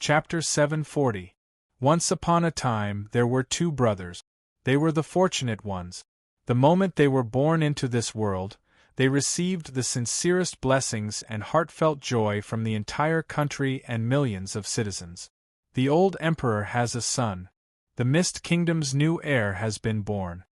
Chapter 740. Once upon a time there were two brothers. They were the fortunate ones. The moment they were born into this world, they received the sincerest blessings and heartfelt joy from the entire country and millions of citizens. The old emperor has a son. The Mist Kingdom's new heir has been born.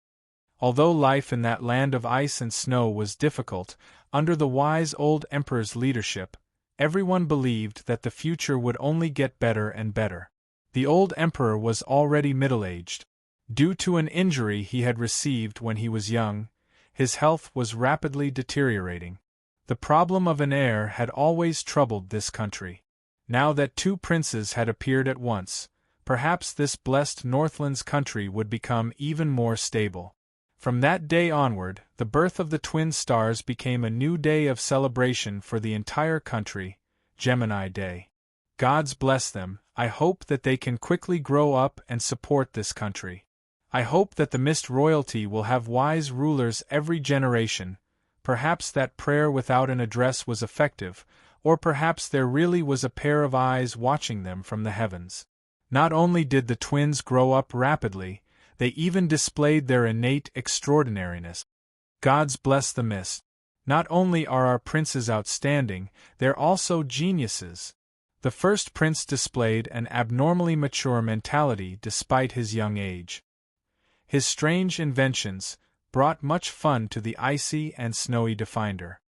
Although life in that land of ice and snow was difficult, under the wise old emperor's leadership, everyone believed that the future would only get better and better. The old emperor was already middle-aged. Due to an injury he had received when he was young, his health was rapidly deteriorating. The problem of an heir had always troubled this country. Now that two princes had appeared at once, perhaps this blessed Northland's country would become even more stable. From that day onward, the birth of the twin stars became a new day of celebration for the entire country, Gemini Day. Gods bless them. I hope that they can quickly grow up and support this country. I hope that the Mist royalty will have wise rulers every generation. Perhaps that prayer without an address was effective, or perhaps there really was a pair of eyes watching them from the heavens. Not only did the twins grow up rapidly, they even displayed their innate extraordinariness. Gods bless the Mist. Not only are our princes outstanding, they're also geniuses. The first prince displayed an abnormally mature mentality despite his young age. His strange inventions brought much fun to the icy and snowy Defender.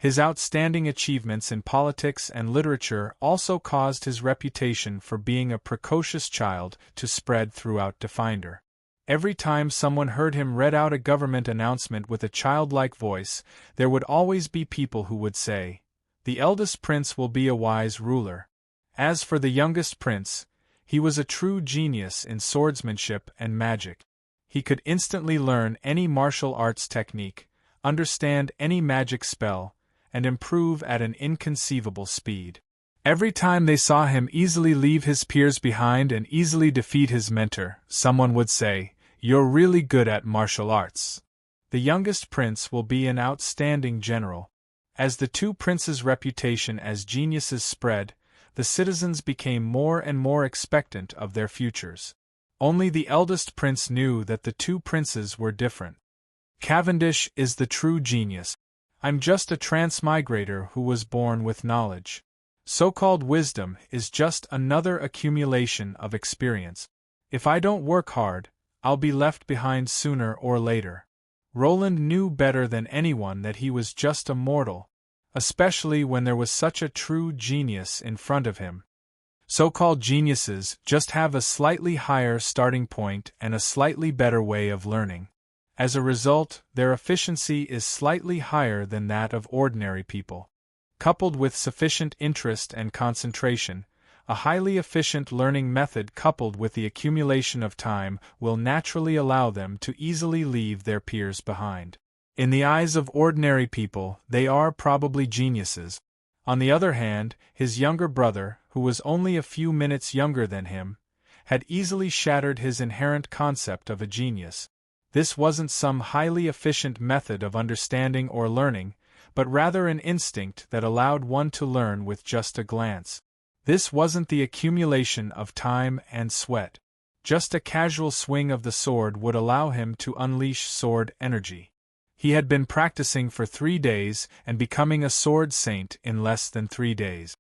His outstanding achievements in politics and literature also caused his reputation for being a precocious child to spread throughout Defender. Every time someone heard him read out a government announcement with a childlike voice, there would always be people who would say, "The eldest prince will be a wise ruler." As for the youngest prince, he was a true genius in swordsmanship and magic. He could instantly learn any martial arts technique, understand any magic spell, and improve at an inconceivable speed. Every time they saw him easily leave his peers behind and easily defeat his mentor, someone would say, "You're really good at martial arts." The youngest prince will be an outstanding general. As the two princes' reputation as geniuses spread, the citizens became more and more expectant of their futures. Only the eldest prince knew that the two princes were different. Cavendish is the true genius. I'm just a transmigrator who was born with knowledge. So-called wisdom is just another accumulation of experience. If I don't work hard, I'll be left behind sooner or later. Roland knew better than anyone that he was just a mortal, especially when there was such a true genius in front of him. So-called geniuses just have a slightly higher starting point and a slightly better way of learning. As a result, their efficiency is slightly higher than that of ordinary people. Coupled with sufficient interest and concentration, a highly efficient learning method coupled with the accumulation of time will naturally allow them to easily leave their peers behind. In the eyes of ordinary people, they are probably geniuses. On the other hand, his younger brother, who was only a few minutes younger than him, had easily shattered his inherent concept of a genius. This wasn't some highly efficient method of understanding or learning, but rather an instinct that allowed one to learn with just a glance. This wasn't the accumulation of time and sweat. Just a casual swing of the sword would allow him to unleash sword energy. He had been practicing for 3 days and becoming a sword saint in less than 3 days.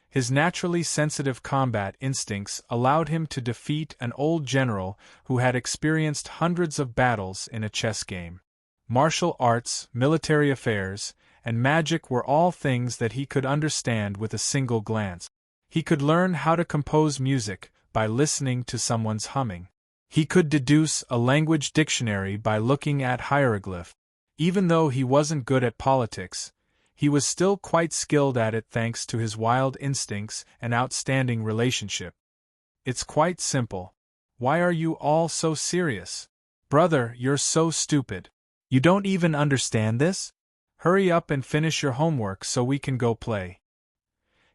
His naturally sensitive combat instincts allowed him to defeat an old general who had experienced hundreds of battles in a chess game. Martial arts, military affairs, and magic were all things that he could understand with a single glance. He could learn how to compose music by listening to someone's humming. He could deduce a language dictionary by looking at hieroglyph. Even though he wasn't good at politics, he was still quite skilled at it thanks to his wild instincts and outstanding relationship. It's quite simple. Why are you all so serious? Brother, you're so stupid. You don't even understand this? Hurry up and finish your homework so we can go play.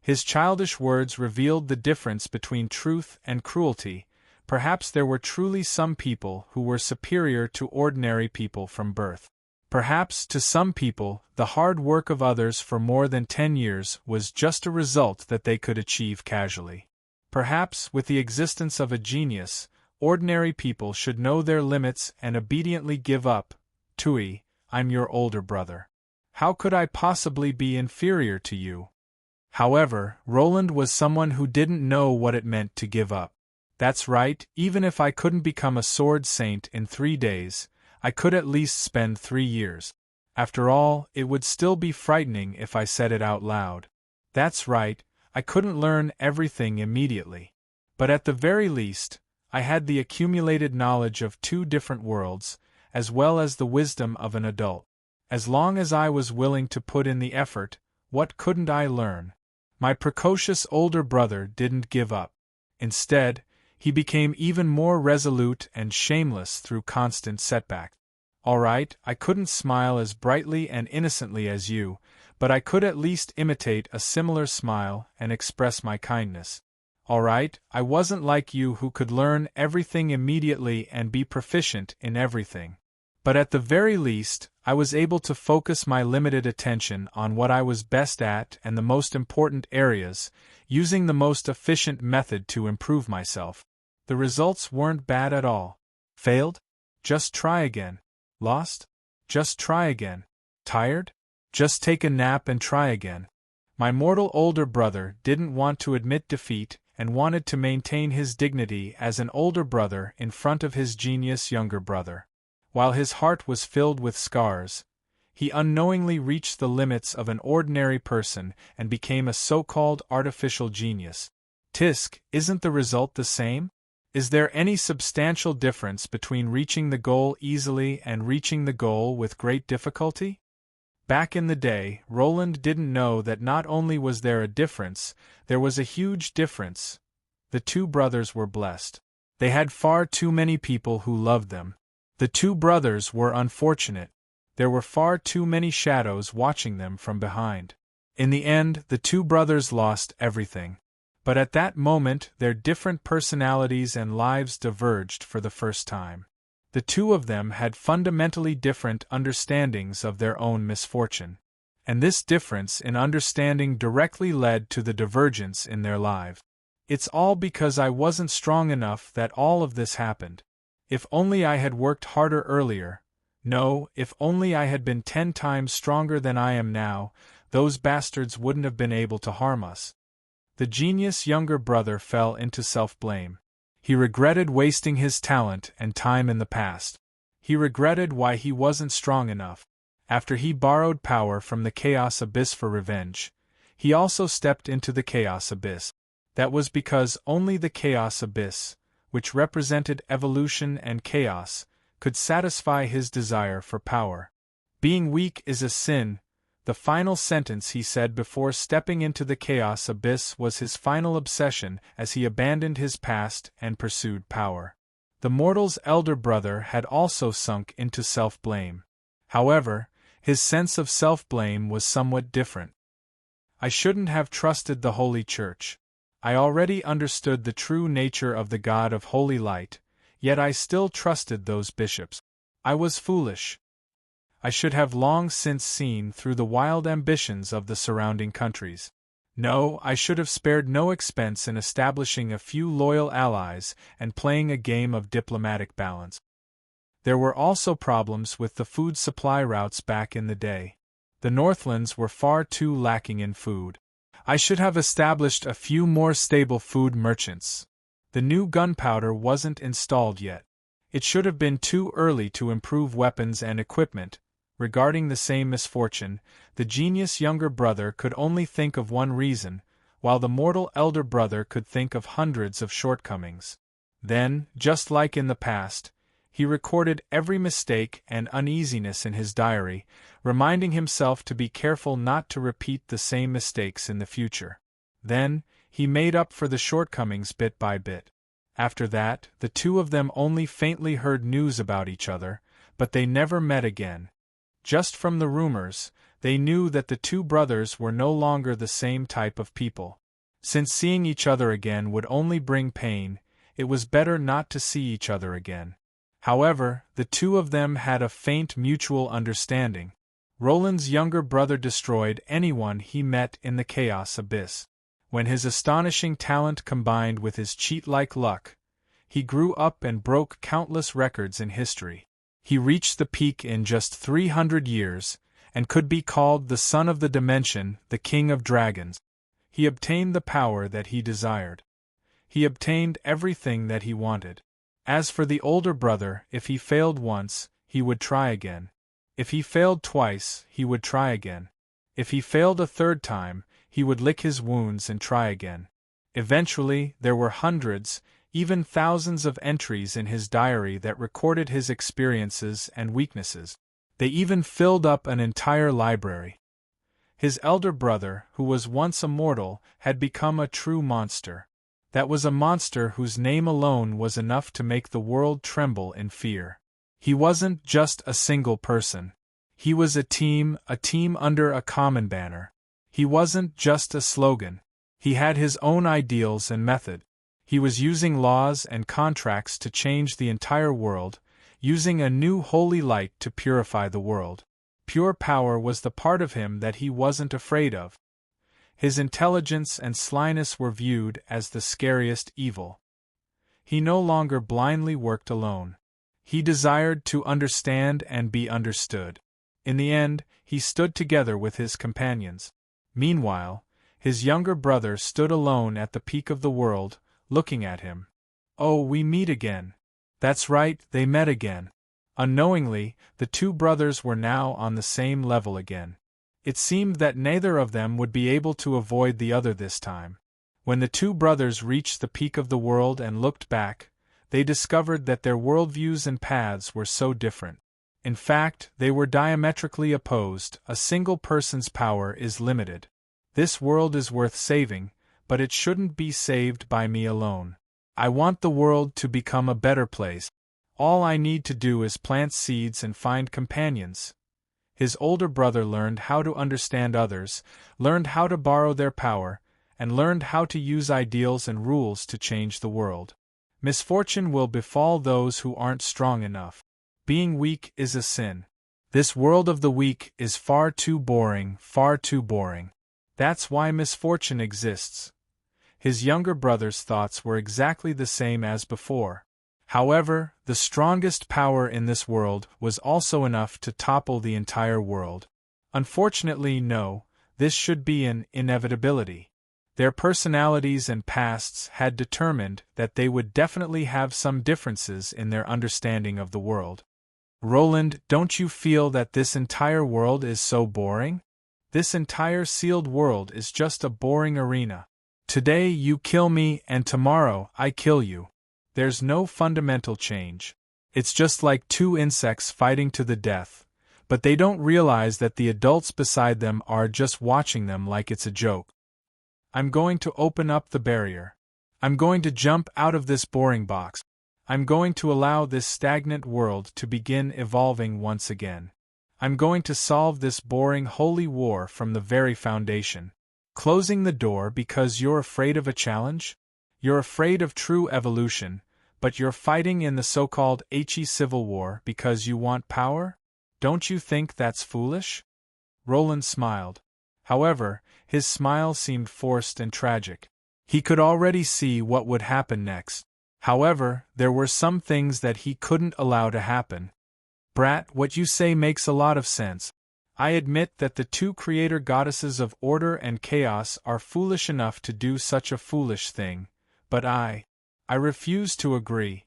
His childish words revealed the difference between truth and cruelty. Perhaps there were truly some people who were superior to ordinary people from birth. Perhaps, to some people, the hard work of others for more than 10 years was just a result that they could achieve casually. Perhaps, with the existence of a genius, ordinary people should know their limits and obediently give up. Tui, I'm your older brother. How could I possibly be inferior to you? However, Roland was someone who didn't know what it meant to give up. That's right, even if I couldn't become a sword saint in 3 days, I could at least spend 3 years. After all, it would still be frightening if I said it out loud. That's right, I couldn't learn everything immediately. But at the very least, I had the accumulated knowledge of 2 different worlds, as well as the wisdom of an adult. As long as I was willing to put in the effort, what couldn't I learn? My precocious older brother didn't give up. Instead, he became even more resolute and shameless through constant setbacks. All right, I couldn't smile as brightly and innocently as you, but I could at least imitate a similar smile and express my kindness. All right, I wasn't like you who could learn everything immediately and be proficient in everything. But at the very least, I was able to focus my limited attention on what I was best at and the most important areas, using the most efficient method to improve myself. The results weren't bad at all. Failed? Just try again. Lost? Just try again. Tired? Just take a nap and try again. My mortal older brother didn't want to admit defeat and wanted to maintain his dignity as an older brother in front of his genius younger brother. While his heart was filled with scars, he unknowingly reached the limits of an ordinary person and became a so-called artificial genius. Tisk, isn't the result the same? Is there any substantial difference between reaching the goal easily and reaching the goal with great difficulty? Back in the day, Roland didn't know that not only was there a difference, there was a huge difference. The 2 brothers were blessed. They had far too many people who loved them. The 2 brothers were unfortunate. There were far too many shadows watching them from behind. In the end, the 2 brothers lost everything. But at that moment, their different personalities and lives diverged for the first time. The 2 of them had fundamentally different understandings of their own misfortune. And this difference in understanding directly led to the divergence in their lives. It's all because I wasn't strong enough that all of this happened. If only I had worked harder earlier. No, if only I had been 10 times stronger than I am now, those bastards wouldn't have been able to harm us. The genius younger brother fell into self-blame. He regretted wasting his talent and time in the past. He regretted why he wasn't strong enough. After he borrowed power from the Chaos Abyss for revenge, he also stepped into the Chaos Abyss. That was because only the Chaos Abyss, which represented evolution and chaos, could satisfy his desire for power. Being weak is a sin. The final sentence he said before stepping into the Chaos Abyss was his final obsession as he abandoned his past and pursued power. The mortal's elder brother had also sunk into self-blame. However, his sense of self-blame was somewhat different. I shouldn't have trusted the Holy Church. I already understood the true nature of the God of Holy Light, yet I still trusted those bishops. I was foolish. I should have long since seen through the wild ambitions of the surrounding countries. No, I should have spared no expense in establishing a few loyal allies and playing a game of diplomatic balance. There were also problems with the food supply routes back in the day. The Northlands were far too lacking in food. I should have established a few more stable food merchants. The new gunpowder wasn't installed yet. It should have been too early to improve weapons and equipment. Regarding the same misfortune, the genius younger brother could only think of one reason, while the mortal elder brother could think of hundreds of shortcomings. Then, just like in the past, he recorded every mistake and uneasiness in his diary, reminding himself to be careful not to repeat the same mistakes in the future. Then, he made up for the shortcomings bit by bit. After that, the 2 of them only faintly heard news about each other, but they never met again. Just from the rumors, they knew that the 2 brothers were no longer the same type of people. Since seeing each other again would only bring pain, it was better not to see each other again. However, the 2 of them had a faint mutual understanding. Roland's younger brother destroyed anyone he met in the Chaos Abyss. When his astonishing talent combined with his cheat-like luck, he grew up and broke countless records in history. He reached the peak in just 300 years, and could be called the son of the dimension, the king of dragons. He obtained the power that he desired. He obtained everything that he wanted. As for the older brother, if he failed once, he would try again. If he failed twice, he would try again. If he failed a third time, he would lick his wounds and try again. Eventually, there were hundreds, even thousands of entries in his diary that recorded his experiences and weaknesses. They even filled up an entire library. His elder brother, who was once a mortal, had become a true monster. That was a monster whose name alone was enough to make the world tremble in fear. He wasn't just a single person. He was a team under a common banner. He wasn't just a slogan. He had his own ideals and method. He was using laws and contracts to change the entire world, using a new holy light to purify the world. Pure power was the part of him that he wasn't afraid of. His intelligence and slyness were viewed as the scariest evil. He no longer blindly worked alone. He desired to understand and be understood. In the end, he stood together with his companions. Meanwhile, his younger brother stood alone at the peak of the world, looking at him. Oh, we meet again. That's right, they met again. Unknowingly, the two brothers were now on the same level again. It seemed that neither of them would be able to avoid the other this time. When the two brothers reached the peak of the world and looked back, they discovered that their worldviews and paths were so different. In fact, they were diametrically opposed. A single person's power is limited. This world is worth saving, but it shouldn't be saved by me alone. I want the world to become a better place. All I need to do is plant seeds and find companions. His older brother learned how to understand others, learned how to borrow their power, and learned how to use ideals and rules to change the world. Misfortune will befall those who aren't strong enough. Being weak is a sin. This world of the weak is far too boring, far too boring. That's why misfortune exists. His younger brother's thoughts were exactly the same as before. However, the strongest power in this world was also enough to topple the entire world. Unfortunately, no, this should be an inevitability. Their personalities and pasts had determined that they would definitely have some differences in their understanding of the world. Roland, don't you feel that this entire world is so boring? This entire sealed world is just a boring arena. Today you kill me and tomorrow I kill you. There's no fundamental change. It's just like two insects fighting to the death, but they don't realize that the adults beside them are just watching them like it's a joke. I'm going to open up the barrier. I'm going to jump out of this boring box. I'm going to allow this stagnant world to begin evolving once again. I'm going to solve this boring holy war from the very foundation. Closing the door because you're afraid of a challenge? You're afraid of true evolution, but you're fighting in the so-called civil war because you want power? Don't you think that's foolish? Roland smiled. However, his smile seemed forced and tragic. He could already see what would happen next. However, there were some things that he couldn't allow to happen. Brat, what you say makes a lot of sense. I admit that the two creator goddesses of order and chaos are foolish enough to do such a foolish thing, but I refuse to agree.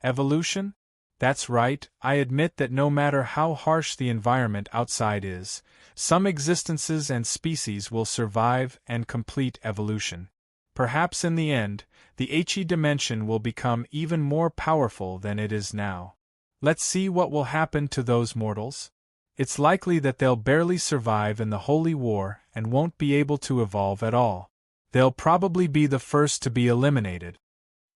Evolution? That's right, I admit that no matter how harsh the environment outside is, some existences and species will survive and complete evolution. Perhaps in the end, the dimension will become even more powerful than it is now. Let's see what will happen to those mortals. It's likely that they'll barely survive in the Holy War and won't be able to evolve at all. They'll probably be the first to be eliminated.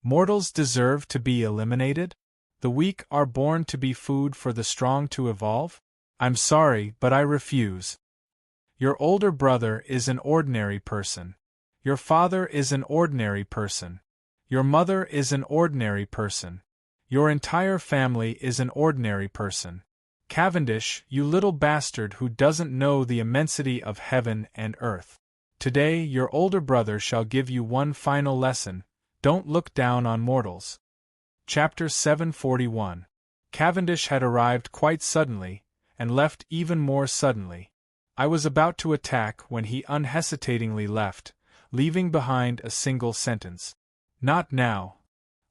Mortals deserve to be eliminated? The weak are born to be food for the strong to evolve? I'm sorry, but I refuse. Your older brother is an ordinary person. Your father is an ordinary person. Your mother is an ordinary person. Your entire family is an ordinary person. Cavendish, you little bastard who doesn't know the immensity of heaven and earth. Today your older brother shall give you one final lesson: don't look down on mortals. Chapter 741. Cavendish had arrived quite suddenly, and left even more suddenly. I was about to attack when he unhesitatingly left, leaving behind a single sentence. Not now.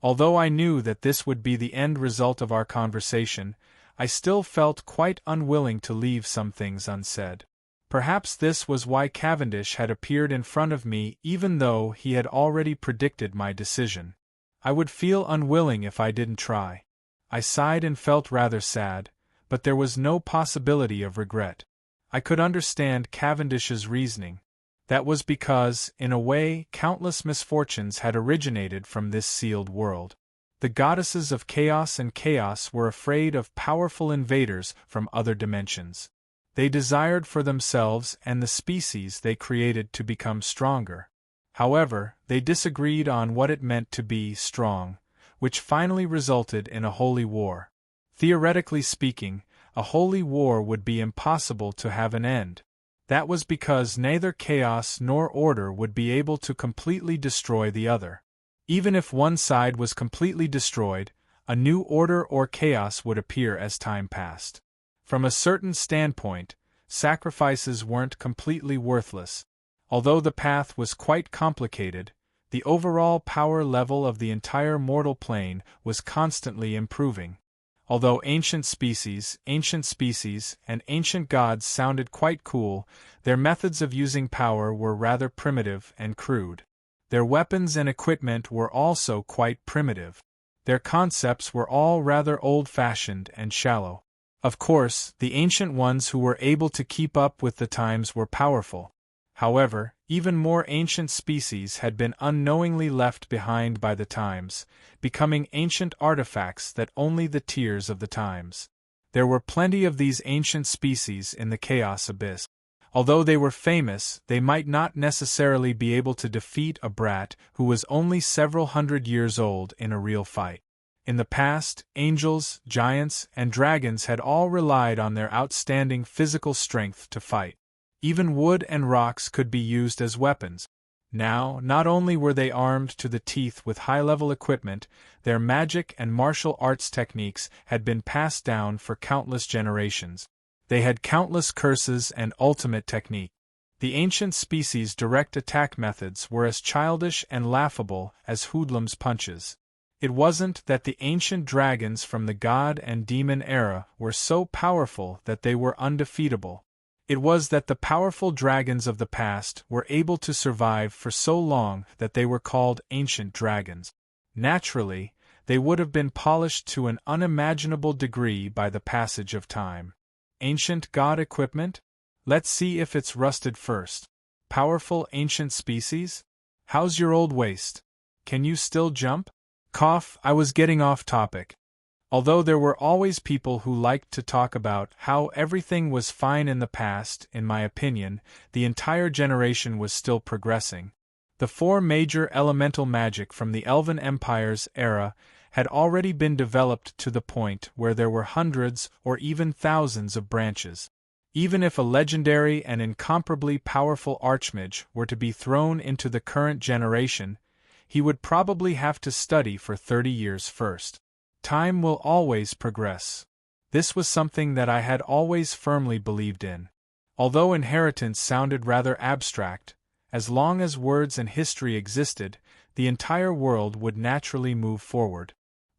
Although I knew that this would be the end result of our conversation, I still felt quite unwilling to leave some things unsaid. Perhaps this was why Cavendish had appeared in front of me even though he had already predicted my decision. I would feel unwilling if I didn't try. I sighed and felt rather sad, but there was no possibility of regret. I could understand Cavendish's reasoning. That was because, in a way, countless misfortunes had originated from this sealed world. The goddesses of chaos and chaos were afraid of powerful invaders from other dimensions. They desired for themselves and the species they created to become stronger. However, they disagreed on what it meant to be strong, which finally resulted in a holy war. Theoretically speaking, a holy war would be impossible to have an end. That was because neither chaos nor order would be able to completely destroy the other. Even if one side was completely destroyed, a new order or chaos would appear as time passed. From a certain standpoint, sacrifices weren't completely worthless. Although the path was quite complicated, the overall power level of the entire mortal plane was constantly improving. Although ancient species, and ancient gods sounded quite cool, their methods of using power were rather primitive and crude. Their weapons and equipment were also quite primitive. Their concepts were all rather old-fashioned and shallow. Of course, the ancient ones who were able to keep up with the times were powerful. However, even more ancient species had been unknowingly left behind by the times, becoming ancient artifacts that only the tears of the times. There were plenty of these ancient species in the chaos abyss. Although they were famous, they might not necessarily be able to defeat a brat who was only several hundred years old in a real fight. In the past, angels, giants, and dragons had all relied on their outstanding physical strength to fight. Even wood and rocks could be used as weapons. Now, not only were they armed to the teeth with high-level equipment, their magic and martial arts techniques had been passed down for countless generations. They had countless curses and ultimate technique. The ancient species' direct attack methods were as childish and laughable as hoodlums' punches. It wasn't that the ancient dragons from the god and demon era were so powerful that they were undefeatable. It was that the powerful dragons of the past were able to survive for so long that they were called ancient dragons. Naturally, they would have been polished to an unimaginable degree by the passage of time. Ancient god equipment? Let's see if it's rusted first. Powerful ancient species? How's your old waist? Can you still jump? Cough, I was getting off topic. Although there were always people who liked to talk about how everything was fine in the past, in my opinion, the entire generation was still progressing. The four major elemental magic from the Elven Empire's era had already been developed to the point where there were hundreds or even thousands of branches. Even if a legendary and incomparably powerful archmage were to be thrown into the current generation, he would probably have to study for 30 years first. Time will always progress. This was something that I had always firmly believed in. Although inheritance sounded rather abstract, as long as words and history existed, the entire world would naturally move forward.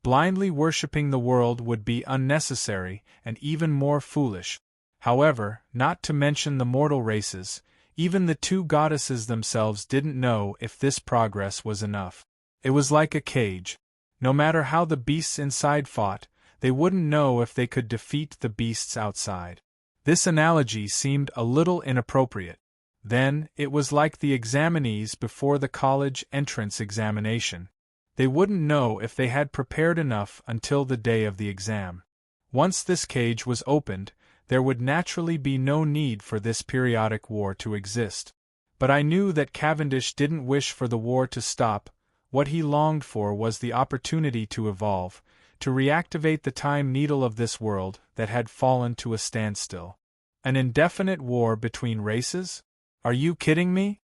Blindly worshipping the world would be unnecessary and even more foolish. However, not to mention the mortal races, even the two goddesses themselves didn't know if this progress was enough. It was like a cage. No matter how the beasts inside fought, they wouldn't know if they could defeat the beasts outside. This analogy seemed a little inappropriate. Then, it was like the examinees before the college entrance examination. They wouldn't know if they had prepared enough until the day of the exam. Once this cage was opened, there would naturally be no need for this periodic war to exist. But I knew that Cavendish didn't wish for the war to stop. What he longed for was the opportunity to evolve, to reactivate the time needle of this world that had fallen to a standstill. An indefinite war between races? Are you kidding me?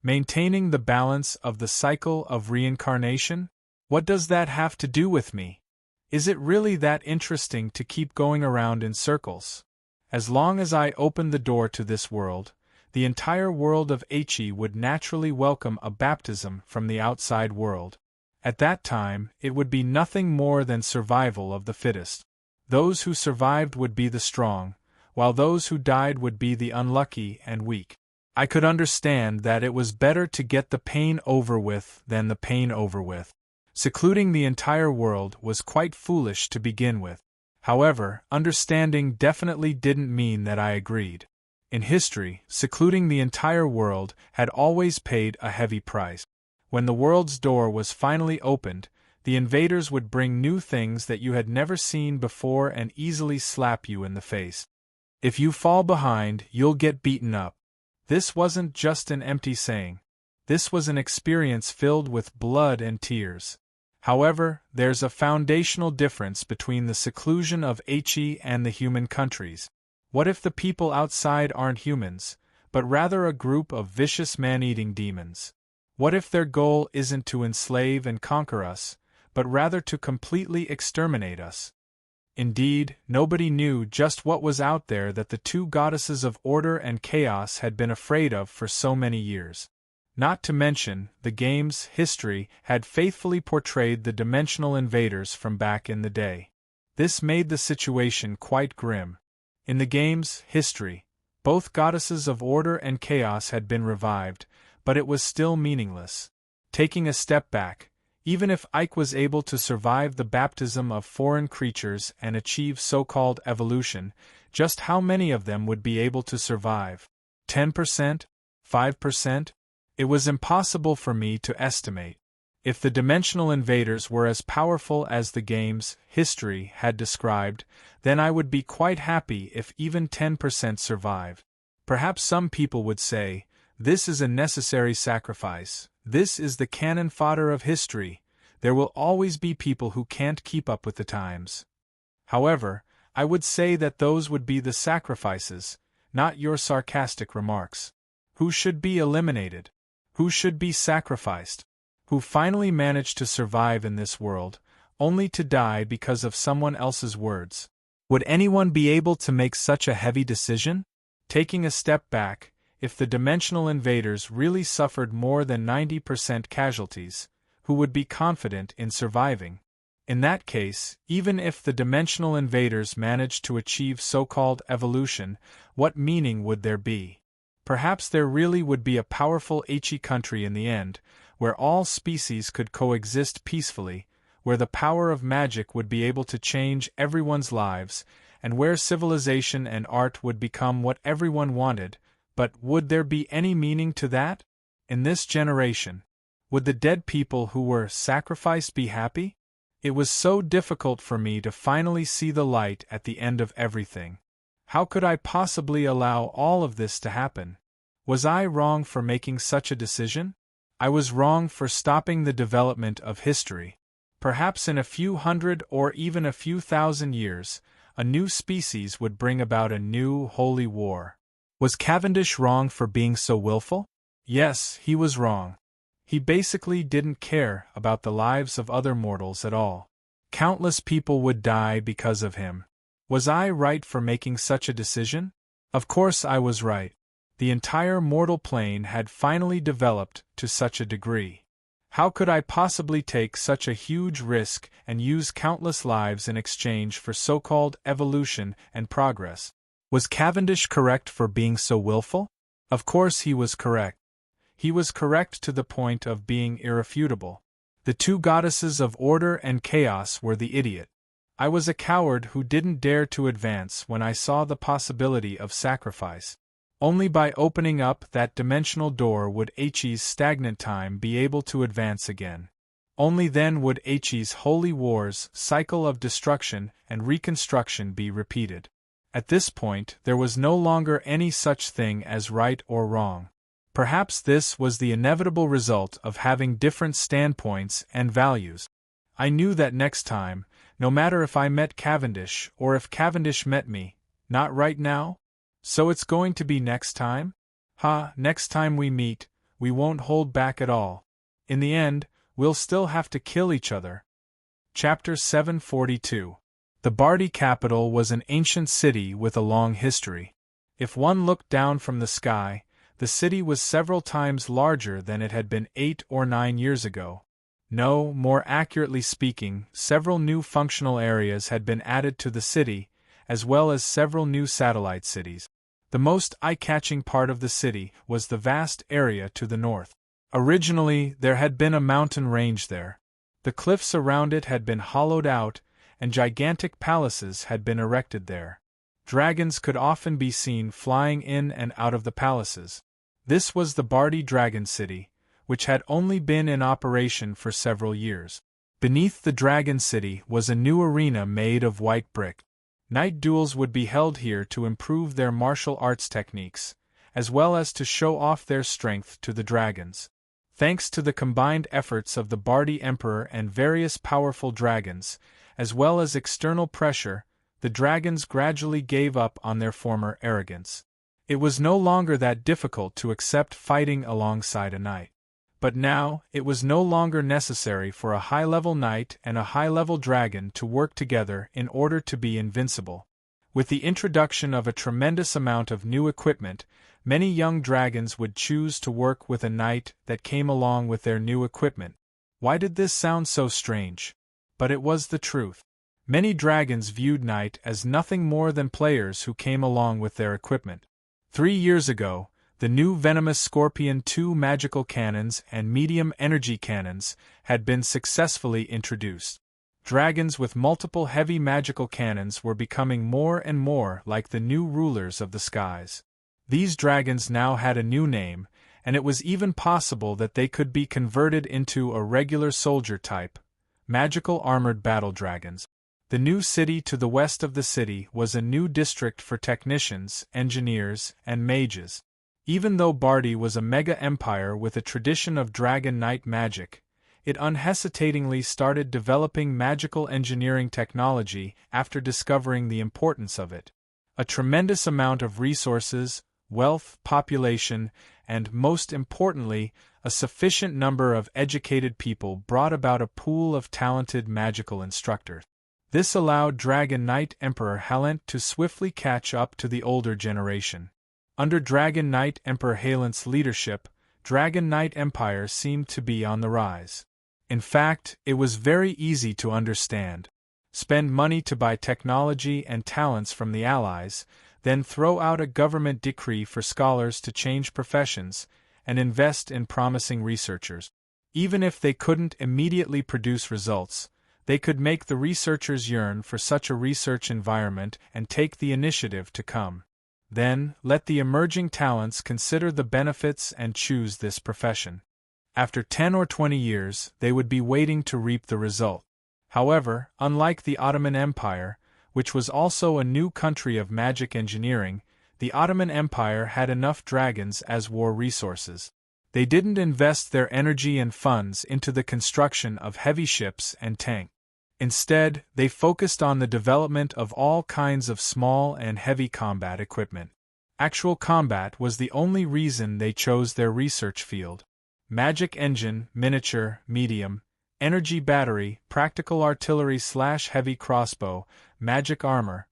Maintaining the balance of the cycle of reincarnation? What does that have to do with me? Is it really that interesting to keep going around in circles? As long as I opened the door to this world, the entire world of He would naturally welcome a baptism from the outside world. At that time, it would be nothing more than survival of the fittest. Those who survived would be the strong, while those who died would be the unlucky and weak. I could understand that it was better to get the pain over with than the pain over with. Secluding the entire world was quite foolish to begin with. However, understanding definitely didn't mean that I agreed. In history, secluding the entire world had always paid a heavy price. When the world's door was finally opened, the invaders would bring new things that you had never seen before and easily slap you in the face. If you fall behind, you'll get beaten up. This wasn't just an empty saying. This was an experience filled with blood and tears. However, there's a foundational difference between the seclusion of He and the human countries. What if the people outside aren't humans, but rather a group of vicious man-eating demons? What if their goal isn't to enslave and conquer us, but rather to completely exterminate us? Indeed, nobody knew just what was out there that the two goddesses of order and chaos had been afraid of for so many years. Not to mention, the game's history had faithfully portrayed the dimensional invaders from back in the day. This made the situation quite grim. In the game's history, both goddesses of order and chaos had been revived, but it was still meaningless. Taking a step back, even if Ike was able to survive the baptism of foreign creatures and achieve so-called evolution, just how many of them would be able to survive? 10%? 5%? It was impossible for me to estimate. If the dimensional invaders were as powerful as the game's history had described, then I would be quite happy if even 10% survived. Perhaps some people would say, this is a necessary sacrifice. This is the cannon fodder of history. There will always be people who can't keep up with the times. However, I would say that those would be the sacrifices, not your sarcastic remarks. Who should be eliminated? Who should be sacrificed? Who finally managed to survive in this world, only to die because of someone else's words? Would anyone be able to make such a heavy decision? Taking a step back, if the dimensional invaders really suffered more than 90% casualties, who would be confident in surviving? In that case, even if the dimensional invaders managed to achieve so-called evolution, what meaning would there be? Perhaps there really would be a powerful He country in the end, where all species could coexist peacefully, where the power of magic would be able to change everyone's lives, and where civilization and art would become what everyone wanted. But would there be any meaning to that? In this generation, would the dead people who were sacrificed be happy? It was so difficult for me to finally see the light at the end of everything. How could I possibly allow all of this to happen? Was I wrong for making such a decision? I was wrong for stopping the development of history. Perhaps in a few hundred or even a few thousand years, a new species would bring about a new holy war. Was Cavendish wrong for being so willful? Yes, he was wrong. He basically didn't care about the lives of other mortals at all. Countless people would die because of him. Was I right for making such a decision? Of course I was right. The entire mortal plane had finally developed to such a degree. How could I possibly take such a huge risk and use countless lives in exchange for so-called evolution and progress? Was Cavendish correct for being so willful? Of course he was correct. He was correct to the point of being irrefutable. The two goddesses of order and chaos were the idiot. I was a coward who didn't dare to advance when I saw the possibility of sacrifice. Only by opening up that dimensional door would He's stagnant time be able to advance again. Only then would He's holy war's cycle of destruction and reconstruction be repeated. At this point, there was no longer any such thing as right or wrong. Perhaps this was the inevitable result of having different standpoints and values. I knew that next time, no matter if I met Cavendish or if Cavendish met me, not right now? So it's going to be next time? Next time we meet, we won't hold back at all. In the end, we'll still have to kill each other. Chapter 742. The Bardi capital was an ancient city with a long history. If one looked down from the sky, the city was several times larger than it had been 8 or 9 years ago. No, more accurately speaking, several new functional areas had been added to the city, as well as several new satellite cities. The most eye-catching part of the city was the vast area to the north. Originally, there had been a mountain range there. The cliffs around it had been hollowed out, and gigantic palaces had been erected there. Dragons could often be seen flying in and out of the palaces. This was the Bardi Dragon City, which had only been in operation for several years. Beneath the Dragon City was a new arena made of white brick. Night duels would be held here to improve their martial arts techniques, as well as to show off their strength to the dragons. Thanks to the combined efforts of the Bardi Emperor and various powerful dragons, as well as external pressure, the dragons gradually gave up on their former arrogance. It was no longer that difficult to accept fighting alongside a knight. But now, it was no longer necessary for a high-level knight and a high-level dragon to work together in order to be invincible. With the introduction of a tremendous amount of new equipment, many young dragons would choose to work with a knight that came along with their new equipment. Why did this sound so strange? But it was the truth. Many dragons viewed knight as nothing more than players who came along with their equipment. 3 years ago, the new venomous Scorpion 2 magical cannons and medium energy cannons had been successfully introduced. Dragons with multiple heavy magical cannons were becoming more and more like the new rulers of the skies. These dragons now had a new name, and it was even possible that they could be converted into a regular soldier type, magical armored battle dragons. The new city to the west of the city was a new district for technicians, engineers, and mages. Even though Bardi was a mega-empire with a tradition of dragon knight magic, it unhesitatingly started developing magical engineering technology after discovering the importance of it. A tremendous amount of resources, wealth, population, and, most importantly, a sufficient number of educated people brought about a pool of talented magical instructors. This allowed Dragon Knight Emperor Halent to swiftly catch up to the older generation. Under Dragon Knight Emperor Halent's leadership, Dragon Knight Empire seemed to be on the rise. In fact, it was very easy to understand. Spend money to buy technology and talents from the Allies, then throw out a government decree for scholars to change professions, and invest in promising researchers. Even if they couldn't immediately produce results, they could make the researchers yearn for such a research environment and take the initiative to come. Then, let the emerging talents consider the benefits and choose this profession. After 10 or 20 years, they would be waiting to reap the result. However, unlike the Ottoman Empire, which was also a new country of magic engineering, the Ottoman Empire had enough dragons as war resources. They didn't invest their energy and funds into the construction of heavy ships and tanks. Instead, they focused on the development of all kinds of small and heavy combat equipment. Actual combat was the only reason they chose their research field. Magic engine, miniature, medium, energy battery, practical artillery/heavy crossbow, magic armor.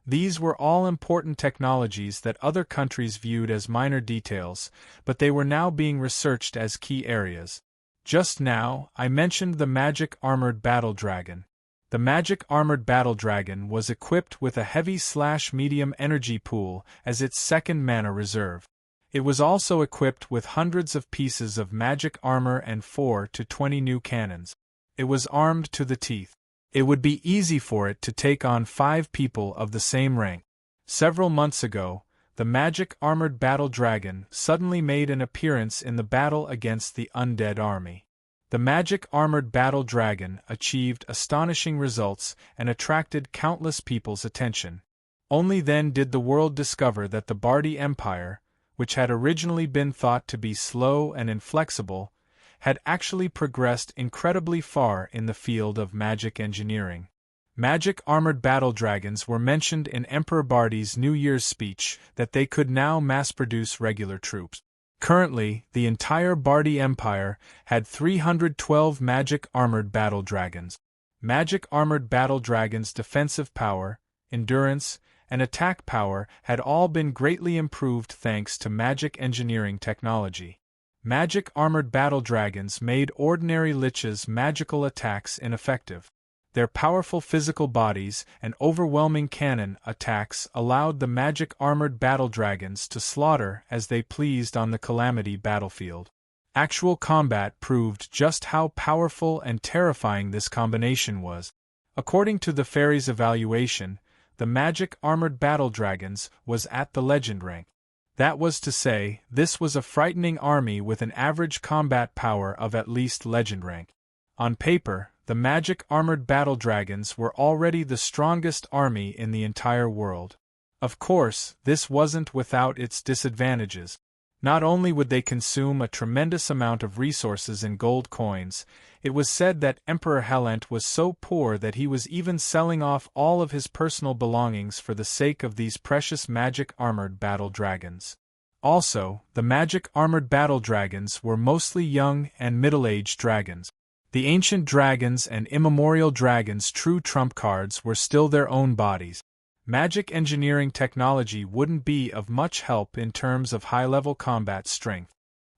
These were all important technologies that other countries viewed as minor details, but they were now being researched as key areas. Just now, I mentioned the magic armored battle dragon. The magic armored battle dragon was equipped with a heavy/medium energy pool as its second mana reserve. It was also equipped with hundreds of pieces of magic armor and 4 to 20 new cannons. It was armed to the teeth. It would be easy for it to take on 5 people of the same rank. Several months ago, the magic armored battle dragon suddenly made an appearance in the battle against the undead army. The magic armored battle dragon achieved astonishing results and attracted countless people's attention. Only then did the world discover that the Bardi Empire, which had originally been thought to be slow and inflexible, had actually progressed incredibly far in the field of magic engineering. Magic armored battle dragons were mentioned in Emperor Bardi's New Year's speech that they could now mass-produce regular troops. Currently, the entire Bardi Empire had 312 magic armored battle dragons. Magic armored battle dragons' defensive power, endurance, and attack power had all been greatly improved thanks to magic engineering technology. Magic armored battle dragons made ordinary liches' magical attacks ineffective. Their powerful physical bodies and overwhelming cannon attacks allowed the magic armored battle dragons to slaughter as they pleased on the Calamity battlefield. Actual combat proved just how powerful and terrifying this combination was. According to the fairy's evaluation, the magic armored battle dragons was at the legend rank. That was to say, this was a frightening army with an average combat power of at least legend rank. On paper, the magic armored battle dragons were already the strongest army in the entire world. Of course, this wasn't without its disadvantages. Not only would they consume a tremendous amount of resources in gold coins, it was said that Emperor Halent was so poor that he was even selling off all of his personal belongings for the sake of these precious magic armored battle dragons. Also, the magic armored battle dragons were mostly young and middle-aged dragons. The ancient dragons and immemorial dragons' true trump cards were still their own bodies. Magic engineering technology wouldn't be of much help in terms of high-level combat strength.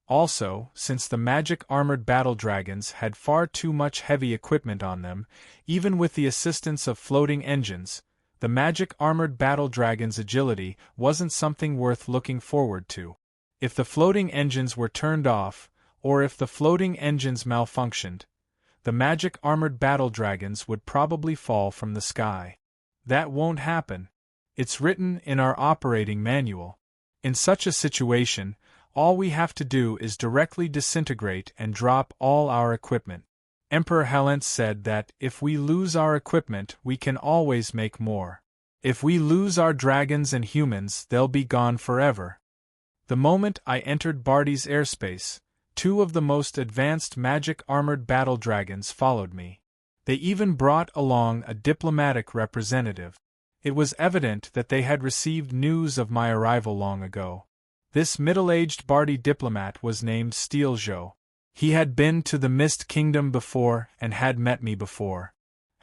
Also, since the magic armored battle dragons had far too much heavy equipment on them, even with the assistance of floating engines, the magic armored battle dragon's agility wasn't something worth looking forward to. If the floating engines were turned off, or if the floating engines malfunctioned, the magic armored battle dragons would probably fall from the sky. That won't happen. It's written in our operating manual. In such a situation, all we have to do is directly disintegrate and drop all our equipment. Emperor Halent said that if we lose our equipment, we can always make more. If we lose our dragons and humans, they'll be gone forever. The moment I entered Bardi's airspace, two of the most advanced magic armored battle dragons followed me. They even brought along a diplomatic representative. It was evident that they had received news of my arrival long ago. This middle-aged Bardi diplomat was named Steeljo. He had been to the Mist Kingdom before and had met me before.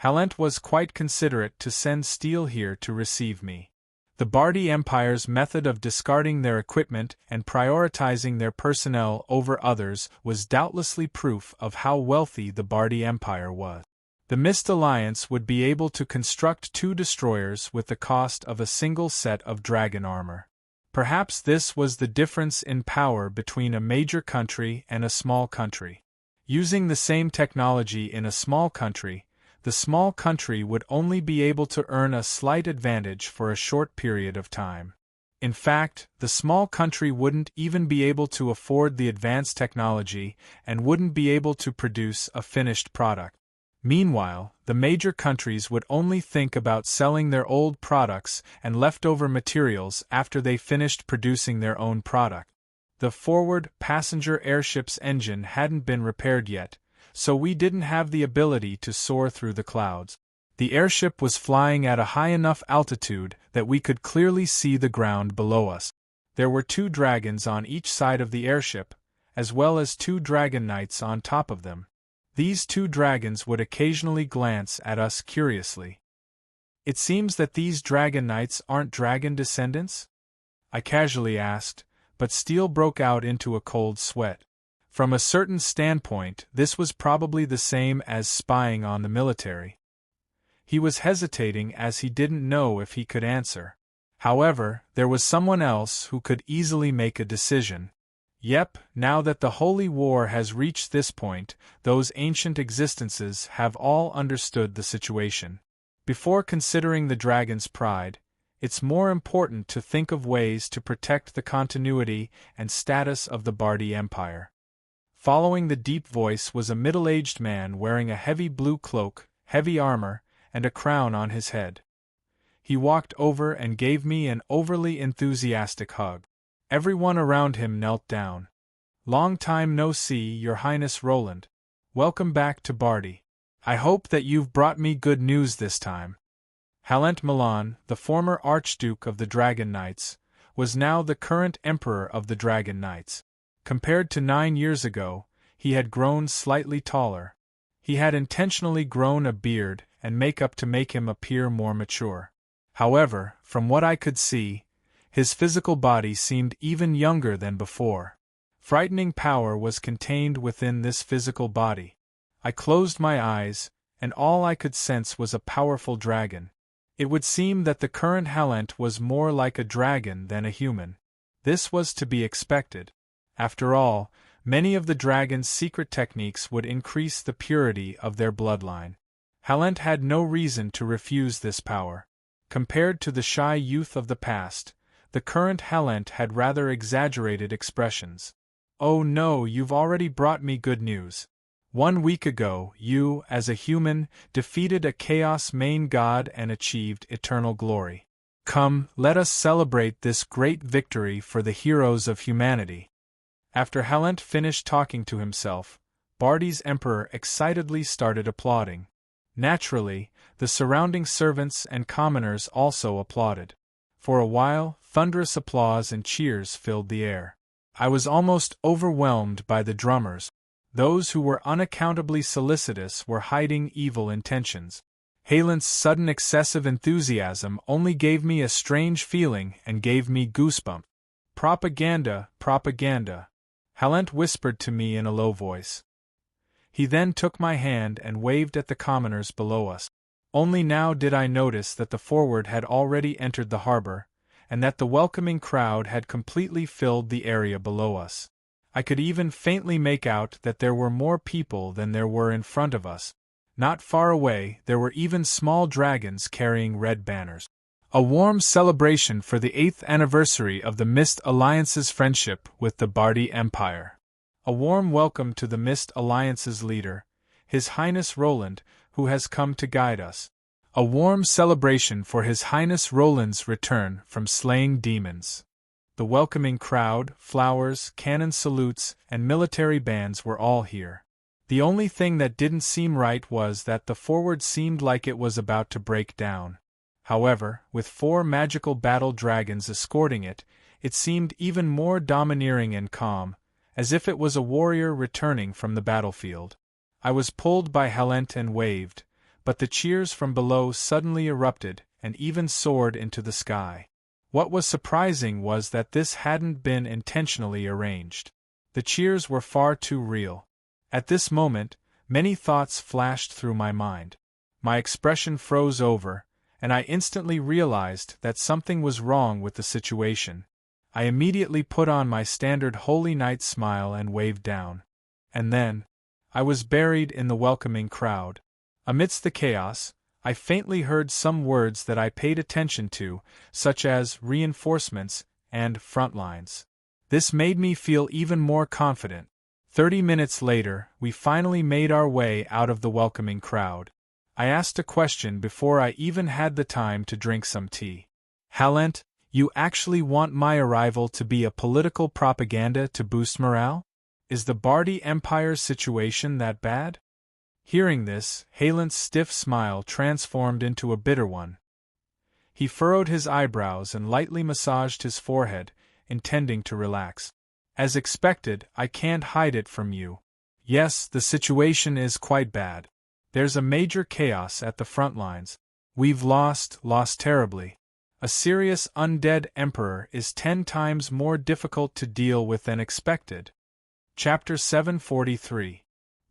Halent was quite considerate to send Steel here to receive me. The Bardi Empire's method of discarding their equipment and prioritizing their personnel over others was doubtlessly proof of how wealthy the Bardi Empire was. The Mist Alliance would be able to construct 2 destroyers with the cost of a single set of dragon armor. Perhaps this was the difference in power between a major country and a small country. Using the same technology in a small country, the small country would only be able to earn a slight advantage for a short period of time. In fact, the small country wouldn't even be able to afford the advanced technology and wouldn't be able to produce a finished product. Meanwhile, the major countries would only think about selling their old products and leftover materials after they finished producing their own product. The forward passenger airship's engine hadn't been repaired yet, so we didn't have the ability to soar through the clouds. The airship was flying at a high enough altitude that we could clearly see the ground below us. There were 2 dragons on each side of the airship, as well as 2 dragon knights on top of them. These 2 dragons would occasionally glance at us curiously. It seems that these dragon knights aren't dragon descendants? I casually asked, but Steel broke out into a cold sweat. From a certain standpoint, this was probably the same as spying on the military. He was hesitating as he didn't know if he could answer. However, there was someone else who could easily make a decision. Yep, now that the Holy War has reached this point, those ancient existences have all understood the situation. Before considering the dragon's pride, it's more important to think of ways to protect the continuity and status of the Bardi Empire. Following the deep voice was a middle-aged man wearing a heavy blue cloak, heavy armor, and a crown on his head. He walked over and gave me an overly enthusiastic hug. Everyone around him knelt down. "Long time no see, Your Highness Roland. Welcome back to Bardi. I hope that you've brought me good news this time." Halent Milan, the former Archduke of the Dragon Knights, was now the current Emperor of the Dragon Knights. Compared to 9 years ago, he had grown slightly taller. He had intentionally grown a beard and makeup to make him appear more mature. However, from what I could see, his physical body seemed even younger than before. Frightening power was contained within this physical body. I closed my eyes, and all I could sense was a powerful dragon. It would seem that the current Halent was more like a dragon than a human. This was to be expected. After all, many of the dragon's secret techniques would increase the purity of their bloodline. Halent had no reason to refuse this power. Compared to the shy youth of the past, the current Halent had rather exaggerated expressions. "Oh no, you've already brought me good news. 1 week ago, you, as a human, defeated a Chaos main god and achieved eternal glory. Come, let us celebrate this great victory for the heroes of humanity." After Halent finished talking to himself, Bardi's emperor excitedly started applauding. Naturally, the surrounding servants and commoners also applauded. For a while, thunderous applause and cheers filled the air. I was almost overwhelmed by the drummers. Those who were unaccountably solicitous were hiding evil intentions. Halent's sudden excessive enthusiasm only gave me a strange feeling and gave me goosebumps. "Propaganda, propaganda," Halent whispered to me in a low voice. He then took my hand and waved at the commoners below us. Only now did I notice that the Forward had already entered the harbor, and that the welcoming crowd had completely filled the area below us. I could even faintly make out that there were more people than there were in front of us. Not far away, there were even small dragons carrying red banners. A warm celebration for the 8th anniversary of the Mist Alliance's friendship with the Bardi Empire. A warm welcome to the Mist Alliance's leader, His Highness Roland, who has come to guide us. A warm celebration for His Highness Roland's return from slaying demons. The welcoming crowd, flowers, cannon salutes, and military bands were all here. The only thing that didn't seem right was that the Forward seemed like it was about to break down. However, with 4 magical battle dragons escorting it, it seemed even more domineering and calm, as if it was a warrior returning from the battlefield. I was pulled by Halent and waved, but the cheers from below suddenly erupted and even soared into the sky. What was surprising was that this hadn't been intentionally arranged. The cheers were far too real. At this moment, many thoughts flashed through my mind. My expression froze over, and I instantly realized that something was wrong with the situation. I immediately put on my standard Holy Knight smile and waved down. And then, I was buried in the welcoming crowd. Amidst the chaos, I faintly heard some words that I paid attention to, such as reinforcements and front lines. This made me feel even more confident. 30 minutes later, we finally made our way out of the welcoming crowd. I asked a question before I even had the time to drink some tea. "Halent, you actually want my arrival to be a political propaganda to boost morale? Is the Bardi Empire's situation that bad?" Hearing this, Halent's stiff smile transformed into a bitter one. He furrowed his eyebrows and lightly massaged his forehead, intending to relax. "As expected, I can't hide it from you. Yes, the situation is quite bad. There's a major chaos at the front lines. We've lost terribly. A serious undead emperor is 10 times more difficult to deal with than expected." Chapter 743.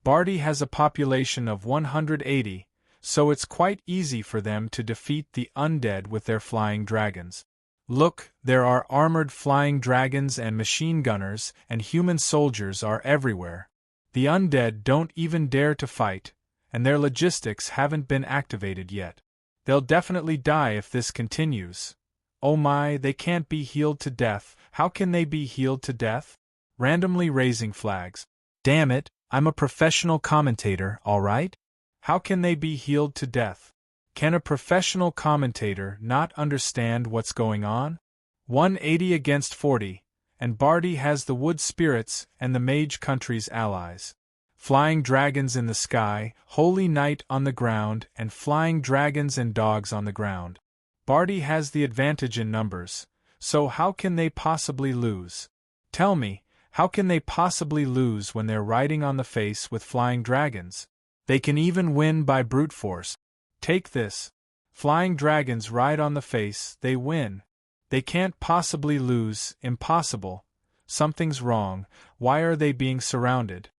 Bardi has a population of 180, so it's quite easy for them to defeat the undead with their flying dragons. Look, there are armored flying dragons and machine gunners, and human soldiers are everywhere. The undead don't even dare to fight, and their logistics haven't been activated yet. They'll definitely die if this continues. Oh my, they can't be healed to death. How can they be healed to death? Randomly raising flags. Damn it, I'm a professional commentator, alright? How can they be healed to death? Can a professional commentator not understand what's going on? 180 against 40, and Bardi has the wood spirits and the mage country's allies. Flying dragons in the sky, Holy Knight on the ground, and flying dragons and dogs on the ground. Bardi has the advantage in numbers, so how can they possibly lose? Tell me, How can they possibly lose when they're riding on the face with flying dragons? They can even win by brute force. Take this. Flying dragons ride on the face, they win. They can't possibly lose, impossible. Something's wrong, why are they being surrounded?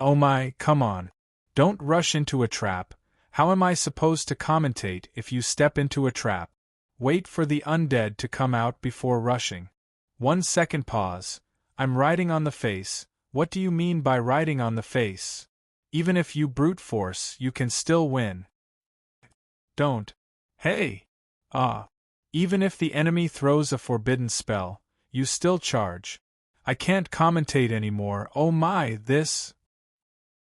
Oh my, come on. Don't rush into a trap. How am I supposed to commentate if you step into a trap? Wait for the undead to come out before rushing. 1 second pause. I'm riding on the face. What do you mean by riding on the face? Even if you brute force, you can still win. Don't. Hey! Even if the enemy throws a forbidden spell, you still charge. I can't commentate anymore, oh my, this.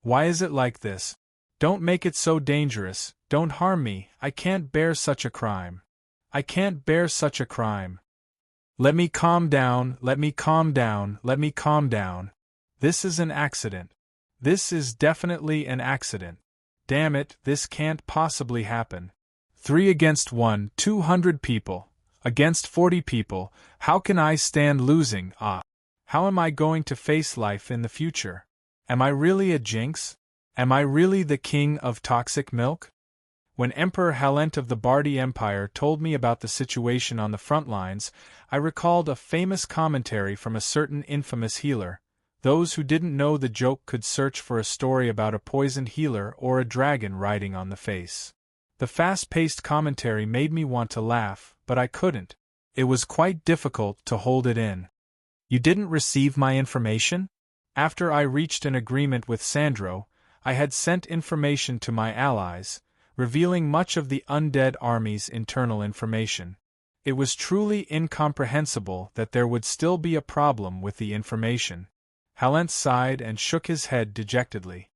Why is it like this? Don't make it so dangerous, don't harm me, I can't bear such a crime. I can't bear such a crime. Let me calm down, let me calm down, let me calm down. This is an accident. This is definitely an accident. Damn it, this can't possibly happen. 3 against 1, 200 people. Against 40 people, how can I stand losing, How am I going to face life in the future? Am I really a jinx? Am I really the king of toxic milk? When Emperor Halent of the Bardi Empire told me about the situation on the front lines, I recalled a famous commentary from a certain infamous healer. Those who didn't know the joke could search for a story about a poisoned healer or a dragon riding on the face. The fast-paced commentary made me want to laugh, but I couldn't. It was quite difficult to hold it in. You didn't receive my information? After I reached an agreement with Sandro, I had sent information to my allies, revealing much of the undead army's internal information. It was truly incomprehensible that there would still be a problem with the information. Halent sighed and shook his head dejectedly.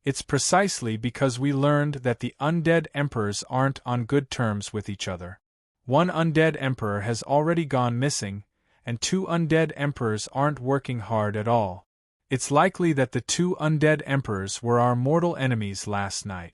It's precisely because we learned that the undead emperors aren't on good terms with each other. 1 undead emperor has already gone missing, and 2 undead emperors aren't working hard at all. It's likely that the 2 undead emperors were our mortal enemies last night.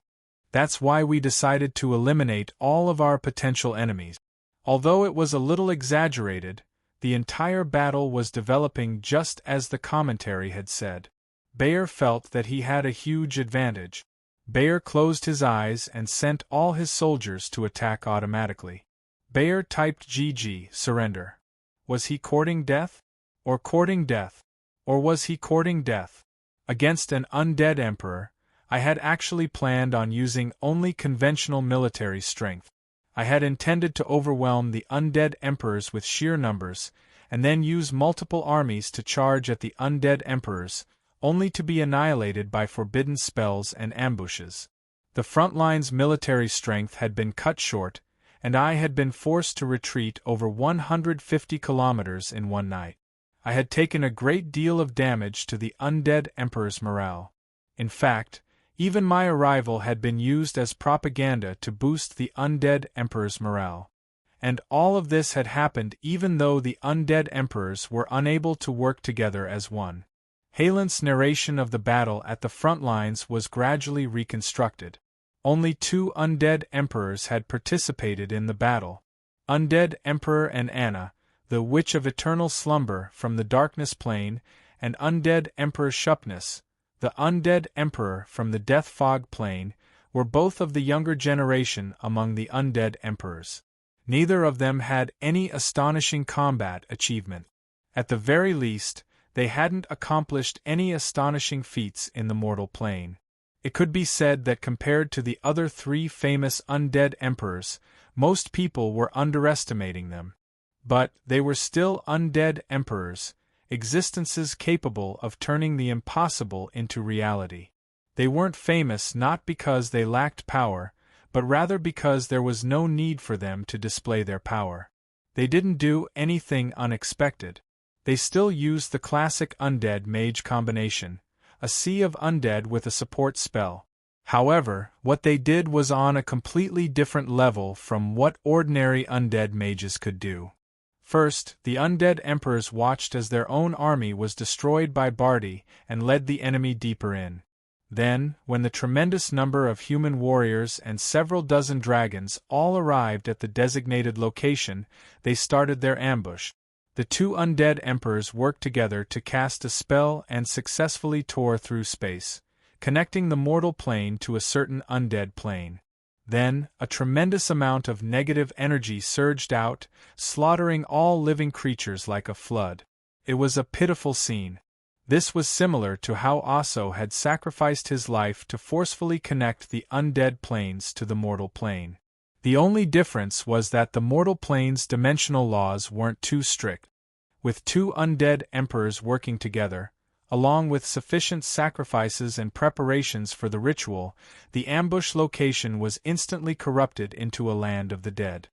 That's why we decided to eliminate all of our potential enemies. Although it was a little exaggerated, the entire battle was developing just as the commentary had said. Bayer felt that he had a huge advantage. Bayer closed his eyes and sent all his soldiers to attack automatically. Bayer typed GG, surrender. Was he courting death? Or courting death? Or was he courting death? Against an undead emperor, I had actually planned on using only conventional military strength. I had intended to overwhelm the undead emperors with sheer numbers, and then use multiple armies to charge at the undead emperors, only to be annihilated by forbidden spells and ambushes. The front line's military strength had been cut short, and I had been forced to retreat over 150 kilometers in one night. I had taken a great deal of damage to the undead emperor's morale. In fact, even my arrival had been used as propaganda to boost the undead emperor's morale. And all of this had happened even though the undead emperors were unable to work together as one. Halent's narration of the battle at the front lines was gradually reconstructed. Only 2 undead emperors had participated in the battle. Undead Emperor and Anna, the Witch of Eternal Slumber from the Darkness Plane, and Undead Emperor Shupnus, the Undead Emperor from the Death Fog Plane, were both of the younger generation among the undead emperors. Neither of them had any astonishing combat achievement. At the very least, they hadn't accomplished any astonishing feats in the mortal plane. It could be said that compared to the other 3 famous undead emperors, most people were underestimating them. But they were still undead emperors, existences capable of turning the impossible into reality. They weren't famous not because they lacked power, but rather because there was no need for them to display their power. They didn't do anything unexpected. They still used the classic undead mage combination, a sea of undead with a support spell. However, what they did was on a completely different level from what ordinary undead mages could do. First, the undead emperors watched as their own army was destroyed by Bardi and led the enemy deeper in. Then, when the tremendous number of human warriors and several dozen dragons all arrived at the designated location, they started their ambush. The two undead emperors worked together to cast a spell and successfully tore through space, connecting the mortal plane to a certain undead plane. Then, a tremendous amount of negative energy surged out, slaughtering all living creatures like a flood. It was a pitiful scene. This was similar to how Aso had sacrificed his life to forcefully connect the undead planes to the mortal plane. The only difference was that the mortal plane's dimensional laws weren't too strict. With two undead emperors working together, along with sufficient sacrifices and preparations for the ritual, the ambush location was instantly corrupted into a land of the dead.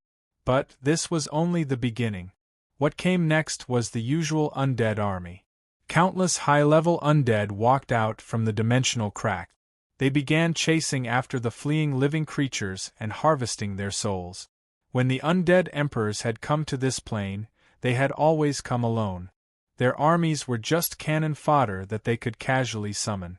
But this was only the beginning. What came next was the usual undead army. Countless high-level undead walked out from the dimensional crack. They began chasing after the fleeing living creatures and harvesting their souls. When the undead emperors had come to this plane, they had always come alone. Their armies were just cannon fodder that they could casually summon.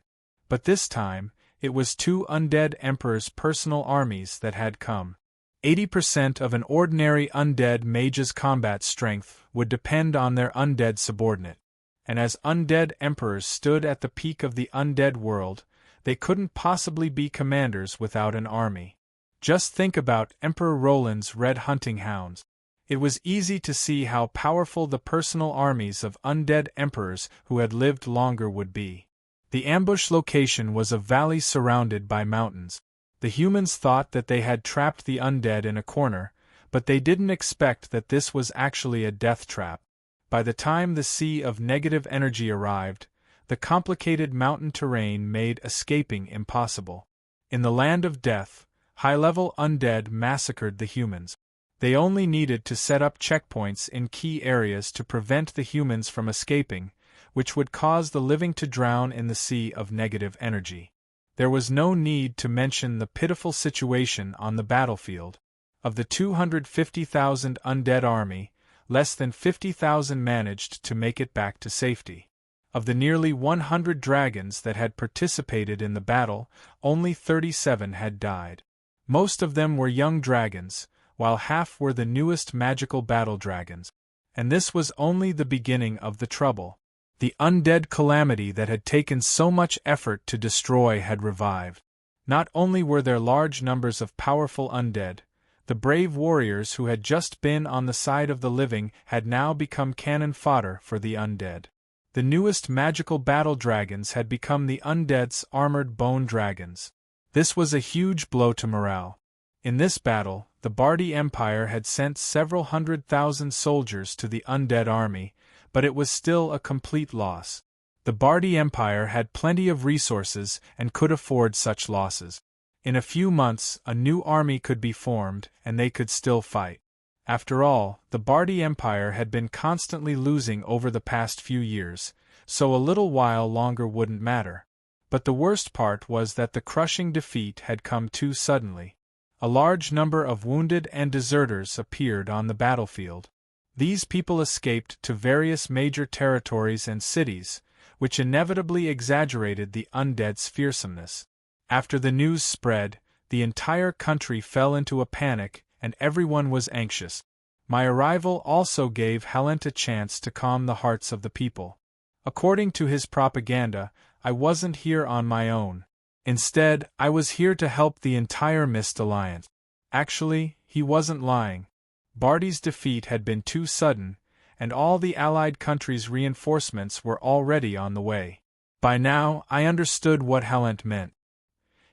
But this time, it was two undead emperors' personal armies that had come. 80% of an ordinary undead mage's combat strength would depend on their undead subordinate. And as undead emperors stood at the peak of the undead world, they couldn't possibly be commanders without an army. Just think about Emperor Roland's red hunting hounds. It was easy to see how powerful the personal armies of undead emperors who had lived longer would be. The ambush location was a valley surrounded by mountains. The humans thought that they had trapped the undead in a corner, but they didn't expect that this was actually a death trap. By the time the sea of negative energy arrived, the complicated mountain terrain made escaping impossible. In the land of death, high-level undead massacred the humans. They only needed to set up checkpoints in key areas to prevent the humans from escaping, which would cause the living to drown in the sea of negative energy. There was no need to mention the pitiful situation on the battlefield. Of the 250,000 undead army, less than 50,000 managed to make it back to safety. Of the nearly 100 dragons that had participated in the battle, only 37 had died. Most of them were young dragons, while half were the newest magical battle dragons. And this was only the beginning of the trouble. The undead calamity that had taken so much effort to destroy had revived. Not only were there large numbers of powerful undead, the brave warriors who had just been on the side of the living had now become cannon fodder for the undead. The newest magical battle dragons had become the undead's armored bone dragons. This was a huge blow to morale. In this battle, the Bardi Empire had sent several 100,000 soldiers to the undead army, but it was still a complete loss. The Bardi Empire had plenty of resources and could afford such losses. In a few months, a new army could be formed, and they could still fight. After all, the Bardi Empire had been constantly losing over the past few years, so a little while longer wouldn't matter. But the worst part was that the crushing defeat had come too suddenly. A large number of wounded and deserters appeared on the battlefield. These people escaped to various major territories and cities, which inevitably exaggerated the undead's fearsomeness. After the news spread, the entire country fell into a panic, and everyone was anxious. My arrival also gave Halent a chance to calm the hearts of the people. According to his propaganda, I wasn't here on my own. Instead, I was here to help the entire Mist Alliance. Actually, he wasn't lying. Bardi's defeat had been too sudden, and all the allied countries' reinforcements were already on the way. By now, I understood what Halent meant.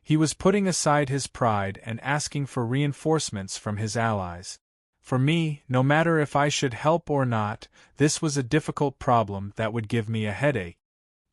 He was putting aside his pride and asking for reinforcements from his allies. For me, no matter if I should help or not, this was a difficult problem that would give me a headache.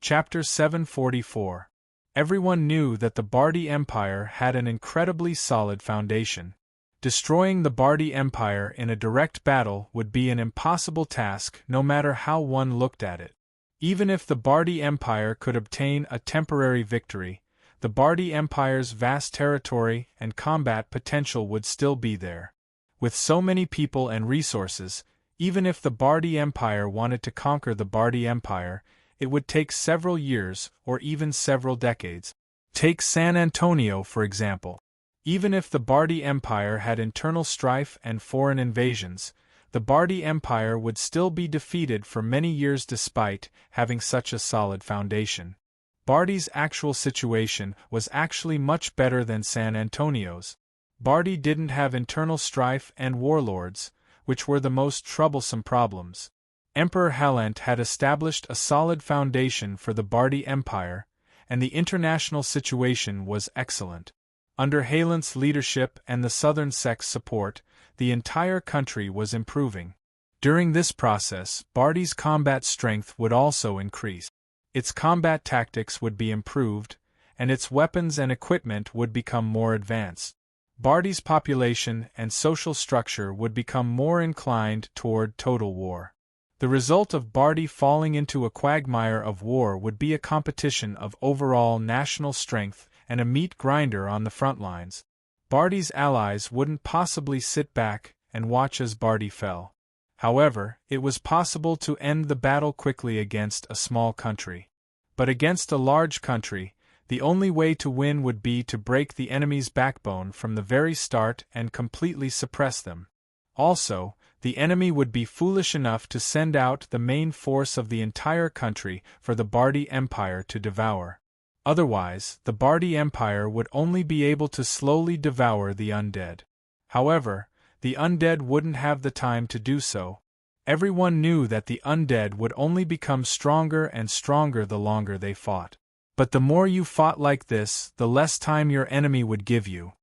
Chapter 744. Everyone knew that the Bardi Empire had an incredibly solid foundation. Destroying the Bardi Empire in a direct battle would be an impossible task no matter how one looked at it. Even if the Bardi Empire could obtain a temporary victory, the Bardi Empire's vast territory and combat potential would still be there. With so many people and resources, even if the Bardi Empire wanted to conquer the Bardi Empire, it would take several years or even several decades. Take San Antonio, for example. Even if the Bardi Empire had internal strife and foreign invasions, the Bardi Empire would still be defeated for many years despite having such a solid foundation. Bardi's actual situation was actually much better than San Antonio's. Bardi didn't have internal strife and warlords, which were the most troublesome problems. Emperor Halent had established a solid foundation for the Bardi Empire, and the international situation was excellent. Under Halent's leadership and the southern sect's support, the entire country was improving. During this process, Bardi's combat strength would also increase. Its combat tactics would be improved, and its weapons and equipment would become more advanced. Bardi's population and social structure would become more inclined toward total war. The result of Bardi falling into a quagmire of war would be a competition of overall national strength and a meat grinder on the front lines. Bardi's allies wouldn't possibly sit back and watch as Bardi fell. However, it was possible to end the battle quickly against a small country. But against a large country, the only way to win would be to break the enemy's backbone from the very start and completely suppress them. Also, the enemy would be foolish enough to send out the main force of the entire country for the Bardi Empire to devour. Otherwise, the Bardi Empire would only be able to slowly devour the undead. However, the undead wouldn't have the time to do so. Everyone knew that the undead would only become stronger and stronger the longer they fought. But the more you fought like this, the less time your enemy would give you.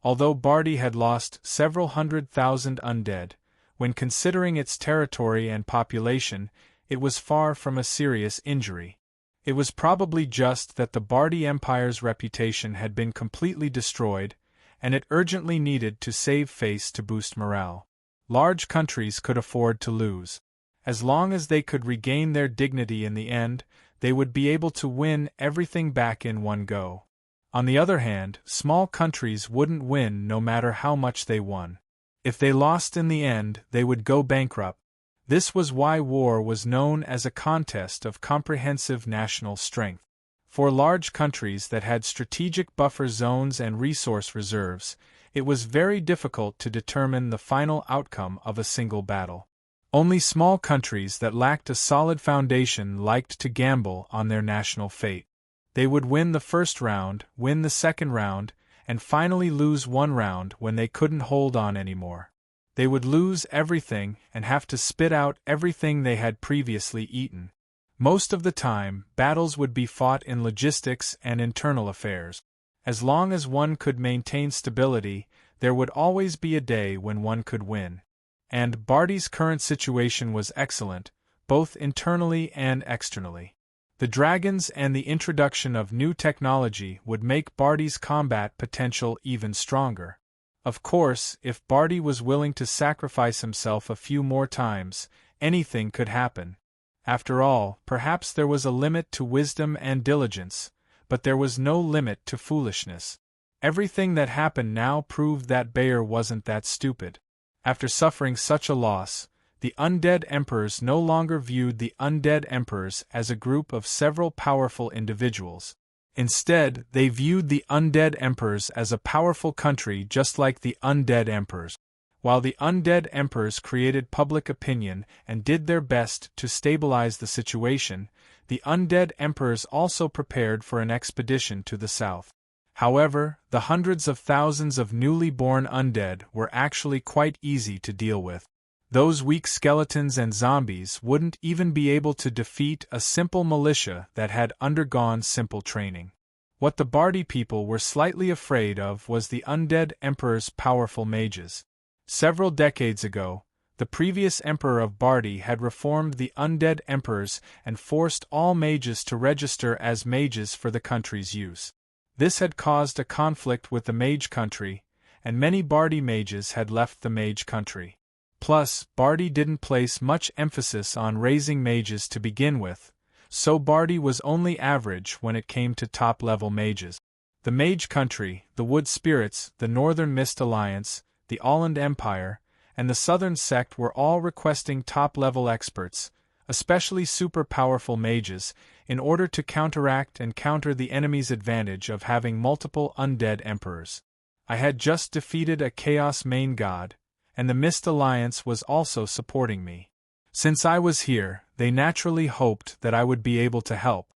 Although Bardi had lost several 100,000 undead, when considering its territory and population, it was far from a serious injury. It was probably just that the Bardi Empire's reputation had been completely destroyed, and it urgently needed to save face to boost morale. Large countries could afford to lose. As long as they could regain their dignity in the end, they would be able to win everything back in one go. On the other hand, small countries wouldn't win no matter how much they won. If they lost in the end, they would go bankrupt. This was why war was known as a contest of comprehensive national strength. For large countries that had strategic buffer zones and resource reserves, it was very difficult to determine the final outcome of a single battle. Only small countries that lacked a solid foundation liked to gamble on their national fate. They would win the first round, win the second round, and finally lose one round when they couldn't hold on anymore. They would lose everything and have to spit out everything they had previously eaten. Most of the time, battles would be fought in logistics and internal affairs. As long as one could maintain stability, there would always be a day when one could win. And Bardi's current situation was excellent, both internally and externally. The dragons and the introduction of new technology would make Bardi's combat potential even stronger. Of course, if Bardi was willing to sacrifice himself a few more times, anything could happen. After all, perhaps there was a limit to wisdom and diligence, but there was no limit to foolishness. Everything that happened now proved that Bayer wasn't that stupid. After suffering such a loss, the undead emperors no longer viewed the undead emperors as a group of several powerful individuals. Instead, they viewed the undead emperors as a powerful country just like the undead emperors. While the undead emperors created public opinion and did their best to stabilize the situation, the undead emperors also prepared for an expedition to the south. However, the hundreds of thousands of newly born undead were actually quite easy to deal with. Those weak skeletons and zombies wouldn't even be able to defeat a simple militia that had undergone simple training. What the Bardi people were slightly afraid of was the undead emperor's powerful mages. Several decades ago, the previous emperor of Bardi had reformed the undead emperors and forced all mages to register as mages for the country's use. This had caused a conflict with the mage country, and many Bardi mages had left the mage country. Plus, Bardi didn't place much emphasis on raising mages to begin with, so Bardi was only average when it came to top-level mages. The mage country, the Wood Spirits, the Northern Mist Alliance, the Alland Empire, and the Southern Sect were all requesting top-level experts, especially super-powerful mages, in order to counteract and counter the enemy's advantage of having multiple undead emperors. I had just defeated a Chaos main god, and the Mist Alliance was also supporting me. Since I was here, they naturally hoped that I would be able to help.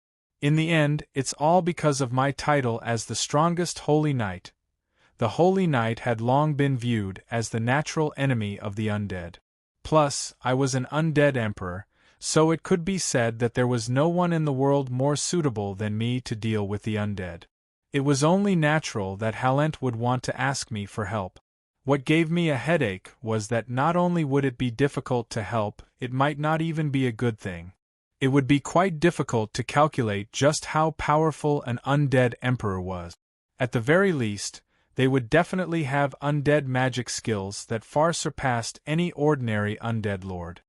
In the end, it's all because of my title as the strongest Holy Knight. The Holy Knight had long been viewed as the natural enemy of the undead. Plus, I was an undead emperor, so it could be said that there was no one in the world more suitable than me to deal with the undead. It was only natural that Halent would want to ask me for help. What gave me a headache was that not only would it be difficult to help, it might not even be a good thing. It would be quite difficult to calculate just how powerful an undead emperor was. At the very least, they would definitely have undead magic skills that far surpassed any ordinary undead lord.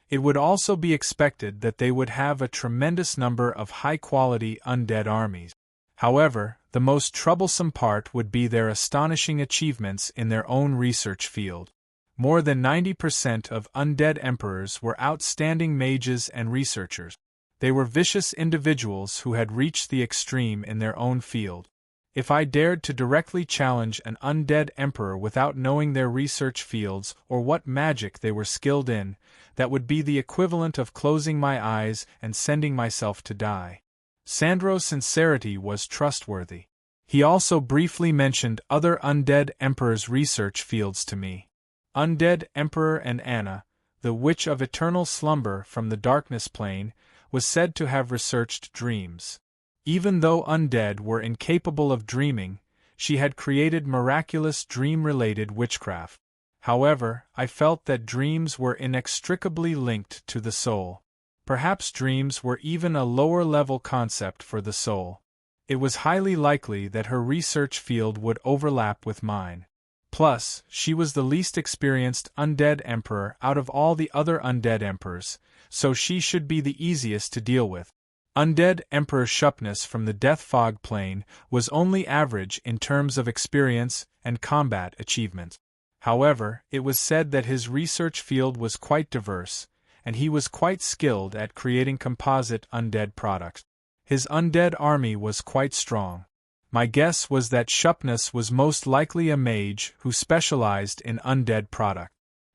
It would also be expected that they would have a tremendous number of high-quality undead armies. However, the most troublesome part would be their astonishing achievements in their own research field. More than 90% of undead emperors were outstanding mages and researchers. They were vicious individuals who had reached the extreme in their own field. If I dared to directly challenge an undead emperor without knowing their research fields or what magic they were skilled in, that would be the equivalent of closing my eyes and sending myself to die. Sandro's sincerity was trustworthy. He also briefly mentioned other undead emperors' research fields to me. Undead Emperor and Anna, the Witch of Eternal Slumber from the Darkness Plane, was said to have researched dreams. Even though undead were incapable of dreaming, she had created miraculous dream-related witchcraft. However, I felt that dreams were inextricably linked to the soul. Perhaps dreams were even a lower-level concept for the soul. It was highly likely that her research field would overlap with mine. Plus, she was the least experienced undead emperor out of all the other undead emperors, so she should be the easiest to deal with. Undead Emperor Shupnus from the Death Fog Plane was only average in terms of experience and combat achievement. However, it was said that his research field was quite diverse, and he was quite skilled at creating composite undead products. His undead army was quite strong. My guess was that Shupnus was most likely a mage who specialized in undead products.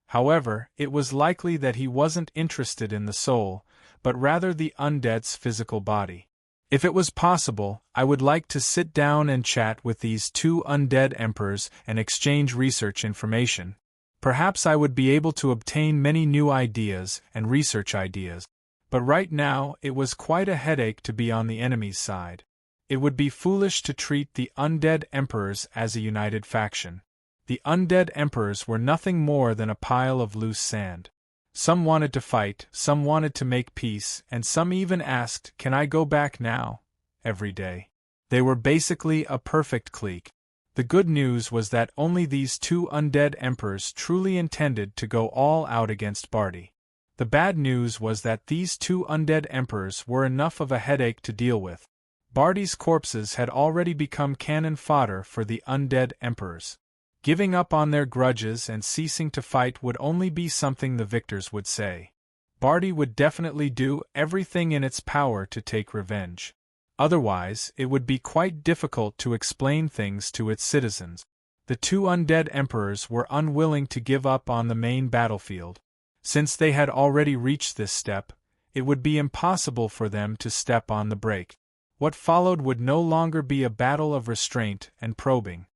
However, it was likely that he wasn't interested in the soul, but rather the undead's physical body. If it was possible, I would like to sit down and chat with these two undead emperors and exchange research information. Perhaps I would be able to obtain many new ideas and research ideas. But right now, it was quite a headache to be on the enemy's side. It would be foolish to treat the undead emperors as a united faction. The undead emperors were nothing more than a pile of loose sand. Some wanted to fight, some wanted to make peace, and some even asked, "Can I go back now?" every day. They were basically a perfect clique. The good news was that only these two undead emperors truly intended to go all out against Barty. The bad news was that these two undead emperors were enough of a headache to deal with. Barty's corpses had already become cannon fodder for the undead emperors. Giving up on their grudges and ceasing to fight would only be something the victors would say. Barty would definitely do everything in its power to take revenge. Otherwise, it would be quite difficult to explain things to its citizens. The two undead emperors were unwilling to give up on the main battlefield. Since they had already reached this step, it would be impossible for them to step on the brake. What followed would no longer be a battle of restraint and probing.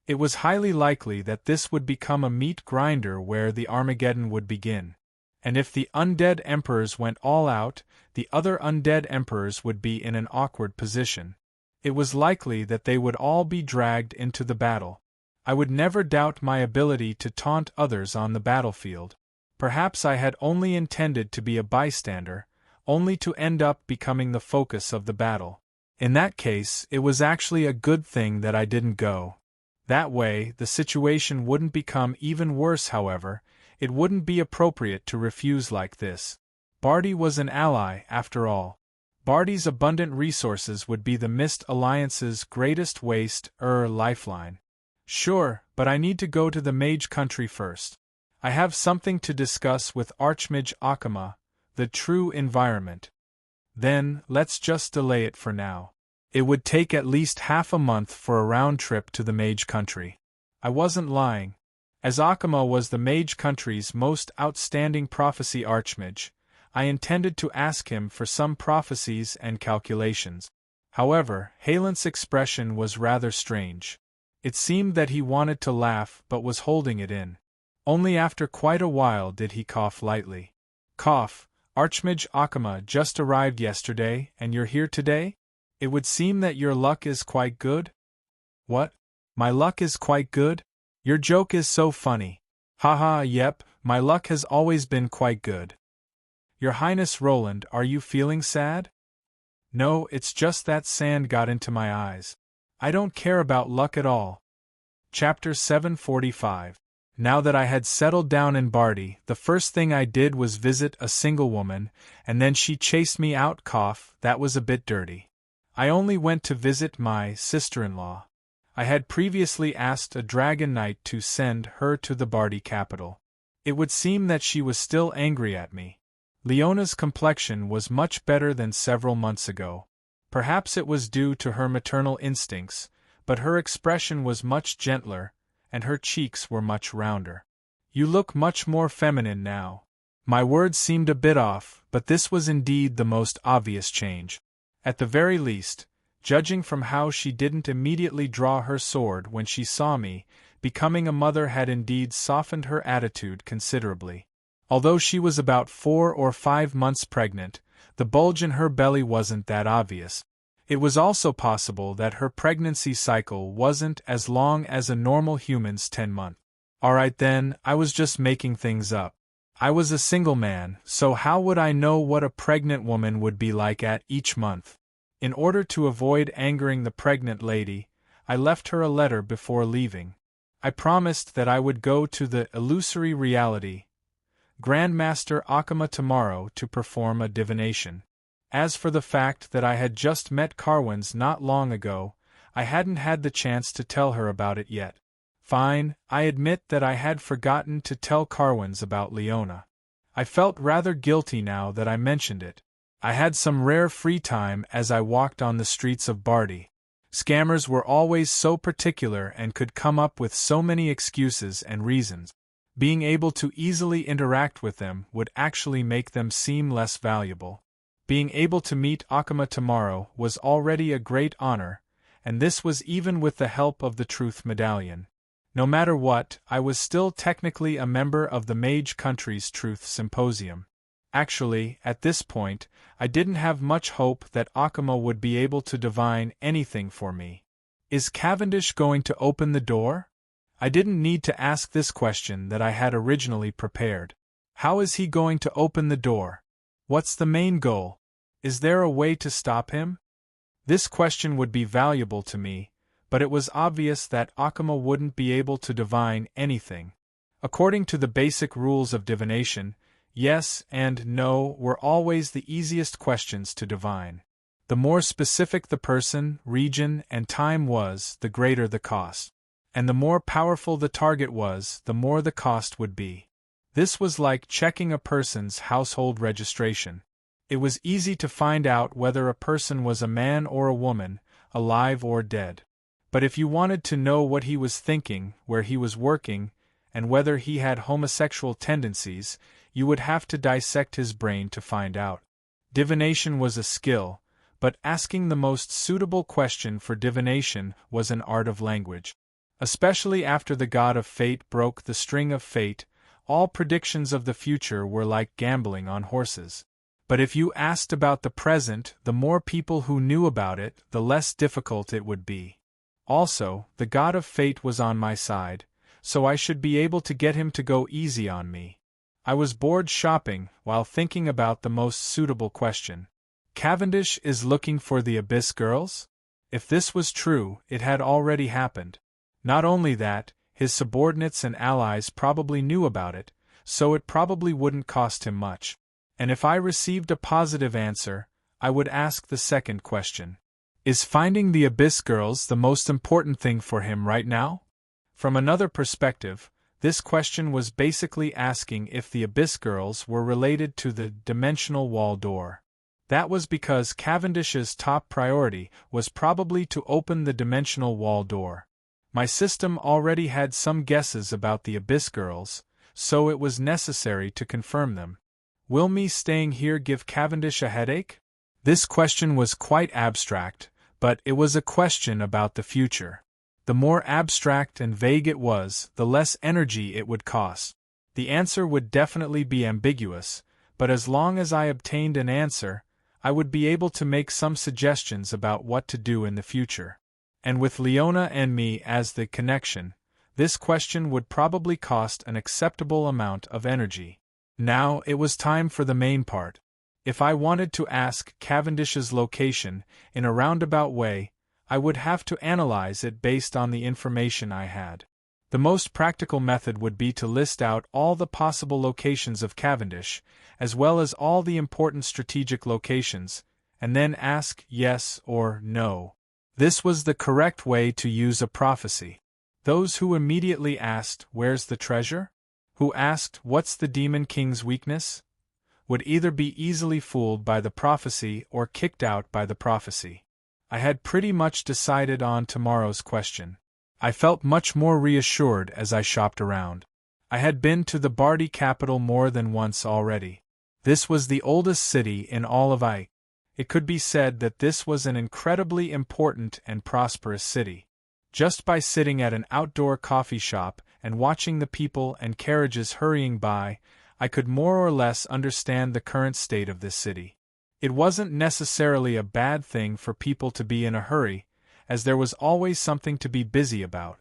It was highly likely that this would become a meat grinder where the Armageddon would begin. And if the undead emperors went all out, the other undead emperors would be in an awkward position. It was likely that they would all be dragged into the battle. I would never doubt my ability to taunt others on the battlefield. Perhaps I had only intended to be a bystander, only to end up becoming the focus of the battle. In that case, it was actually a good thing that I didn't go. That way, the situation wouldn't become even worse. However, it wouldn't be appropriate to refuse like this. Barty was an ally, after all. Barty's abundant resources would be the Mist Alliance's greatest lifeline. Sure, but I need to go to the Mage Country first. I have something to discuss with Archmage Akama, the true environment. Then, let's just delay it for now. It would take at least half a month for a round trip to the Mage Country. I wasn't lying. As Akama was the mage country's most outstanding prophecy archmage, I intended to ask him for some prophecies and calculations. However, Halent's expression was rather strange. It seemed that he wanted to laugh but was holding it in. Only after quite a while did he cough lightly. Cough, Archmage Akama just arrived yesterday and you're here today? It would seem that your luck is quite good? What? My luck is quite good? Your joke is so funny. Haha, yep, my luck has always been quite good. Your Highness Roland, are you feeling sad? No, it's just that sand got into my eyes. I don't care about luck at all. Chapter 745. Now that I had settled down in Bardi, the first thing I did was visit a single woman, and then she chased me out. That was a bit dirty. I only went to visit my sister-in-law. I had previously asked a dragon knight to send her to the Bardi capital. It would seem that she was still angry at me. Leona's complexion was much better than several months ago. Perhaps it was due to her maternal instincts, but her expression was much gentler, and her cheeks were much rounder. You look much more feminine now. My words seemed a bit off, but this was indeed the most obvious change. At the very least, judging from how she didn't immediately draw her sword when she saw me, becoming a mother had indeed softened her attitude considerably. Although she was about 4 or 5 months pregnant, the bulge in her belly wasn't that obvious. It was also possible that her pregnancy cycle wasn't as long as a normal human's 10-month. Alright then, I was just making things up. I was a single man, so how would I know what a pregnant woman would be like at each month? In order to avoid angering the pregnant lady, I left her a letter before leaving. I promised that I would go to the illusory reality Grandmaster Akama tomorrow to perform a divination. As for the fact that I had just met Carwins not long ago, I hadn't had the chance to tell her about it yet. Fine, I admit that I had forgotten to tell Carwins about Leona. I felt rather guilty now that I mentioned it. I had some rare free time as I walked on the streets of Bardi. Scammers were always so particular and could come up with so many excuses and reasons. Being able to easily interact with them would actually make them seem less valuable. Being able to meet Akama tomorrow was already a great honor, and this was even with the help of the Truth Medallion. No matter what, I was still technically a member of the Mage Country's Truth Symposium. Actually, at this point, I didn't have much hope that Akama would be able to divine anything for me. Is Cavendish going to open the door? I didn't need to ask this question that I had originally prepared. How is he going to open the door? What's the main goal? Is there a way to stop him? This question would be valuable to me, but it was obvious that Akama wouldn't be able to divine anything. According to the basic rules of divination, yes and no were always the easiest questions to divine. The more specific the person, region, and time was, the greater the cost. And the more powerful the target was, the more the cost would be. This was like checking a person's household registration. It was easy to find out whether a person was a man or a woman, alive or dead. But if you wanted to know what he was thinking, where he was working, and whether he had homosexual tendencies, you would have to dissect his brain to find out. Divination was a skill, but asking the most suitable question for divination was an art of language. Especially after the god of fate broke the string of fate, all predictions of the future were like gambling on horses. But if you asked about the present, the more people who knew about it, the less difficult it would be. Also, the god of fate was on my side, so I should be able to get him to go easy on me. I was bored shopping while thinking about the most suitable question. Cavendish is looking for the Abyss girls? If this was true, it had already happened. Not only that, his subordinates and allies probably knew about it, so it probably wouldn't cost him much. And if I received a positive answer, I would ask the second question. Is finding the Abyss girls the most important thing for him right now? From another perspective, this question was basically asking if the Abyss girls were related to the dimensional wall door. That was because Cavendish's top priority was probably to open the dimensional wall door. My system already had some guesses about the Abyss girls, so it was necessary to confirm them. Will me staying here give Cavendish a headache? This question was quite abstract, but it was a question about the future. The more abstract and vague it was, the less energy it would cost. The answer would definitely be ambiguous, but as long as I obtained an answer, I would be able to make some suggestions about what to do in the future. And with Leona and me as the connection, this question would probably cost an acceptable amount of energy. Now it was time for the main part. If I wanted to ask Cavendish's location in a roundabout way, I would have to analyze it based on the information I had. The most practical method would be to list out all the possible locations of Cavendish, as well as all the important strategic locations, and then ask yes or no. This was the correct way to use a prophecy. Those who immediately asked, "Where's the treasure?" who asked, "What's the Demon King's weakness?" would either be easily fooled by the prophecy or kicked out by the prophecy. I had pretty much decided on tomorrow's question. I felt much more reassured as I shopped around. I had been to the Bardi capital more than once already. This was the oldest city in all of Ike. It could be said that this was an incredibly important and prosperous city. Just by sitting at an outdoor coffee shop and watching the people and carriages hurrying by, I could more or less understand the current state of this city. It wasn't necessarily a bad thing for people to be in a hurry, as there was always something to be busy about.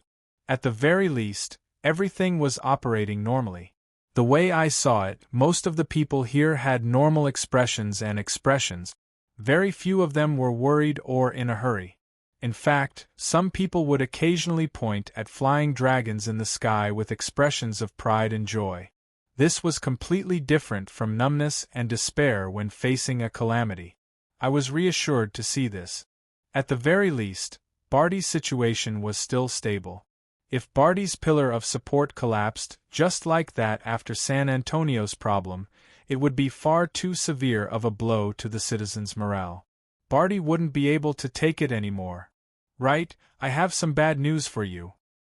At the very least, everything was operating normally. The way I saw it, most of the people here had normal expressions and expressions. Very few of them were worried or in a hurry. In fact, some people would occasionally point at flying dragons in the sky with expressions of pride and joy. This was completely different from numbness and despair when facing a calamity. I was reassured to see this. At the very least, Bardi's situation was still stable. If Bardi's pillar of support collapsed, just like that after San Antonio's problem, it would be far too severe of a blow to the citizens' morale. Bardi wouldn't be able to take it anymore. Right, I have some bad news for you.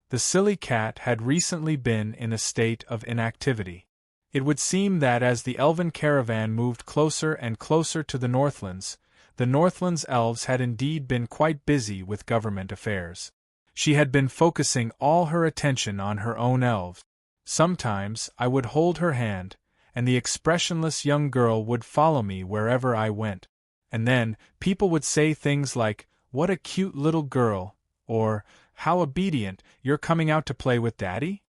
The silly cat had recently been in a state of inactivity. It would seem that as the elven caravan moved closer and closer to the Northlands elves had indeed been quite busy with government affairs. She had been focusing all her attention on her own elves. Sometimes I would hold her hand, and the expressionless young girl would follow me wherever I went. And then, people would say things like, "What a cute little girl," or, "How obedient, you're coming out to play with Daddy?"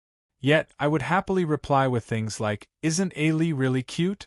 Yet, I would happily reply with things like, "Isn't Ailey really cute?"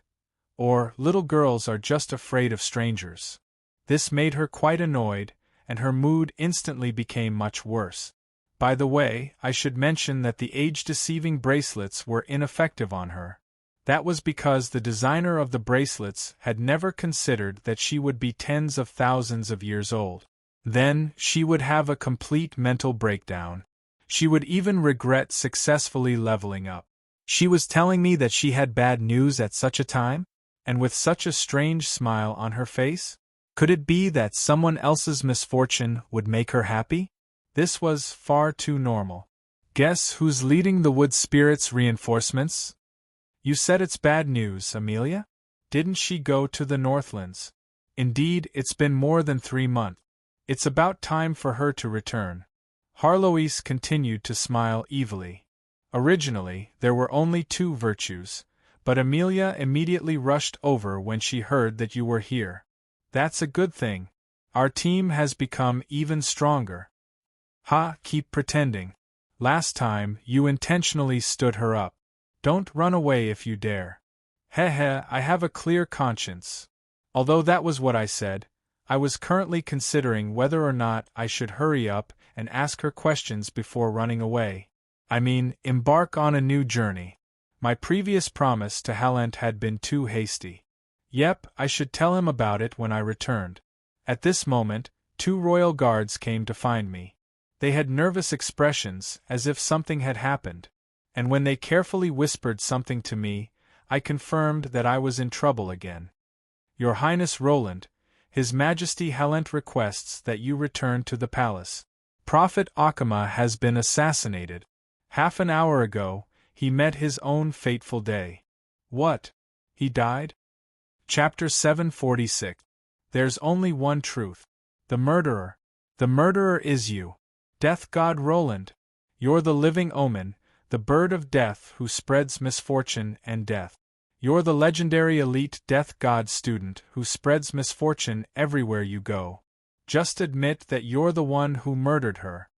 or, "Little girls are just afraid of strangers." This made her quite annoyed, and her mood instantly became much worse. By the way, I should mention that the age-deceiving bracelets were ineffective on her. That was because the designer of the bracelets had never considered that she would be tens of thousands of years old. Then, she would have a complete mental breakdown. She would even regret successfully leveling up. She was telling me that she had bad news at such a time? And with such a strange smile on her face? Could it be that someone else's misfortune would make her happy? This was far too normal. Guess who's leading the Wood Spirit's reinforcements? You said it's bad news, Amelia? Didn't she go to the Northlands? Indeed, it's been more than 3 months. It's about time for her to return. Harloise continued to smile evilly. Originally, there were only 2 virtues, but Amelia immediately rushed over when she heard that you were here. That's a good thing. Our team has become even stronger. Ha, keep pretending. Last time, you intentionally stood her up. Don't run away if you dare. I have a clear conscience. Although that was what I said, I was currently considering whether or not I should hurry up and ask her questions before running away. I mean, embark on a new journey. My previous promise to Halent had been too hasty. Yep, I should tell him about it when I returned. At this moment, 2 royal guards came to find me. They had nervous expressions, as if something had happened, and when they carefully whispered something to me, I confirmed that I was in trouble again. Your Highness Roland, His Majesty Halent requests that you return to the palace. Prophet Akama has been assassinated. Half an hour ago, he met his own fateful day. What? He died? Chapter 746. There's only one truth. The murderer. The murderer is you. Death God Roland. You're the living omen, the bird of death who spreads misfortune and death. You're the legendary elite death god student who spreads misfortune everywhere you go. Just admit that you're the one who murdered her.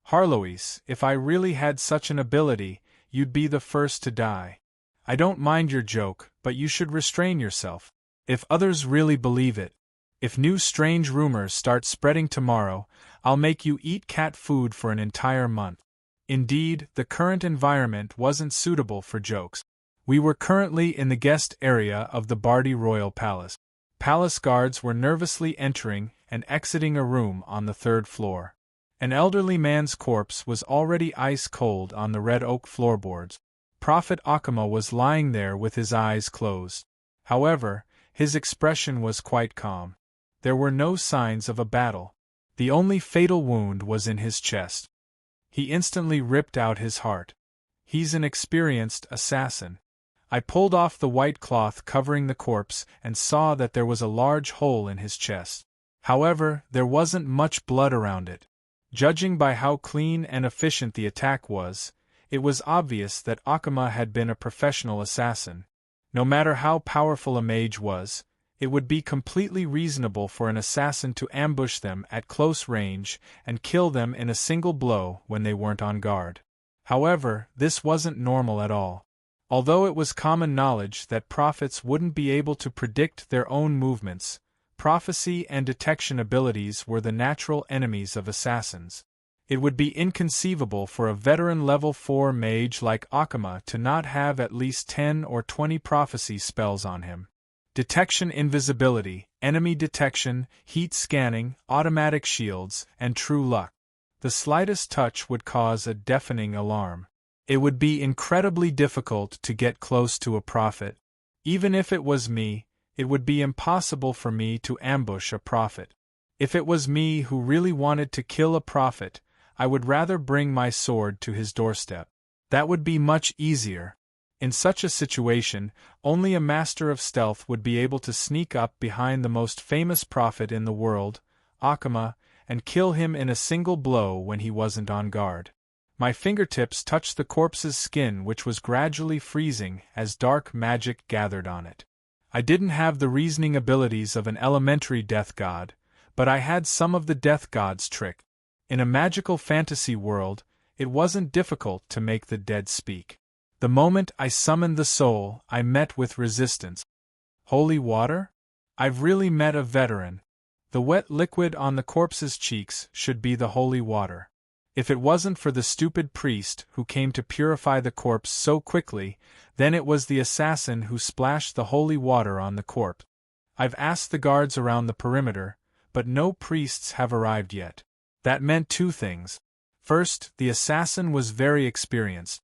Harlois, if I really had such an ability, you'd be the first to die. I don't mind your joke, but you should restrain yourself. If others really believe it, if new strange rumors start spreading tomorrow, I'll make you eat cat food for an entire month. Indeed, the current environment wasn't suitable for jokes. We were currently in the guest area of the Bardi Royal Palace. Palace guards were nervously entering and exiting a room on the third floor. An elderly man's corpse was already ice cold on the red oak floorboards. Prophet Akama was lying there with his eyes closed. However, his expression was quite calm. There were no signs of a battle. The only fatal wound was in his chest. He instantly ripped out his heart. He's an experienced assassin. I pulled off the white cloth covering the corpse and saw that there was a large hole in his chest. However, there wasn't much blood around it. Judging by how clean and efficient the attack was, it was obvious that Akama had been a professional assassin. No matter how powerful a mage was, it would be completely reasonable for an assassin to ambush them at close range and kill them in a single blow when they weren't on guard. However, this wasn't normal at all. Although it was common knowledge that prophets wouldn't be able to predict their own movements, prophecy and detection abilities were the natural enemies of assassins. It would be inconceivable for a veteran level 4 mage like Akama to not have at least 10 or 20 prophecy spells on him. Detection, invisibility, enemy detection, heat scanning, automatic shields, and true luck. The slightest touch would cause a deafening alarm. It would be incredibly difficult to get close to a prophet. Even if it was me, it would be impossible for me to ambush a prophet. If it was me who really wanted to kill a prophet, I would rather bring my sword to his doorstep. That would be much easier. In such a situation, only a master of stealth would be able to sneak up behind the most famous prophet in the world, Akama, and kill him in a single blow when he wasn't on guard. My fingertips touched the corpse's skin, which was gradually freezing as dark magic gathered on it. I didn't have the reasoning abilities of an elementary death god, but I had some of the death god's trick. In a magical fantasy world, it wasn't difficult to make the dead speak. The moment I summoned the soul, I met with resistance. Holy water? I've really met a veteran. The wet liquid on the corpse's cheeks should be the holy water. If it wasn't for the stupid priest who came to purify the corpse so quickly, then it was the assassin who splashed the holy water on the corpse. I've asked the guards around the perimeter, but no priests have arrived yet. That meant two things. First, the assassin was very experienced.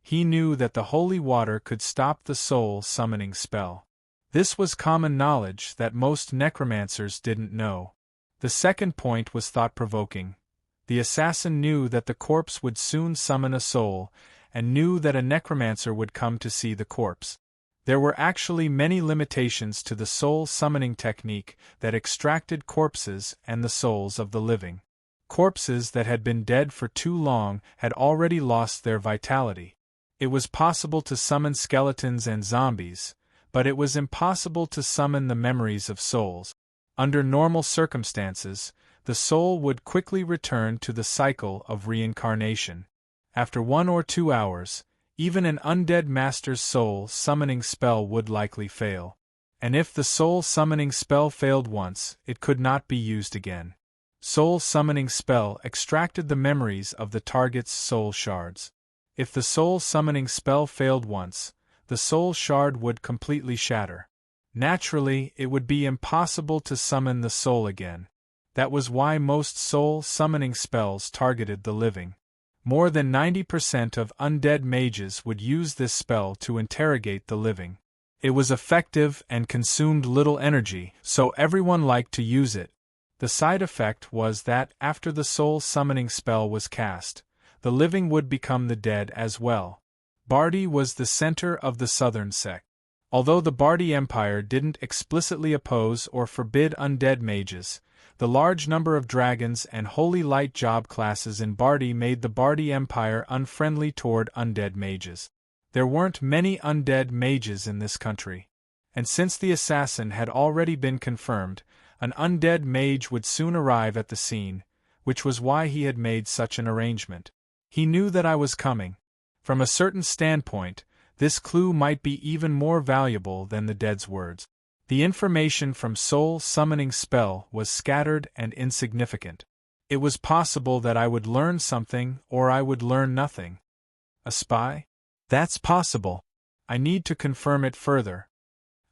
He knew that the holy water could stop the soul summoning spell. This was common knowledge that most necromancers didn't know. The second point was thought-provoking. The assassin knew that the corpse would soon summon a soul, and knew that a necromancer would come to see the corpse. There were actually many limitations to the soul-summoning technique that extracted corpses and the souls of the living. Corpses that had been dead for too long had already lost their vitality. It was possible to summon skeletons and zombies, but it was impossible to summon the memories of souls. Under normal circumstances, the soul would quickly return to the cycle of reincarnation. After 1 or 2 hours, even an undead master's soul summoning spell would likely fail. And if the soul summoning spell failed once, it could not be used again. Soul summoning spell extracted the memories of the target's soul shards. If the soul summoning spell failed once, the soul shard would completely shatter. Naturally, it would be impossible to summon the soul again. That was why most soul-summoning spells targeted the living. More than 90% of undead mages would use this spell to interrogate the living. It was effective and consumed little energy, so everyone liked to use it. The side effect was that after the soul summoning spell was cast, the living would become the dead as well. Bardi was the center of the southern sect. Although the Bardi Empire didn't explicitly oppose or forbid undead mages, the large number of dragons and holy light job classes in Bardi made the Bardi Empire unfriendly toward undead mages. There weren't many undead mages in this country, and since the assassin had already been confirmed, an undead mage would soon arrive at the scene, which was why he had made such an arrangement. He knew that I was coming. From a certain standpoint, this clue might be even more valuable than the dead's words. The information from soul summoning spell was scattered and insignificant. It was possible that I would learn something or I would learn nothing. A spy? That's possible. I need to confirm it further.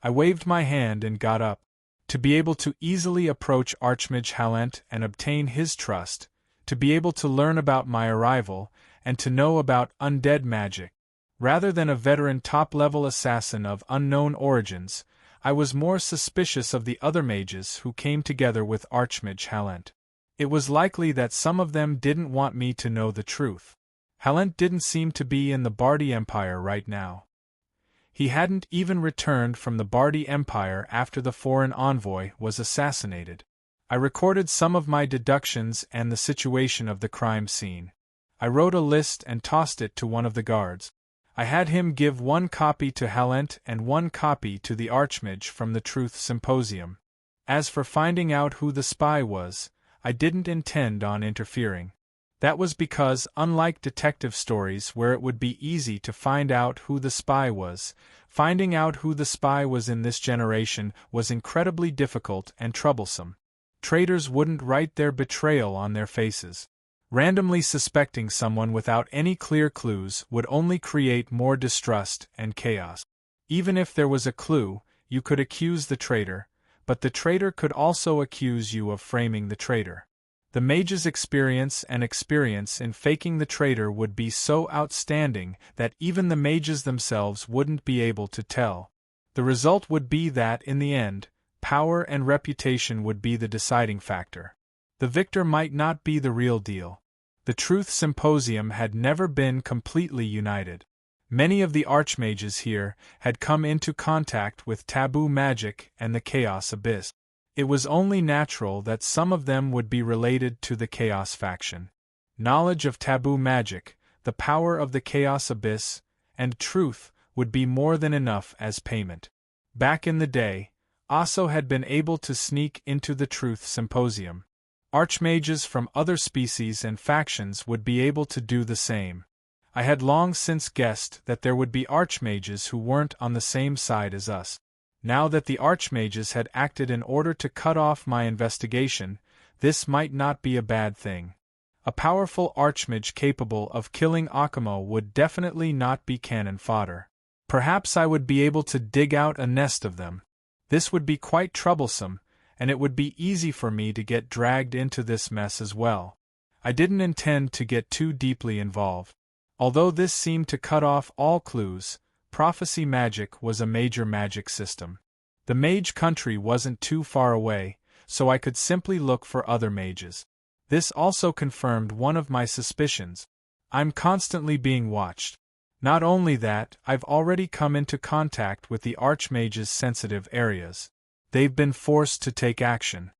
I waved my hand and got up. To be able to easily approach Archmage Halent and obtain his trust, to be able to learn about my arrival, and to know about undead magic. Rather than a veteran top-level assassin of unknown origins, I was more suspicious of the other mages who came together with Archmage Halent. It was likely that some of them didn't want me to know the truth. Halent didn't seem to be in the Bardi Empire right now. He hadn't even returned from the Bardi Empire after the foreign envoy was assassinated. I recorded some of my deductions and the situation of the crime scene. I wrote a list and tossed it to one of the guards. I had him give one copy to Halent and one copy to the Archmage from the Truth Symposium. As for finding out who the spy was, I didn't intend on interfering. That was because, unlike detective stories where it would be easy to find out who the spy was, finding out who the spy was in this generation was incredibly difficult and troublesome. Traitors wouldn't write their betrayal on their faces. Randomly suspecting someone without any clear clues would only create more distrust and chaos. Even if there was a clue, you could accuse the traitor, but the traitor could also accuse you of framing the traitor. The mage's experience in faking the traitor would be so outstanding that even the mages themselves wouldn't be able to tell. The result would be that, in the end, power and reputation would be the deciding factor. The victor might not be the real deal. The Truth Symposium had never been completely united. Many of the archmages here had come into contact with taboo magic and the Chaos Abyss. It was only natural that some of them would be related to the Chaos faction. Knowledge of taboo magic, the power of the Chaos Abyss, and truth would be more than enough as payment. Back in the day, Aso had been able to sneak into the Truth Symposium. Archmages from other species and factions would be able to do the same. I had long since guessed that there would be archmages who weren't on the same side as us. Now that the archmages had acted in order to cut off my investigation, this might not be a bad thing. A powerful archmage capable of killing Akamo would definitely not be cannon fodder. Perhaps I would be able to dig out a nest of them. This would be quite troublesome, and it would be easy for me to get dragged into this mess as well. I didn't intend to get too deeply involved. Although this seemed to cut off all clues, prophecy magic was a major magic system. The mage country wasn't too far away, so I could simply look for other mages. This also confirmed one of my suspicions. I'm constantly being watched. Not only that, I've already come into contact with the archmage's sensitive areas. They've been forced to take action.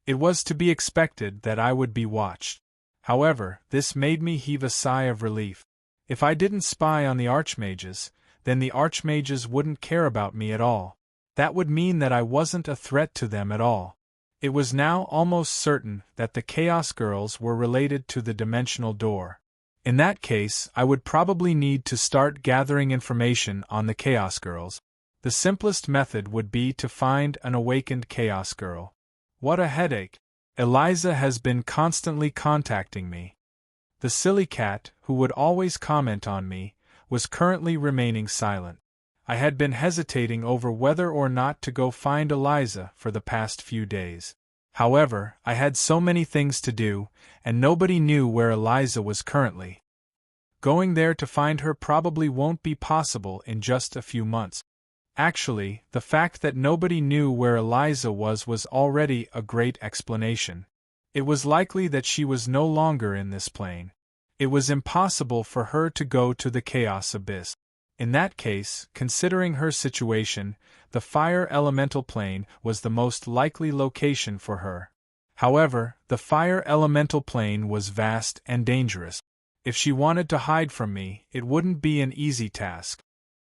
It was to be expected that I would be watched. However, this made me heave a sigh of relief. If I didn't spy on the archmages, then the archmages wouldn't care about me at all. That would mean that I wasn't a threat to them at all. It was now almost certain that the Chaos Girls were related to the Dimensional Door. In that case, I would probably need to start gathering information on the Chaos Girls. The simplest method would be to find an awakened Chaos Girl. What a headache! Eliza has been constantly contacting me. The silly cat, who would always comment on me, was currently remaining silent. I had been hesitating over whether or not to go find Eliza for the past few days. However, I had so many things to do, and nobody knew where Eliza was currently. Going there to find her probably won't be possible in just a few months. Actually, the fact that nobody knew where Eliza was already a great explanation. It was likely that she was no longer in this plane. It was impossible for her to go to the Chaos Abyss. In that case, considering her situation, the Fire Elemental Plane was the most likely location for her. However, the Fire Elemental Plane was vast and dangerous. If she wanted to hide from me, it wouldn't be an easy task.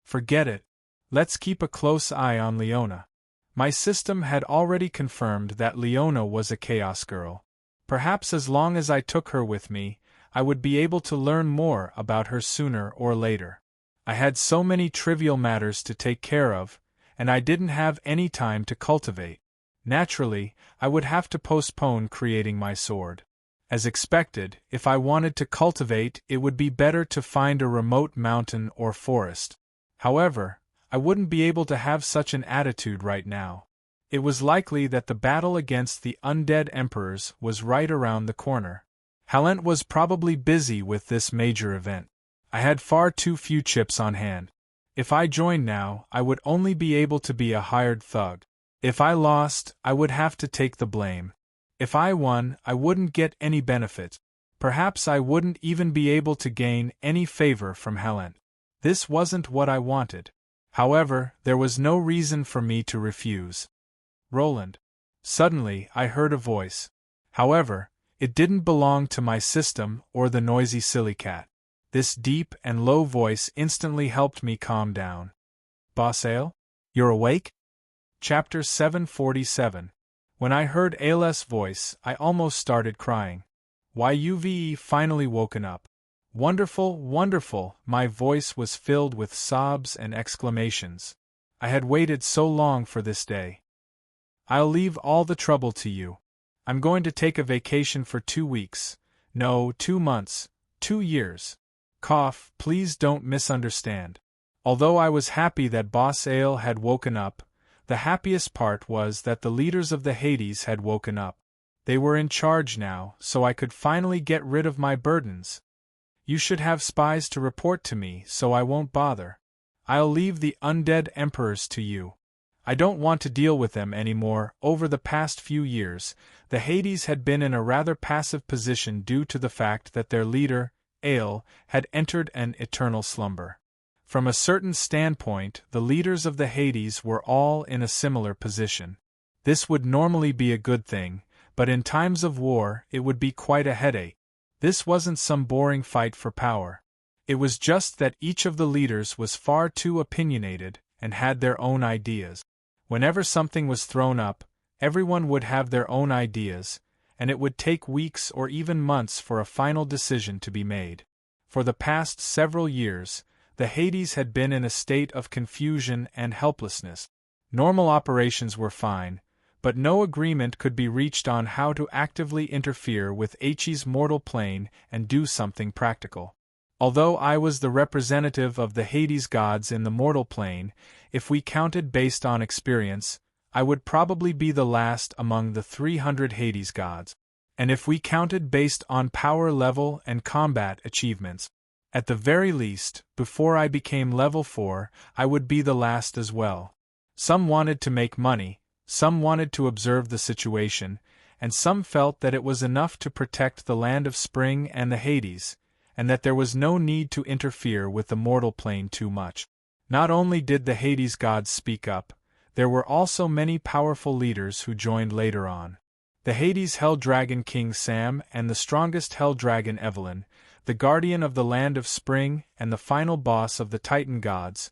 Forget it. Let's keep a close eye on Leona. My system had already confirmed that Leona was a Chaos Girl. Perhaps as long as I took her with me, I would be able to learn more about her sooner or later. I had so many trivial matters to take care of, and I didn't have any time to cultivate. Naturally, I would have to postpone creating my sword. As expected, if I wanted to cultivate, it would be better to find a remote mountain or forest. However, I wouldn't be able to have such an attitude right now. It was likely that the battle against the undead emperors was right around the corner. Halent was probably busy with this major event. I had far too few chips on hand. If I joined now, I would only be able to be a hired thug. If I lost, I would have to take the blame. If I won, I wouldn't get any benefit. Perhaps I wouldn't even be able to gain any favor from Halent. This wasn't what I wanted. However, there was no reason for me to refuse. Roland. Suddenly, I heard a voice. However, it didn't belong to my system or the noisy silly cat. This deep and low voice instantly helped me calm down. Boss Ale? You're awake? Chapter 747. When I heard Ale's voice, I almost started crying. You've finally woken up. Wonderful, wonderful, my voice was filled with sobs and exclamations. I had waited so long for this day. I'll leave all the trouble to you. I'm going to take a vacation for 2 weeks. No, 2 months, 2 years. Cough, please don't misunderstand. Although I was happy that Boss Ale had woken up, the happiest part was that the leaders of the Hades had woken up. They were in charge now, so I could finally get rid of my burdens. You should have spies to report to me, so I won't bother. I'll leave the undead emperors to you. I don't want to deal with them anymore. Over the past few years, the Hades had been in a rather passive position due to the fact that their leader, Ale, had entered an eternal slumber. From a certain standpoint, the leaders of the Hades were all in a similar position. This would normally be a good thing, but in times of war, it would be quite a headache. This wasn't some boring fight for power. It was just that each of the leaders was far too opinionated and had their own ideas. Whenever something was thrown up, everyone would have their own ideas, and it would take weeks or even months for a final decision to be made. For the past several years, the Hades had been in a state of confusion and helplessness. Normal operations were fine, but no agreement could be reached on how to actively interfere with H's mortal plane and do something practical. Although I was the representative of the Hades gods in the mortal plane, if we counted based on experience, I would probably be the last among the 300 Hades gods. And if we counted based on power level and combat achievements, at the very least, before I became level 4, I would be the last as well. Some wanted to make money, some wanted to observe the situation, and some felt that it was enough to protect the land of spring and the Hades, and that there was no need to interfere with the mortal plane too much. Not only did the Hades gods speak up, there were also many powerful leaders who joined later on. The Hades Hell Dragon King Sam and the strongest Hell Dragon Evelyn, the guardian of the land of spring and the final boss of the Titan gods,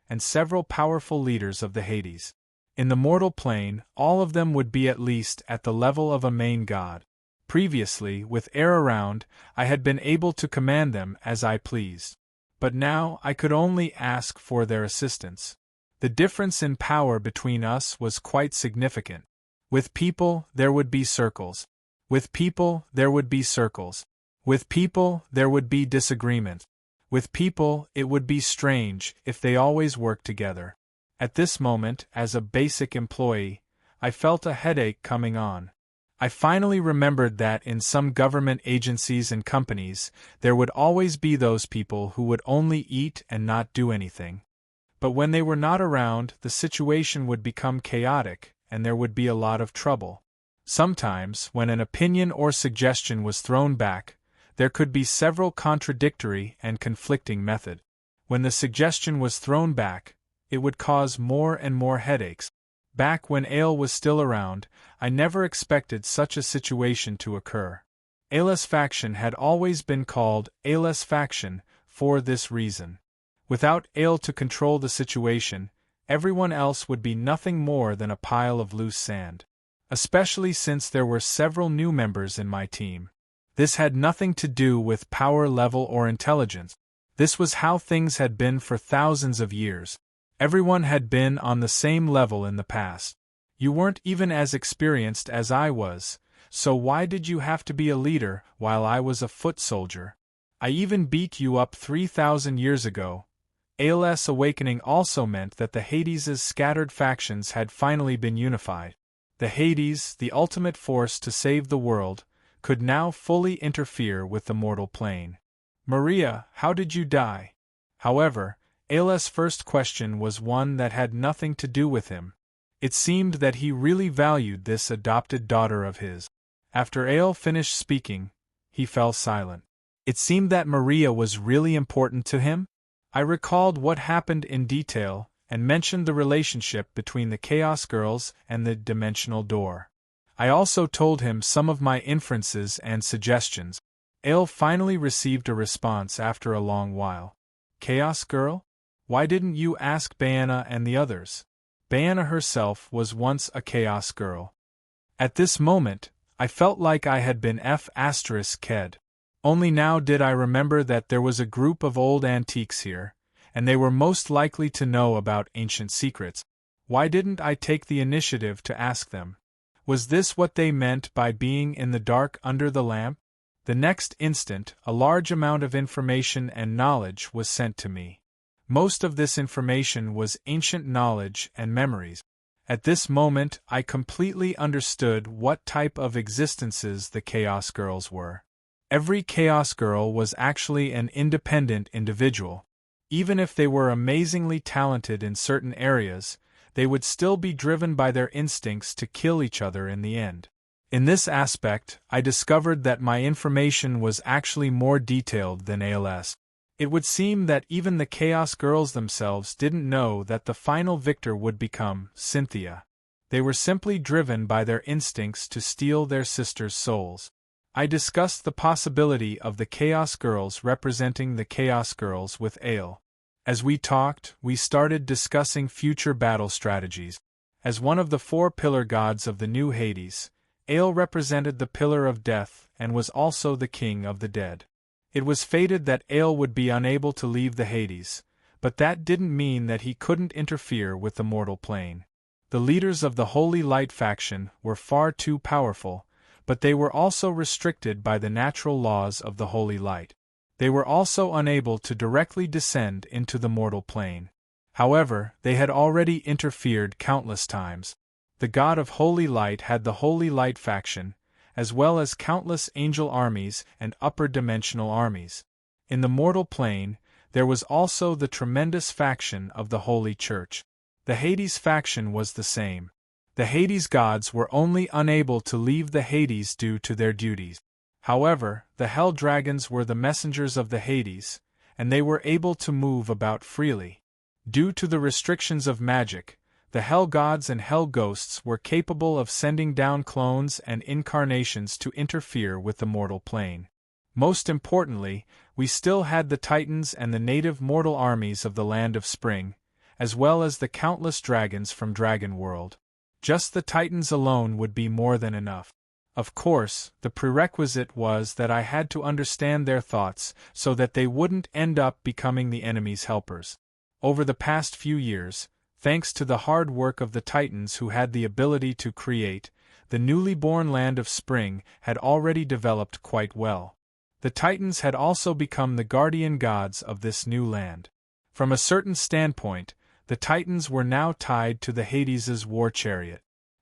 and several powerful leaders of the Hades. In the mortal plane, all of them would be at least at the level of a main god. Previously, with air around, I had been able to command them as I pleased. But now I could only ask for their assistance. The difference in power between us was quite significant. With people, there would be circles. With people, there would be circles. With people, there would be disagreement. With people, it would be strange if they always worked together. At this moment, as a basic employee, I felt a headache coming on. I finally remembered that in some government agencies and companies, there would always be those people who would only eat and not do anything. But when they were not around, the situation would become chaotic, and there would be a lot of trouble. Sometimes, when an opinion or suggestion was thrown back, there could be several contradictory and conflicting methods. When the suggestion was thrown back, it would cause more and more headaches. Back when Ale was still around, I never expected such a situation to occur. Ale's faction had always been called Ale's faction for this reason. Without Ale to control the situation, everyone else would be nothing more than a pile of loose sand. Especially since there were several new members in my team. This had nothing to do with power level or intelligence. This was how things had been for thousands of years. Everyone had been on the same level in the past. You weren't even as experienced as I was, so why did you have to be a leader while I was a foot soldier? I even beat you up 3,000 years ago. Ale's awakening also meant that the Hades' scattered factions had finally been unified. The Hades, the ultimate force to save the world, could now fully interfere with the mortal plane. Maria, how did you die? However, Ale's first question was one that had nothing to do with him. It seemed that he really valued this adopted daughter of his. After Ale finished speaking, he fell silent. It seemed that Maria was really important to him. I recalled what happened in detail, and mentioned the relationship between the Chaos Girls and the dimensional door. I also told him some of my inferences and suggestions. Ale finally received a response after a long while. Chaos Girl? Why didn't you ask Baena and the others? Baena herself was once a Chaos Girl. At this moment, I felt like I had been F***ed. Only now did I remember that there was a group of old antiques here, and they were most likely to know about ancient secrets. Why didn't I take the initiative to ask them? Was this what they meant by being in the dark under the lamp? The next instant, a large amount of information and knowledge was sent to me. Most of this information was ancient knowledge and memories. At this moment, I completely understood what type of existences the Chaos Girls were. Every Chaos Girl was actually an independent individual. Even if they were amazingly talented in certain areas, they would still be driven by their instincts to kill each other in the end. In this aspect, I discovered that my information was actually more detailed than ALS. It would seem that even the Chaos Girls themselves didn't know that the final victor would become Cynthia. They were simply driven by their instincts to steal their sisters' souls. I discussed the possibility of the Chaos Girls representing the Chaos Girls with Ale. As we talked, we started discussing future battle strategies. As one of the 4 pillar gods of the new Hades, Ale represented the pillar of death and was also the king of the dead. It was fated that Ale would be unable to leave the Hades, but that didn't mean that he couldn't interfere with the mortal plane. The leaders of the Holy Light faction were far too powerful, but they were also restricted by the natural laws of the Holy Light. They were also unable to directly descend into the mortal plane. However, they had already interfered countless times. The God of Holy Light had the Holy Light faction, as well as countless angel armies and upper dimensional armies. In the mortal plane, there was also the tremendous faction of the Holy Church. The Hades faction was the same. The Hades gods were only unable to leave the Hades due to their duties. However, the Hell Dragons were the messengers of the Hades, and they were able to move about freely. Due to the restrictions of magic, the Hell Gods and Hell Ghosts were capable of sending down clones and incarnations to interfere with the mortal plane. Most importantly, we still had the Titans and the native mortal armies of the Land of Spring, as well as the countless dragons from Dragon World. Just the Titans alone would be more than enough. Of course, the prerequisite was that I had to understand their thoughts so that they wouldn't end up becoming the enemy's helpers. Over the past few years, thanks to the hard work of the Titans who had the ability to create, the newly born Land of Spring had already developed quite well. The Titans had also become the guardian gods of this new land. From a certain standpoint, the Titans were now tied to the Hades' war chariot.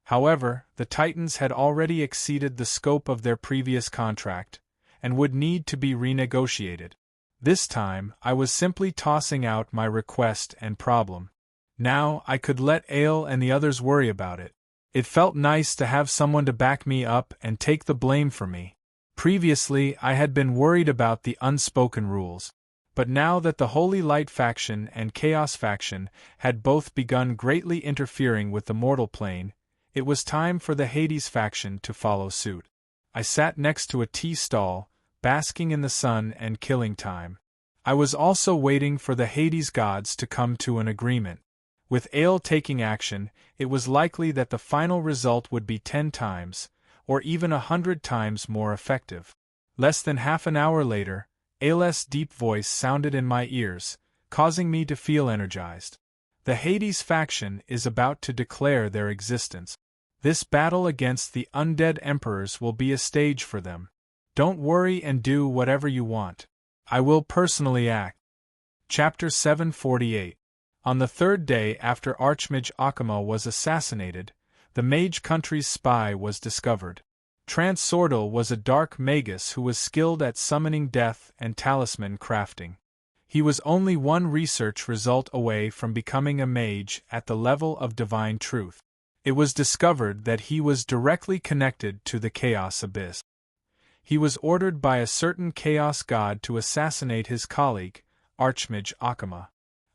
However, the Titans had already exceeded the scope of their previous contract, and would need to be renegotiated. This time, I was simply tossing out my request and problem. Now, I could let Ale and the others worry about it. It felt nice to have someone to back me up and take the blame for me. Previously, I had been worried about the unspoken rules. But now that the Holy Light faction and Chaos faction had both begun greatly interfering with the mortal plane, it was time for the Hades faction to follow suit. I sat next to a tea stall, basking in the sun and killing time. I was also waiting for the Hades gods to come to an agreement. With Ale taking action, it was likely that the final result would be 10 times, or even 100 times more effective. Less than half an hour later, Ale's deep voice sounded in my ears, causing me to feel energized. The Hades faction is about to declare their existence. This battle against the undead emperors will be a stage for them. Don't worry and do whatever you want. I will personally act. Chapter 748. On the third day after Archmage Akama was assassinated, the Mage Country's spy was discovered. Trant Sordal was a dark magus who was skilled at summoning death and talisman crafting. He was only one research result away from becoming a mage at the level of divine truth. It was discovered that he was directly connected to the Chaos Abyss. He was ordered by a certain Chaos God to assassinate his colleague, Archmage Akama.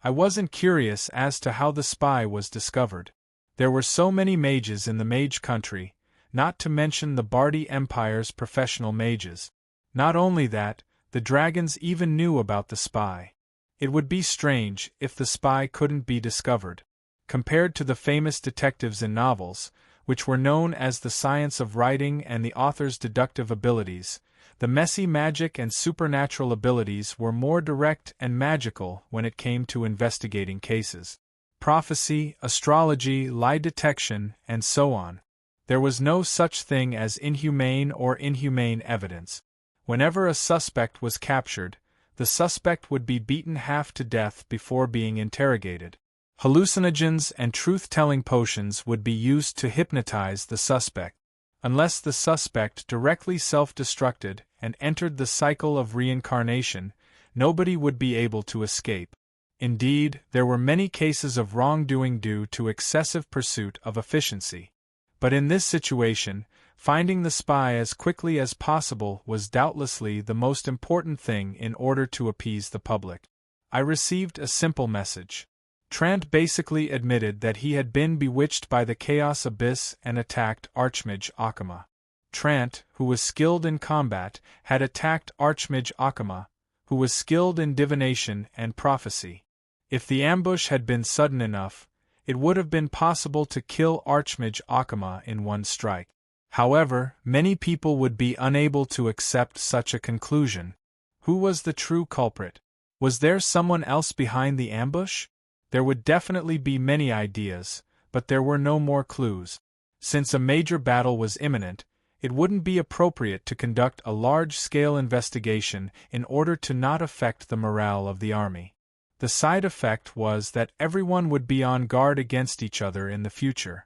I wasn't curious as to how the spy was discovered. There were so many mages in the Mage Country, not to mention the Bardi Empire's professional mages. Not only that, the dragons even knew about the spy. It would be strange if the spy couldn't be discovered. Compared to the famous detectives in novels, which were known as the science of writing and the author's deductive abilities, the messy magic and supernatural abilities were more direct and magical when it came to investigating cases. Prophecy, astrology, lie detection, and so on. There was no such thing as inhumane or inhumane evidence. Whenever a suspect was captured, the suspect would be beaten half to death before being interrogated. Hallucinogens and truth-telling potions would be used to hypnotize the suspect. Unless the suspect directly self-destructed and entered the cycle of reincarnation, nobody would be able to escape. Indeed, there were many cases of wrongdoing due to excessive pursuit of efficiency. But in this situation, finding the spy as quickly as possible was doubtlessly the most important thing in order to appease the public. I received a simple message. Trant basically admitted that he had been bewitched by the Chaos Abyss and attacked Archmage Akama. Trant, who was skilled in combat, had attacked Archmage Akama, who was skilled in divination and prophecy. If the ambush had been sudden enough, it would have been possible to kill Archmage Akama in one strike. However, many people would be unable to accept such a conclusion. Who was the true culprit? Was there someone else behind the ambush? There would definitely be many ideas, but there were no more clues. Since a major battle was imminent, it wouldn't be appropriate to conduct a large-scale investigation in order to not affect the morale of the army. The side effect was that everyone would be on guard against each other in the future.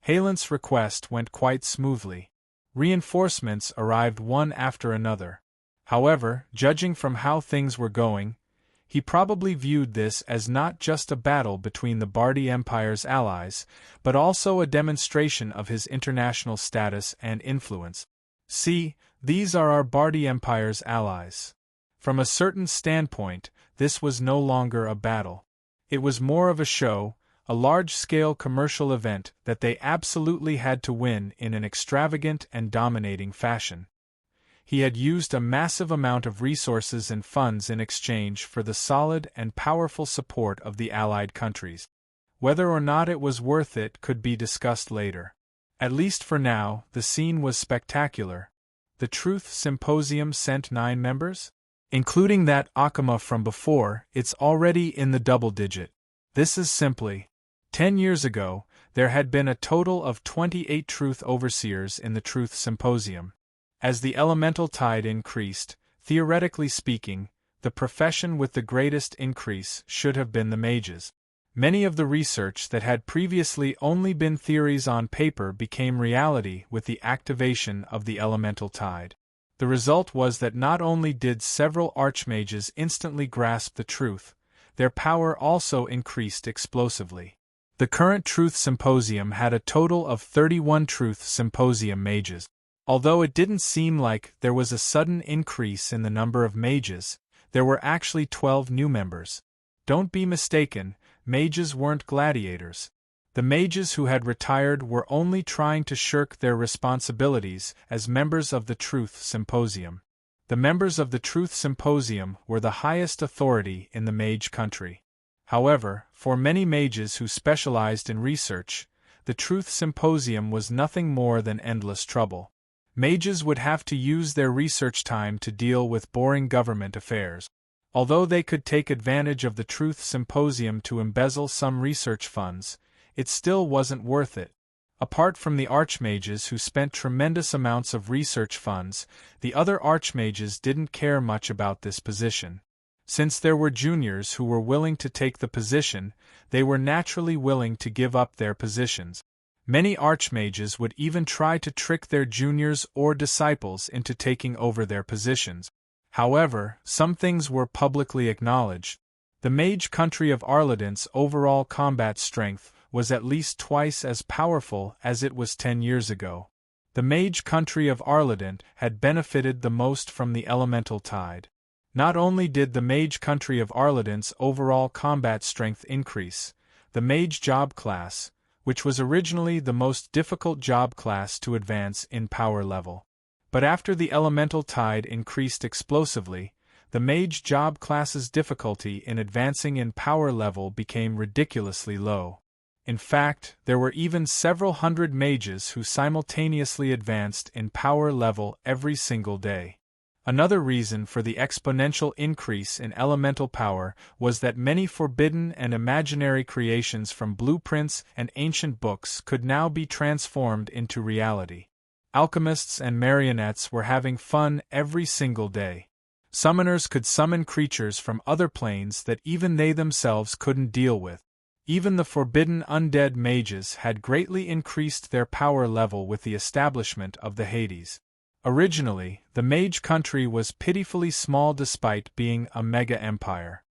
Halent's request went quite smoothly. Reinforcements arrived one after another. However, judging from how things were going, he probably viewed this as not just a battle between the Bardi Empire's allies, but also a demonstration of his international status and influence. See, these are our Bardi Empire's allies. From a certain standpoint, this was no longer a battle. It was more of a show, a large-scale commercial event that they absolutely had to win in an extravagant and dominating fashion. He had used a massive amount of resources and funds in exchange for the solid and powerful support of the allied countries. Whether or not it was worth it could be discussed later. At least for now, the scene was spectacular. The Truth Symposium sent 9 members? Including that Akama from before, it's already in the double digit. This is simply 10 years ago, there had been a total of 28 Truth Overseers in the Truth Symposium. As the elemental tide increased, theoretically speaking, the profession with the greatest increase should have been the mages. Many of the research that had previously only been theories on paper became reality with the activation of the elemental tide. The result was that not only did several archmages instantly grasp the truth, their power also increased explosively. The current Truth Symposium had a total of 31 Truth Symposium mages. Although it didn't seem like there was a sudden increase in the number of mages, there were actually 12 new members. Don't be mistaken, mages weren't gladiators. The mages who had retired were only trying to shirk their responsibilities as members of the Truth Symposium. The members of the Truth Symposium were the highest authority in the mage country. However, for many mages who specialized in research, the Truth Symposium was nothing more than endless trouble. Mages would have to use their research time to deal with boring government affairs. Although they could take advantage of the Truth Symposium to embezzle some research funds, it still wasn't worth it. Apart from the archmages who spent tremendous amounts of research funds, the other archmages didn't care much about this position. Since there were juniors who were willing to take the position, they were naturally willing to give up their positions. Many archmages would even try to trick their juniors or disciples into taking over their positions. However, some things were publicly acknowledged. The mage country of Arladent's overall combat strength was at least twice as powerful as it was 10 years ago. The mage country of Arladent had benefited the most from the elemental tide. Not only did the mage country of Arladent's overall combat strength increase, the mage job class, which was originally the most difficult job class to advance in power level. But after the elemental tide increased explosively, the mage job class's difficulty in advancing in power level became ridiculously low. In fact, there were even several hundred mages who simultaneously advanced in power level every single day. Another reason for the exponential increase in elemental power was that many forbidden and imaginary creations from blueprints and ancient books could now be transformed into reality. Alchemists and marionettes were having fun every single day. Summoners could summon creatures from other planes that even they themselves couldn't deal with. Even the forbidden undead mages had greatly increased their power level with the establishment of the Hades. Originally, the mage country was pitifully small despite being a mega-empire.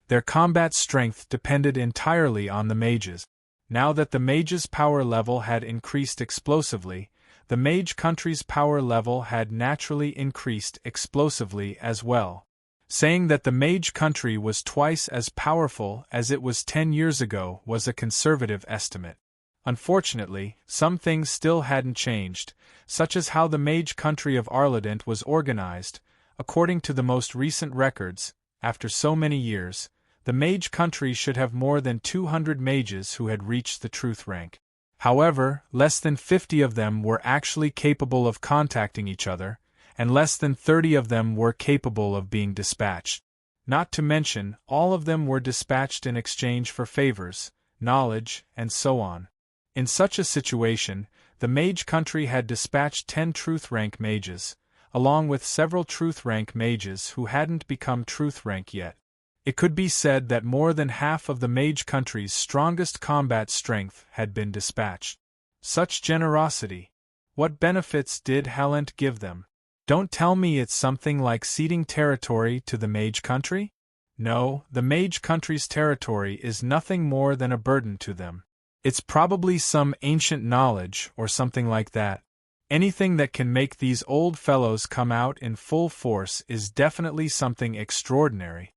Their combat strength depended entirely on the mages. Now that the mages' power level had increased explosively, the mage country's power level had naturally increased explosively as well. Saying that the mage country was twice as powerful as it was 10 years ago was a conservative estimate. Unfortunately, some things still hadn't changed, such as how the mage country of Arladent was organized. According to the most recent records, after so many years, the mage country should have more than 200 mages who had reached the truth rank. However, less than 50 of them were actually capable of contacting each other, and less than 30 of them were capable of being dispatched. Not to mention, all of them were dispatched in exchange for favors, knowledge, and so on. In such a situation, the mage country had dispatched 10 truth rank mages, along with several truth rank mages who hadn't become truth rank yet. It could be said that more than half of the mage country's strongest combat strength had been dispatched. Such generosity! What benefits did Halent give them? Don't tell me it's something like ceding territory to the mage country? No, the mage country's territory is nothing more than a burden to them. It's probably some ancient knowledge or something like that. Anything that can make these old fellows come out in full force is definitely something extraordinary.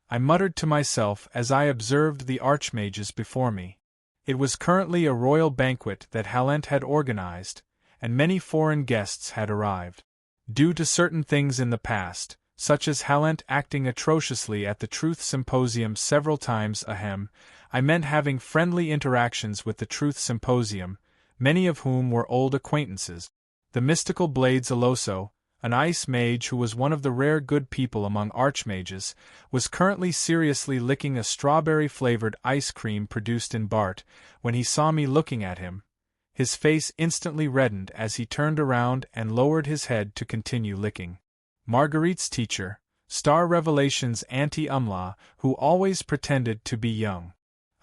I muttered to myself as I observed the archmages before me. It was currently a royal banquet that Halent had organized, and many foreign guests had arrived. Due to certain things in the past, such as Halent acting atrociously at the Truth Symposium several times I meant having friendly interactions with the Truth Symposium, many of whom were old acquaintances. The mystical Blades Aloso, an ice mage who was one of the rare good people among archmages, was currently seriously licking a strawberry-flavored ice cream produced in Bart. When he saw me looking at him, his face instantly reddened as he turned around and lowered his head to continue licking. Marguerite's teacher, Star Revelation's Auntie Umla, who always pretended to be young.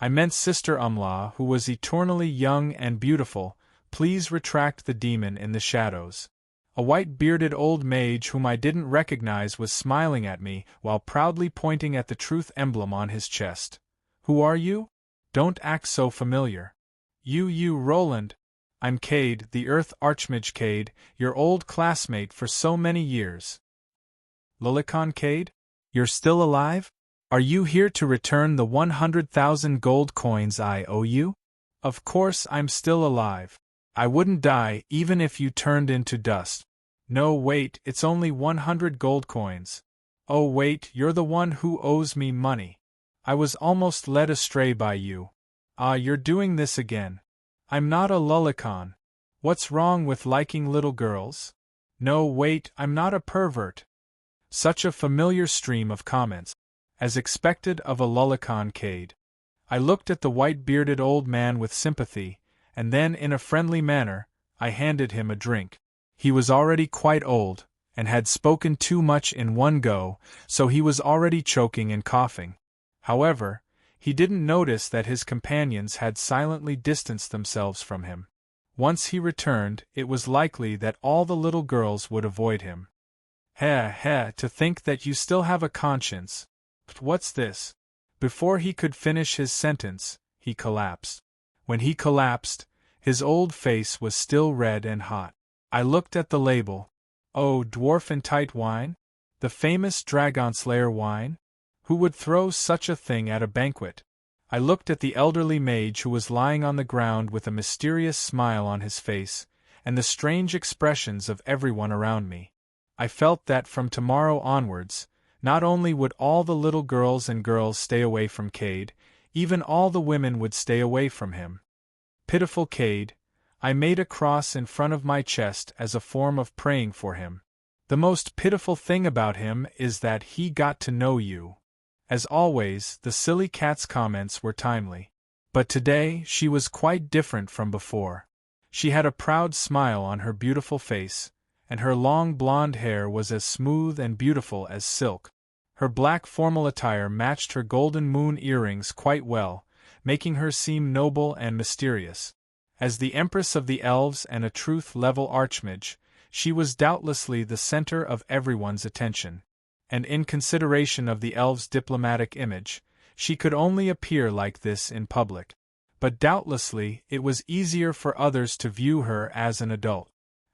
I meant Sister Umla, who was eternally young and beautiful. Please retract the demon in the shadows. A white-bearded old mage whom I didn't recognize was smiling at me while proudly pointing at the truth emblem on his chest. Who are you? Don't act so familiar. You, Roland. I'm Cade, the Earth Archmage Cade, your old classmate for so many years. Lolicon Cade? You're still alive? Are you here to return the 100,000 gold coins I owe you? Of course I'm still alive. I wouldn't die even if you turned into dust. No, wait, it's only 100 gold coins. Oh wait, you're the one who owes me money. I was almost led astray by you. Ah, you're doing this again. I'm not a Lolicon. What's wrong with liking little girls? No, wait, I'm not a pervert. Such a familiar stream of comments, as expected of a Lolicon Cade. I looked at the white-bearded old man with sympathy, and then in a friendly manner, I handed him a drink. He was already quite old, and had spoken too much in one go, so he was already choking and coughing. However, he didn't notice that his companions had silently distanced themselves from him. Once he returned, it was likely that all the little girls would avoid him. To think that you still have a conscience. What's this? Before he could finish his sentence, he collapsed. When he collapsed, his old face was still red and hot. I looked at the label. Oh, dwarf and tight wine? The famous Dragonslayer wine? Who would throw such a thing at a banquet? I looked at the elderly mage who was lying on the ground with a mysterious smile on his face, and the strange expressions of everyone around me. I felt that from tomorrow onwards, not only would all the little girls and girls stay away from Cade, even all the women would stay away from him. Pitiful Cade, I made a cross in front of my chest as a form of praying for him. The most pitiful thing about him is that he got to know you. As always, the silly cat's comments were timely. But today she was quite different from before. She had a proud smile on her beautiful face, and her long blonde hair was as smooth and beautiful as silk. Her black formal attire matched her golden moon earrings quite well, making her seem noble and mysterious. As the Empress of the Elves and a truth-level archmage, she was doubtlessly the center of everyone's attention. And in consideration of the elves' diplomatic image, she could only appear like this in public. But doubtlessly it was easier for others to view her as an adult.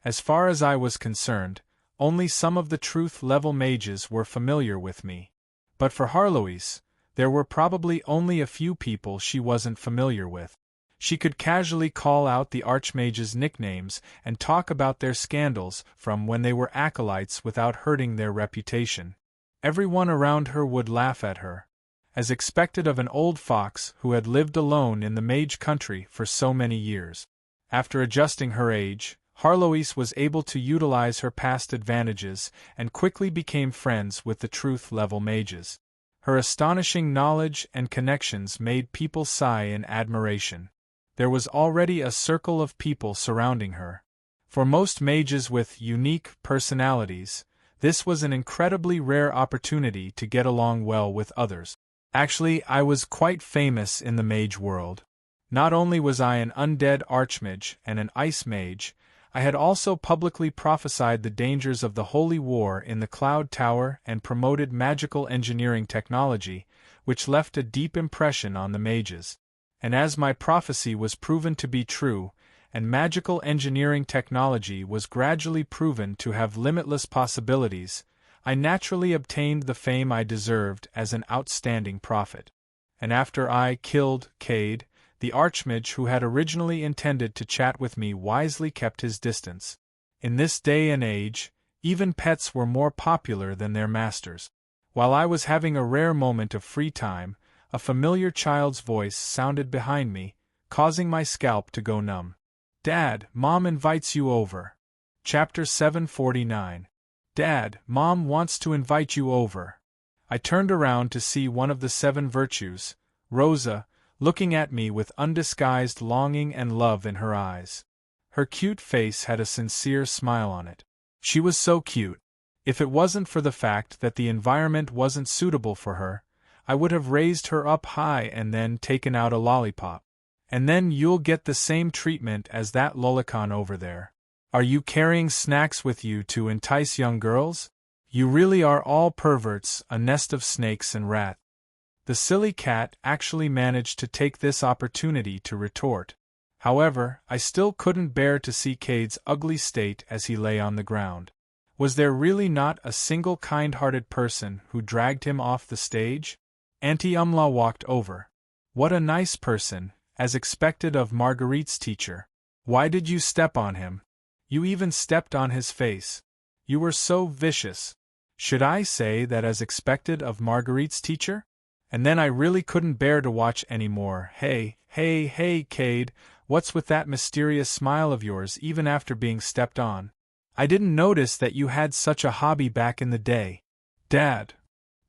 As far as I was concerned, only some of the truth-level mages were familiar with me. But for Harloise, there were probably only a few people she wasn't familiar with. She could casually call out the archmages' nicknames and talk about their scandals from when they were acolytes without hurting their reputation. Everyone around her would laugh at her, as expected of an old fox who had lived alone in the mage country for so many years. After adjusting her age, Harloise was able to utilize her past advantages and quickly became friends with the truth-level mages. Her astonishing knowledge and connections made people sigh in admiration. There was already a circle of people surrounding her. For most mages with unique personalities, this was an incredibly rare opportunity to get along well with others. Actually, I was quite famous in the mage world. Not only was I an undead archmage and an ice mage, I had also publicly prophesied the dangers of the holy war in the Cloud Tower and promoted magical engineering technology, which left a deep impression on the mages. And as my prophecy was proven to be true, and magical engineering technology was gradually proven to have limitless possibilities, I naturally obtained the fame I deserved as an outstanding prophet. And after I killed Cade, the archmage who had originally intended to chat with me wisely kept his distance. In this day and age, even pets were more popular than their masters. While I was having a rare moment of free time, a familiar child's voice sounded behind me, causing my scalp to go numb. Dad, Mom invites you over. Chapter 749. Dad, Mom wants to invite you over. I turned around to see one of the 7 virtues, Rosa, looking at me with undisguised longing and love in her eyes. Her cute face had a sincere smile on it. She was so cute. If it wasn't for the fact that the environment wasn't suitable for her, I would have raised her up high and then taken out a lollipop. And then you'll get the same treatment as that Lolicon over there. Are you carrying snacks with you to entice young girls? You really are all perverts, a nest of snakes and rats. The silly cat actually managed to take this opportunity to retort. However, I still couldn't bear to see Cade's ugly state as he lay on the ground. Was there really not a single kind-hearted person who dragged him off the stage? Auntie Umla walked over. What a nice person, as expected of Marguerite's teacher. Why did you step on him? You even stepped on his face. You were so vicious. Should I say that as expected of Marguerite's teacher? And then I really couldn't bear to watch any more. Hey, Cade, what's with that mysterious smile of yours even after being stepped on? I didn't notice that you had such a hobby back in the day. Dad.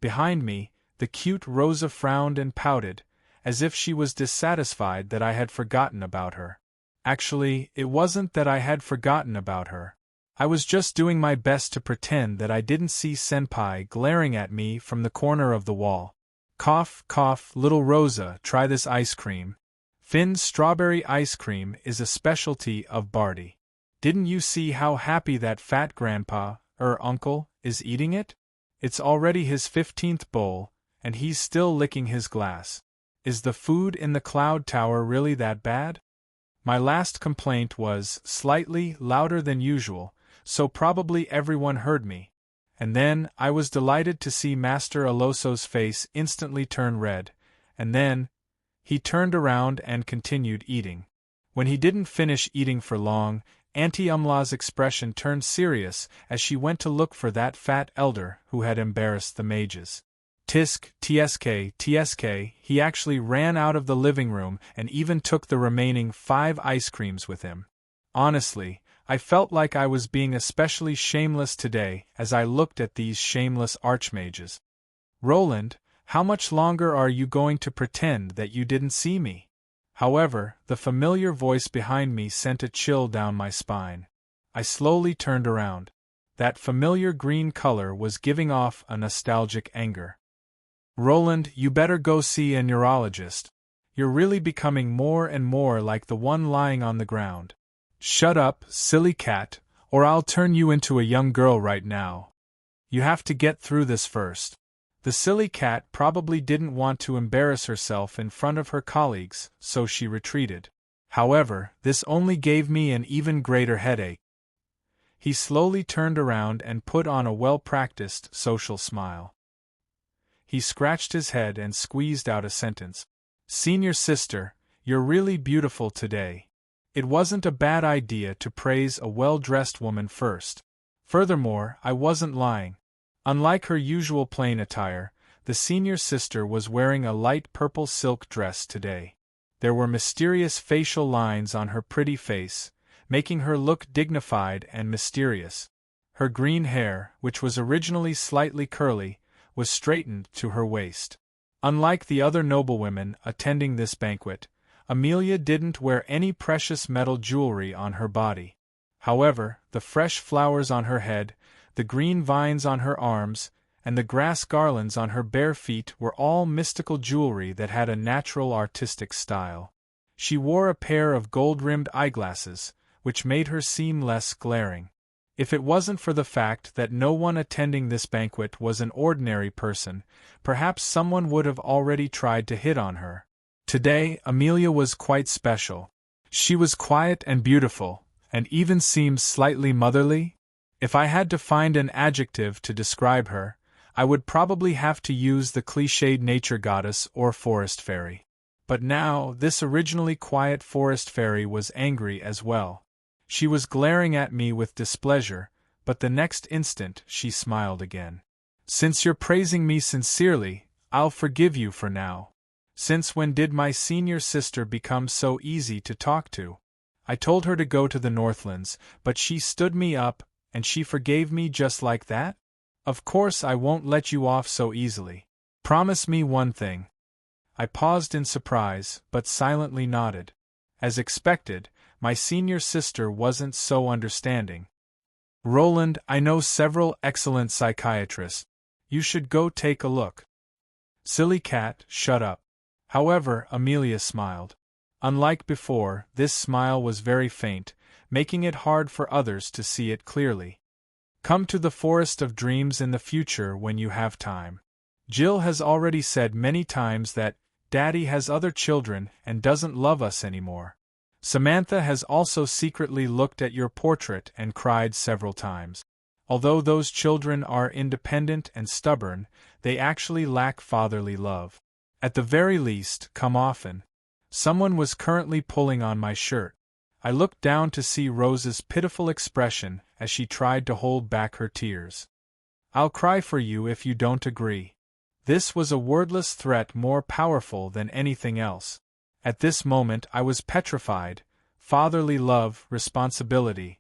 Behind me, the cute Rosa frowned and pouted, as if she was dissatisfied that I had forgotten about her. Actually, it wasn't that I had forgotten about her. I was just doing my best to pretend that I didn't see Senpai glaring at me from the corner of the wall. Cough, cough, little Rosa, try this ice cream. Finn's strawberry ice cream is a specialty of Barty. Didn't you see how happy that fat grandpa, uncle, is eating it? It's already his 15th bowl, and he's still licking his glass. Is the food in the cloud tower really that bad? My last complaint was slightly louder than usual, so probably everyone heard me. And then, I was delighted to see Master Alosso's face instantly turn red, and then, he turned around and continued eating. When he didn't finish eating for long, Auntie Umla's expression turned serious as she went to look for that fat elder who had embarrassed the mages. TSK, he actually ran out of the living room and even took the remaining 5 ice creams with him. Honestly, I felt like I was being especially shameless today as I looked at these shameless archmages. Roland, how much longer are you going to pretend that you didn't see me? However, the familiar voice behind me sent a chill down my spine. I slowly turned around. That familiar green color was giving off a nostalgic anger. Roland, you better go see a neurologist. You're really becoming more and more like the one lying on the ground. Shut up, silly cat, or I'll turn you into a young girl right now. You have to get through this first. The silly cat probably didn't want to embarrass herself in front of her colleagues, so she retreated. However, this only gave me an even greater headache. He slowly turned around and put on a well-practiced social smile. He scratched his head and squeezed out a sentence. Senior sister, you're really beautiful today. It wasn't a bad idea to praise a well-dressed woman first. Furthermore, I wasn't lying. Unlike her usual plain attire, the senior sister was wearing a light purple silk dress today. There were mysterious facial lines on her pretty face, making her look dignified and mysterious. Her green hair, which was originally slightly curly, was straightened to her waist. Unlike the other noblewomen attending this banquet, Amelia didn't wear any precious metal jewelry on her body. However, the fresh flowers on her head, the green vines on her arms, and the grass garlands on her bare feet were all mystical jewelry that had a natural artistic style. She wore a pair of gold-rimmed eyeglasses, which made her seem less glaring. If it wasn't for the fact that no one attending this banquet was an ordinary person, perhaps someone would have already tried to hit on her. Today, Amelia was quite special. She was quiet and beautiful, and even seemed slightly motherly. If I had to find an adjective to describe her, I would probably have to use the cliched nature goddess or forest fairy. But now, this originally quiet forest fairy was angry as well. She was glaring at me with displeasure, but the next instant she smiled again. Since you're praising me sincerely, I'll forgive you for now. Since when did my senior sister become so easy to talk to? I told her to go to the Northlands, but she stood me up, and she forgave me just like that? Of course I won't let you off so easily. Promise me one thing. I paused in surprise, but silently nodded. As expected, my senior sister wasn't so understanding. Roland, I know several excellent psychiatrists. You should go take a look. Silly cat, shut up. However, Amelia smiled. Unlike before, this smile was very faint, making it hard for others to see it clearly. Come to the Forest of Dreams in the future when you have time. Jill has already said many times that Daddy has other children and doesn't love us anymore. Samantha has also secretly looked at your portrait and cried several times. Although those children are independent and stubborn, they actually lack fatherly love. At the very least, come often. Someone was currently pulling on my shirt. I looked down to see Rose's pitiful expression as she tried to hold back her tears. I'll cry for you if you don't agree. This was a wordless threat more powerful than anything else. At this moment I was petrified. Fatherly love, responsibility.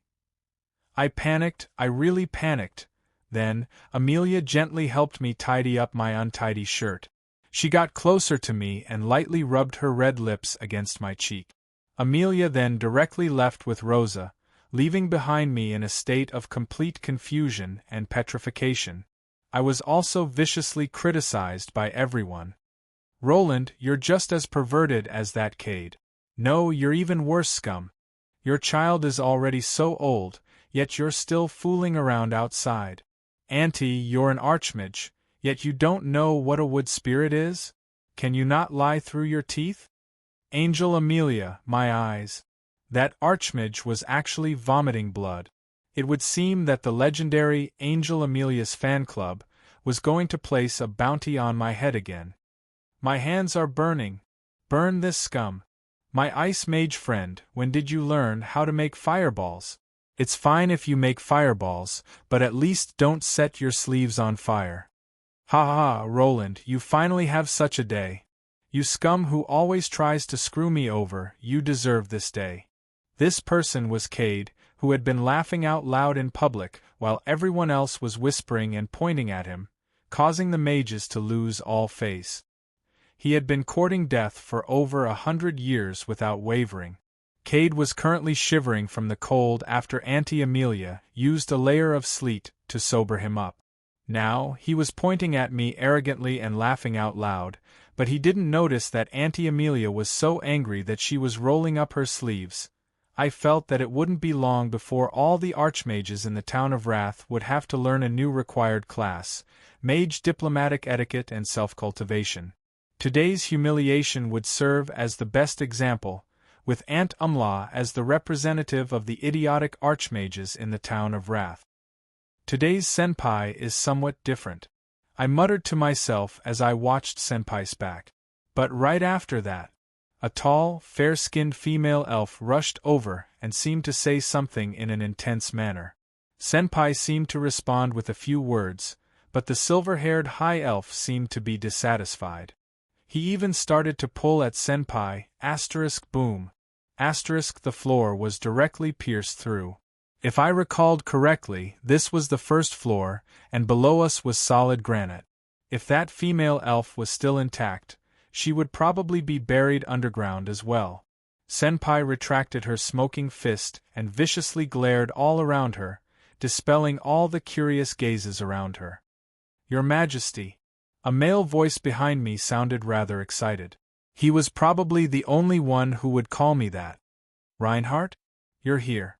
I panicked, I really panicked. Then, Amelia gently helped me tidy up my untidy shirt. She got closer to me and lightly rubbed her red lips against my cheek. Amelia then directly left with Rosa, leaving behind me in a state of complete confusion and petrification. I was also viciously criticized by everyone. Roland, you're just as perverted as that Cade. No, you're even worse, scum. Your child is already so old, yet you're still fooling around outside. Auntie, you're an archmage, yet you don't know what a wood spirit is? Can you not lie through your teeth? Angel Amelia, my eyes. That archmage was actually vomiting blood. It would seem that the legendary Angel Amelia's fan club was going to place a bounty on my head again. My hands are burning. Burn this scum. My ice mage friend, when did you learn how to make fireballs? It's fine if you make fireballs, but at least don't set your sleeves on fire. Ha ha, Roland, you finally have such a day. You scum who always tries to screw me over, you deserve this day. This person was Cade, who had been laughing out loud in public while everyone else was whispering and pointing at him, causing the mages to lose all face. He had been courting death for over 100 years without wavering. Cade was currently shivering from the cold after Auntie Amelia used a layer of sleet to sober him up. Now, he was pointing at me arrogantly and laughing out loud, but he didn't notice that Auntie Amelia was so angry that she was rolling up her sleeves. I felt that it wouldn't be long before all the archmages in the town of Wrath would have to learn a new required class, mage diplomatic etiquette and self-cultivation. Today's humiliation would serve as the best example, with Aunt Umla as the representative of the idiotic archmages in the town of Wrath. Today's senpai is somewhat different. I muttered to myself as I watched Senpai's back. But right after that, a tall, fair-skinned female elf rushed over and seemed to say something in an intense manner. Senpai seemed to respond with a few words, but the silver-haired high elf seemed to be dissatisfied. He even started to pull at Senpai, boom. The floor was directly pierced through. If I recalled correctly, this was the first floor, and below us was solid granite. If that female elf was still intact, she would probably be buried underground as well. Senpai retracted her smoking fist and viciously glared all around her, dispelling all the curious gazes around her. Your Majesty. A male voice behind me sounded rather excited. He was probably the only one who would call me that. Reinhardt? You're here.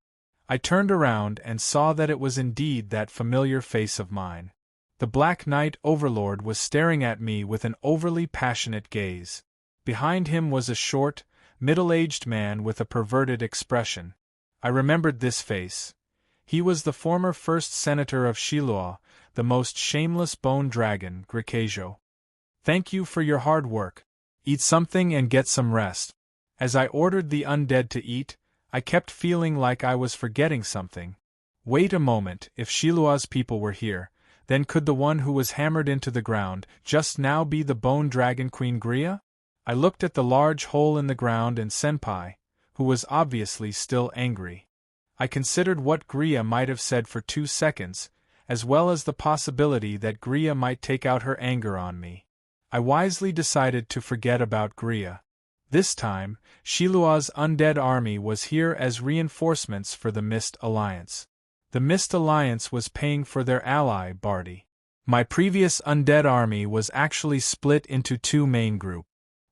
I turned around and saw that it was indeed that familiar face of mine. The Black Knight Overlord was staring at me with an overly passionate gaze. Behind him was a short, middle-aged man with a perverted expression. I remembered this face. He was the former first senator of Shiloh, the most shameless bone dragon, Grikajo. Thank you for your hard work. Eat something and get some rest. As I ordered the undead to eat, I kept feeling like I was forgetting something. Wait a moment, if Shiloh's people were here, then could the one who was hammered into the ground just now be the bone dragon Queen Gria? I looked at the large hole in the ground and Senpai, who was obviously still angry. I considered what Gria might have said for 2 seconds, as well as the possibility that Gria might take out her anger on me. I wisely decided to forget about Gria. This time, Shilua's undead army was here as reinforcements for the Mist Alliance. The Mist Alliance was paying for their ally, Barty. My previous undead army was actually split into 2 main groups.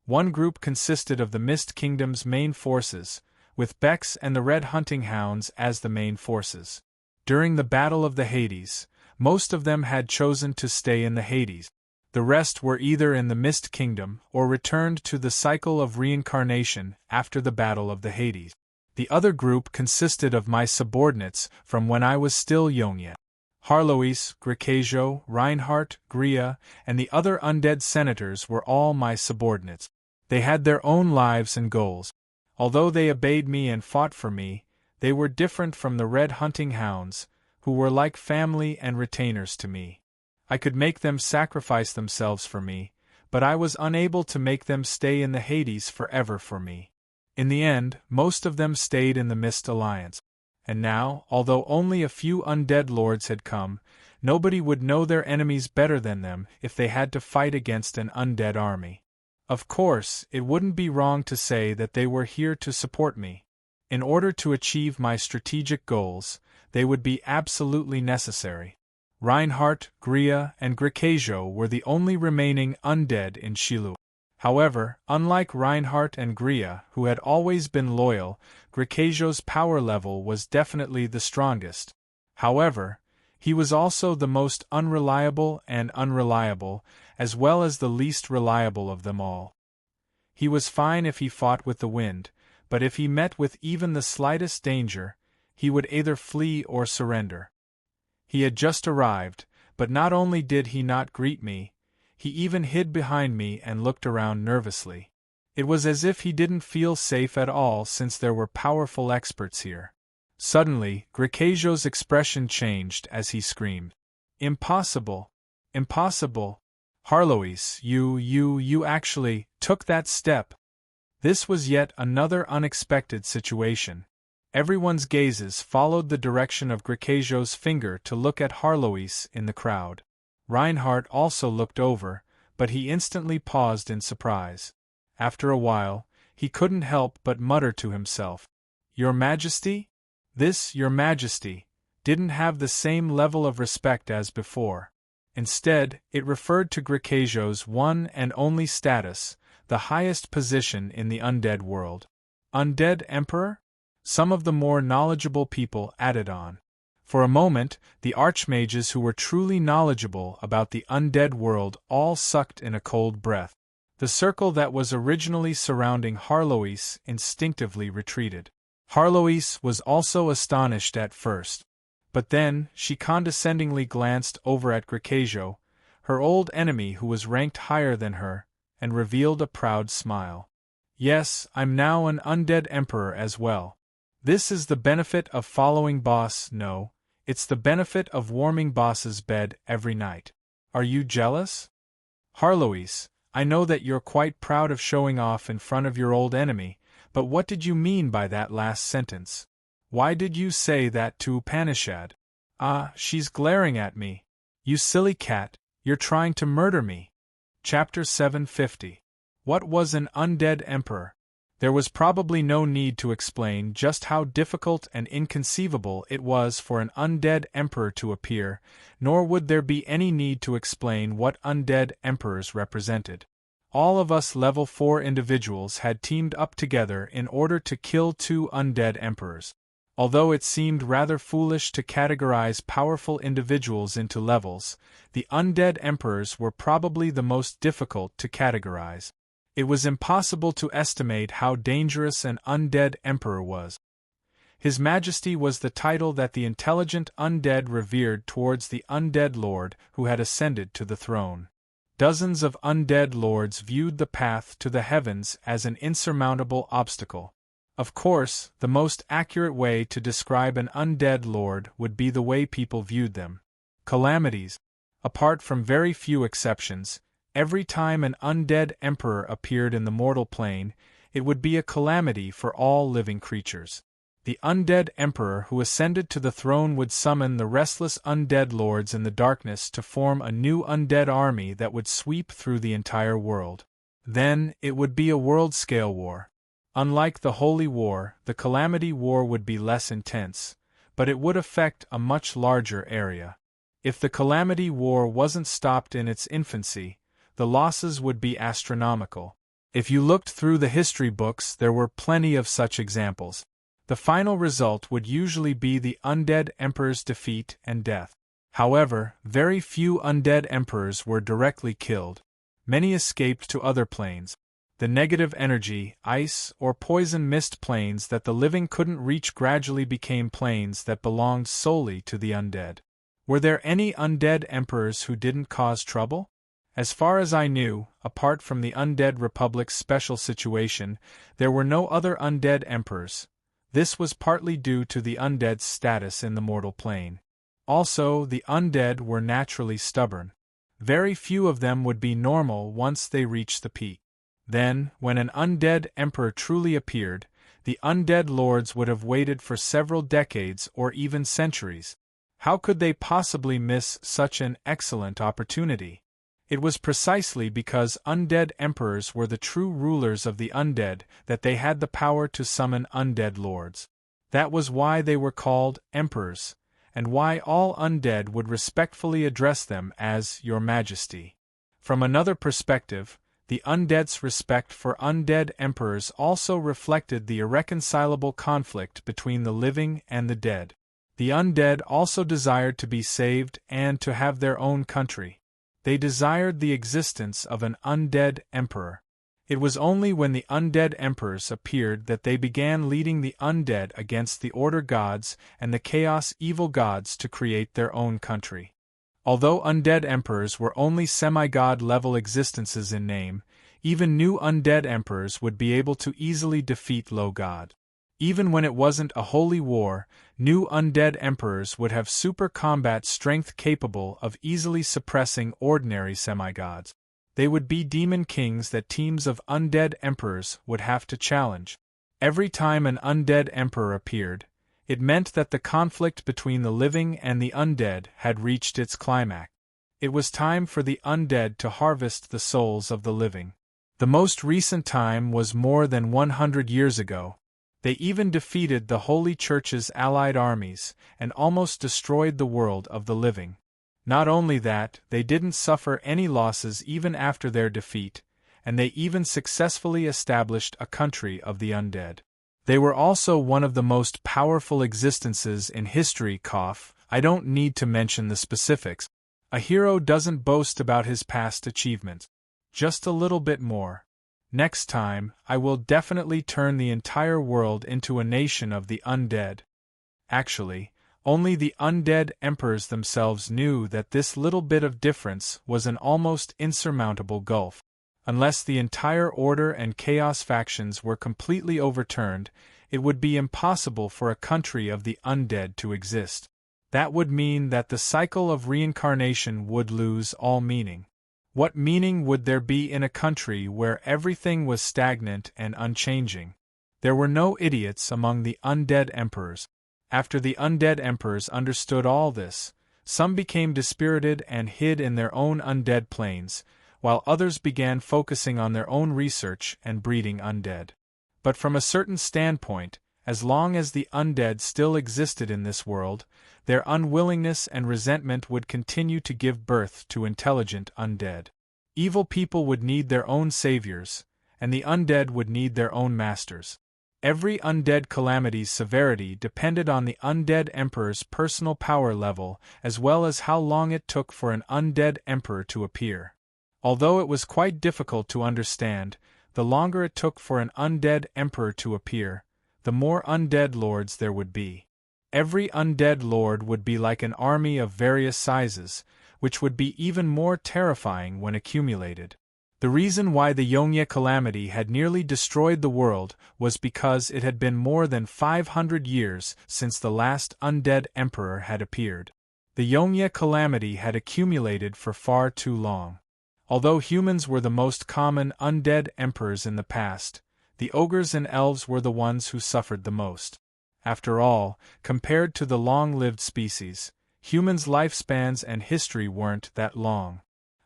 One group consisted of the Mist Kingdom's main forces, with Bex and the Red Hunting Hounds as the main forces. During the Battle of the Hades, most of them had chosen to stay in the Hades. The rest were either in the Mist Kingdom or returned to the cycle of reincarnation after the Battle of the Hades. The other group consisted of my subordinates from when I was still young yet. Harlois, Gricasio, Reinhardt, Gria, and the other undead senators were all my subordinates. They had their own lives and goals. Although they obeyed me and fought for me, they were different from the red hunting hounds, who were like family and retainers to me. I could make them sacrifice themselves for me, but I was unable to make them stay in the Hades forever for me. In the end, most of them stayed in the Mist Alliance. And now, although only a few undead lords had come, nobody would know their enemies better than them if they had to fight against an undead army. Of course, it wouldn't be wrong to say that they were here to support me. In order to achieve my strategic goals, they would be absolutely necessary. Reinhardt, Gria, and Gricasio were the only remaining undead in Shilu. However, unlike Reinhardt and Gria, who had always been loyal, Gricasio's power level was definitely the strongest. However, he was also the most unreliable and unreliable, as well as the least reliable of them all. He was fine if he fought with the wind, but if he met with even the slightest danger, he would either flee or surrender. He had just arrived, but not only did he not greet me, he even hid behind me and looked around nervously. It was as if he didn't feel safe at all since there were powerful experts here. Suddenly, Gricasio's expression changed as he screamed, "Impossible! Impossible! Harlois, you actually took that step!" This was yet another unexpected situation. Everyone's gazes followed the direction of Gricasio's finger to look at Harlois in the crowd. Reinhardt also looked over, but he instantly paused in surprise. After a while, he couldn't help but mutter to himself, "Your Majesty?" This "Your Majesty" didn't have the same level of respect as before. Instead, it referred to Gricasio's one and only status, the highest position in the undead world. Undead Emperor? Some of the more knowledgeable people added on. For a moment, the archmages who were truly knowledgeable about the undead world all sucked in a cold breath. The circle that was originally surrounding Harlois instinctively retreated. Harlois was also astonished at first. But then, she condescendingly glanced over at Gricasio, her old enemy who was ranked higher than her, and revealed a proud smile. "Yes, I'm now an undead emperor as well. This is the benefit of following boss, no, it's the benefit of warming boss's bed every night. Are you jealous? Harlois, I know that you're quite proud of showing off in front of your old enemy, but what did you mean by that last sentence? Why did you say that to Upanishad? Ah, she's glaring at me. You silly cat, you're trying to murder me." Chapter 750. What was an undead emperor? There was probably no need to explain just how difficult and inconceivable it was for an undead emperor to appear, nor would there be any need to explain what undead emperors represented. All of us level 4 individuals had teamed up together in order to kill 2 undead emperors. Although it seemed rather foolish to categorize powerful individuals into levels, the undead emperors were probably the most difficult to categorize. It was impossible to estimate how dangerous an undead emperor was. His Majesty was the title that the intelligent undead revered towards the undead lord who had ascended to the throne. Dozens of undead lords viewed the path to the heavens as an insurmountable obstacle. Of course, the most accurate way to describe an undead lord would be the way people viewed them. Calamities. Apart from very few exceptions, every time an undead emperor appeared in the mortal plane, it would be a calamity for all living creatures. The undead emperor who ascended to the throne would summon the restless undead lords in the darkness to form a new undead army that would sweep through the entire world. Then, it would be a world-scale war. Unlike the Holy War, the Calamity War would be less intense, but it would affect a much larger area. If the Calamity War wasn't stopped in its infancy, the losses would be astronomical. If you looked through the history books, there were plenty of such examples. The final result would usually be the undead emperor's defeat and death. However, very few undead emperors were directly killed. Many escaped to other planes. The negative energy, ice, or poison mist planes that the living couldn't reach gradually became planes that belonged solely to the undead. Were there any undead emperors who didn't cause trouble? As far as I knew, apart from the Undead Republic's special situation, there were no other undead emperors. This was partly due to the undead's status in the mortal plane. Also, the undead were naturally stubborn. Very few of them would be normal once they reached the peak. Then, when an undead emperor truly appeared, the undead lords would have waited for several decades or even centuries. How could they possibly miss such an excellent opportunity? It was precisely because undead emperors were the true rulers of the undead that they had the power to summon undead lords. That was why they were called emperors, and why all undead would respectfully address them as Your Majesty. From another perspective, the undead's respect for undead emperors also reflected the irreconcilable conflict between the living and the dead. The undead also desired to be saved and to have their own country. They desired the existence of an undead emperor. It was only when the undead emperors appeared that they began leading the undead against the order gods and the chaos evil gods to create their own country. Although undead emperors were only semi-god level existences in name, even new undead emperors would be able to easily defeat low god. Even when it wasn't a holy war, new undead emperors would have super combat strength capable of easily suppressing ordinary semi-gods. They would be demon kings that teams of undead emperors would have to challenge. Every time an undead emperor appeared, it meant that the conflict between the living and the undead had reached its climax. It was time for the undead to harvest the souls of the living. The most recent time was more than 100 years ago. They even defeated the Holy Church's allied armies and almost destroyed the world of the living. Not only that, they didn't suffer any losses even after their defeat, and they even successfully established a country of the undead. They were also one of the most powerful existences in history. I don't need to mention the specifics. A hero doesn't boast about his past achievements. Just a little bit more. Next time, I will definitely turn the entire world into a nation of the undead. Actually, only the undead emperors themselves knew that this little bit of difference was an almost insurmountable gulf. Unless the entire order and chaos factions were completely overturned, it would be impossible for a country of the undead to exist. That would mean that the cycle of reincarnation would lose all meaning. What meaning would there be in a country where everything was stagnant and unchanging? There were no idiots among the undead emperors. After the undead emperors understood all this, some became dispirited and hid in their own undead planes, while others began focusing on their own research and breeding undead. But from a certain standpoint, as long as the undead still existed in this world, their unwillingness and resentment would continue to give birth to intelligent undead. Evil people would need their own saviors, and the undead would need their own masters. Every undead calamity's severity depended on the undead emperor's personal power level as well as how long it took for an undead emperor to appear. Although it was quite difficult to understand, the longer it took for an undead emperor to appear, the more undead lords there would be. Every undead lord would be like an army of various sizes, which would be even more terrifying when accumulated. The reason why the Yongye calamity had nearly destroyed the world was because it had been more than 500 years since the last undead emperor had appeared. The Yongye calamity had accumulated for far too long. Although humans were the most common undead emperors in the past, the ogres and elves were the ones who suffered the most. After all, compared to the long-lived species, humans' lifespans and history weren't that long.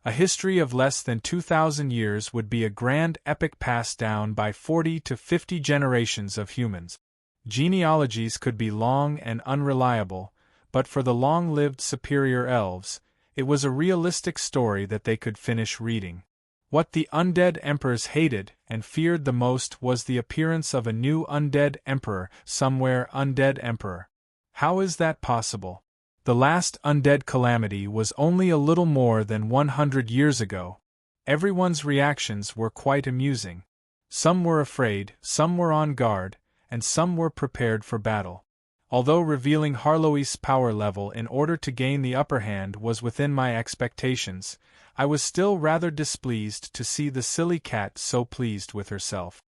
A history of less than 2,000 years would be a grand epic passed down by 40 to 50 generations of humans. Genealogies could be long and unreliable, but for the long-lived superior elves, it was a realistic story that they could finish reading. What the undead emperors hated and feared the most was the appearance of a new undead emperor somewhere. Undead emperor. How is that possible? The last undead calamity was only a little more than 100 years ago. Everyone's reactions were quite amusing. Some were afraid, some were on guard, and some were prepared for battle. Although revealing Harlow's power level in order to gain the upper hand was within my expectations, I was still rather displeased to see the silly cat so pleased with herself.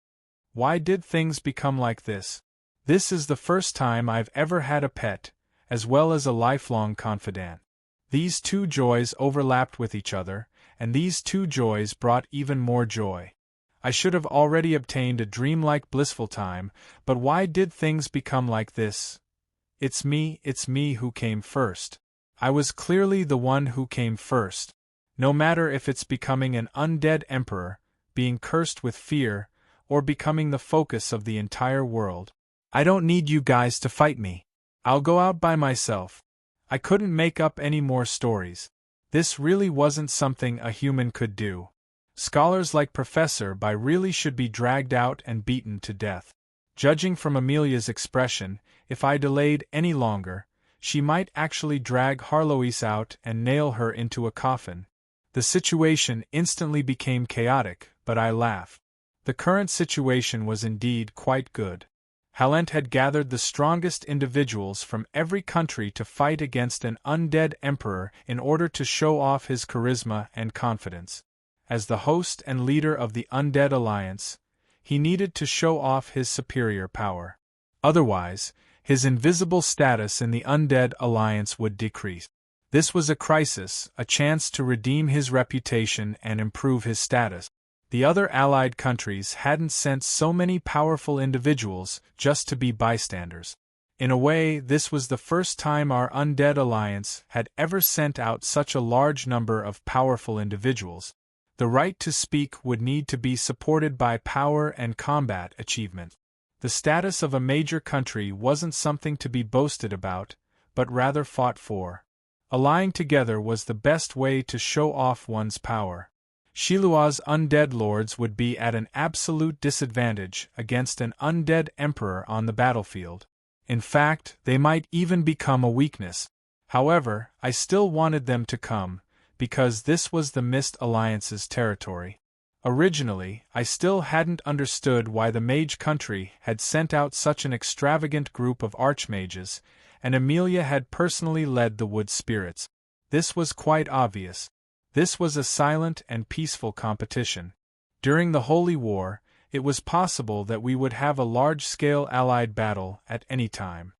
Why did things become like this? This is the first time I've ever had a pet, as well as a lifelong confidant. These two joys overlapped with each other, and these two joys brought even more joy. I should have already obtained a dreamlike blissful time, but why did things become like this? It's me who came first. I was clearly the one who came first. No matter if it's becoming an undead emperor, being cursed with fear, or becoming the focus of the entire world. I don't need you guys to fight me. I'll go out by myself. I couldn't make up any more stories. This really wasn't something a human could do. Scholars like Professor By really should be dragged out and beaten to death. Judging from Amelia's expression, if I delayed any longer, she might actually drag Harlow's out and nail her into a coffin. The situation instantly became chaotic, but I laughed. The current situation was indeed quite good. Halent had gathered the strongest individuals from every country to fight against an undead emperor in order to show off his charisma and confidence. As the host and leader of the Undead Alliance, he needed to show off his superior power. Otherwise, his invisible status in the Undead Alliance would decrease. This was a crisis, a chance to redeem his reputation and improve his status. The other allied countries hadn't sent so many powerful individuals just to be bystanders. In a way, this was the first time our Undead Alliance had ever sent out such a large number of powerful individuals. The right to speak would need to be supported by power and combat achievement. The status of a major country wasn't something to be boasted about, but rather fought for. Allying together was the best way to show off one's power. Shilua's undead lords would be at an absolute disadvantage against an undead emperor on the battlefield. In fact, they might even become a weakness. However, I still wanted them to come, because this was the Mist Alliance's territory. Originally, I still hadn't understood why the mage country had sent out such an extravagant group of archmages, and Amelia had personally led the wood spirits. This was quite obvious. This was a silent and peaceful competition. During the Holy War, it was possible that we would have a large-scale allied battle at any time.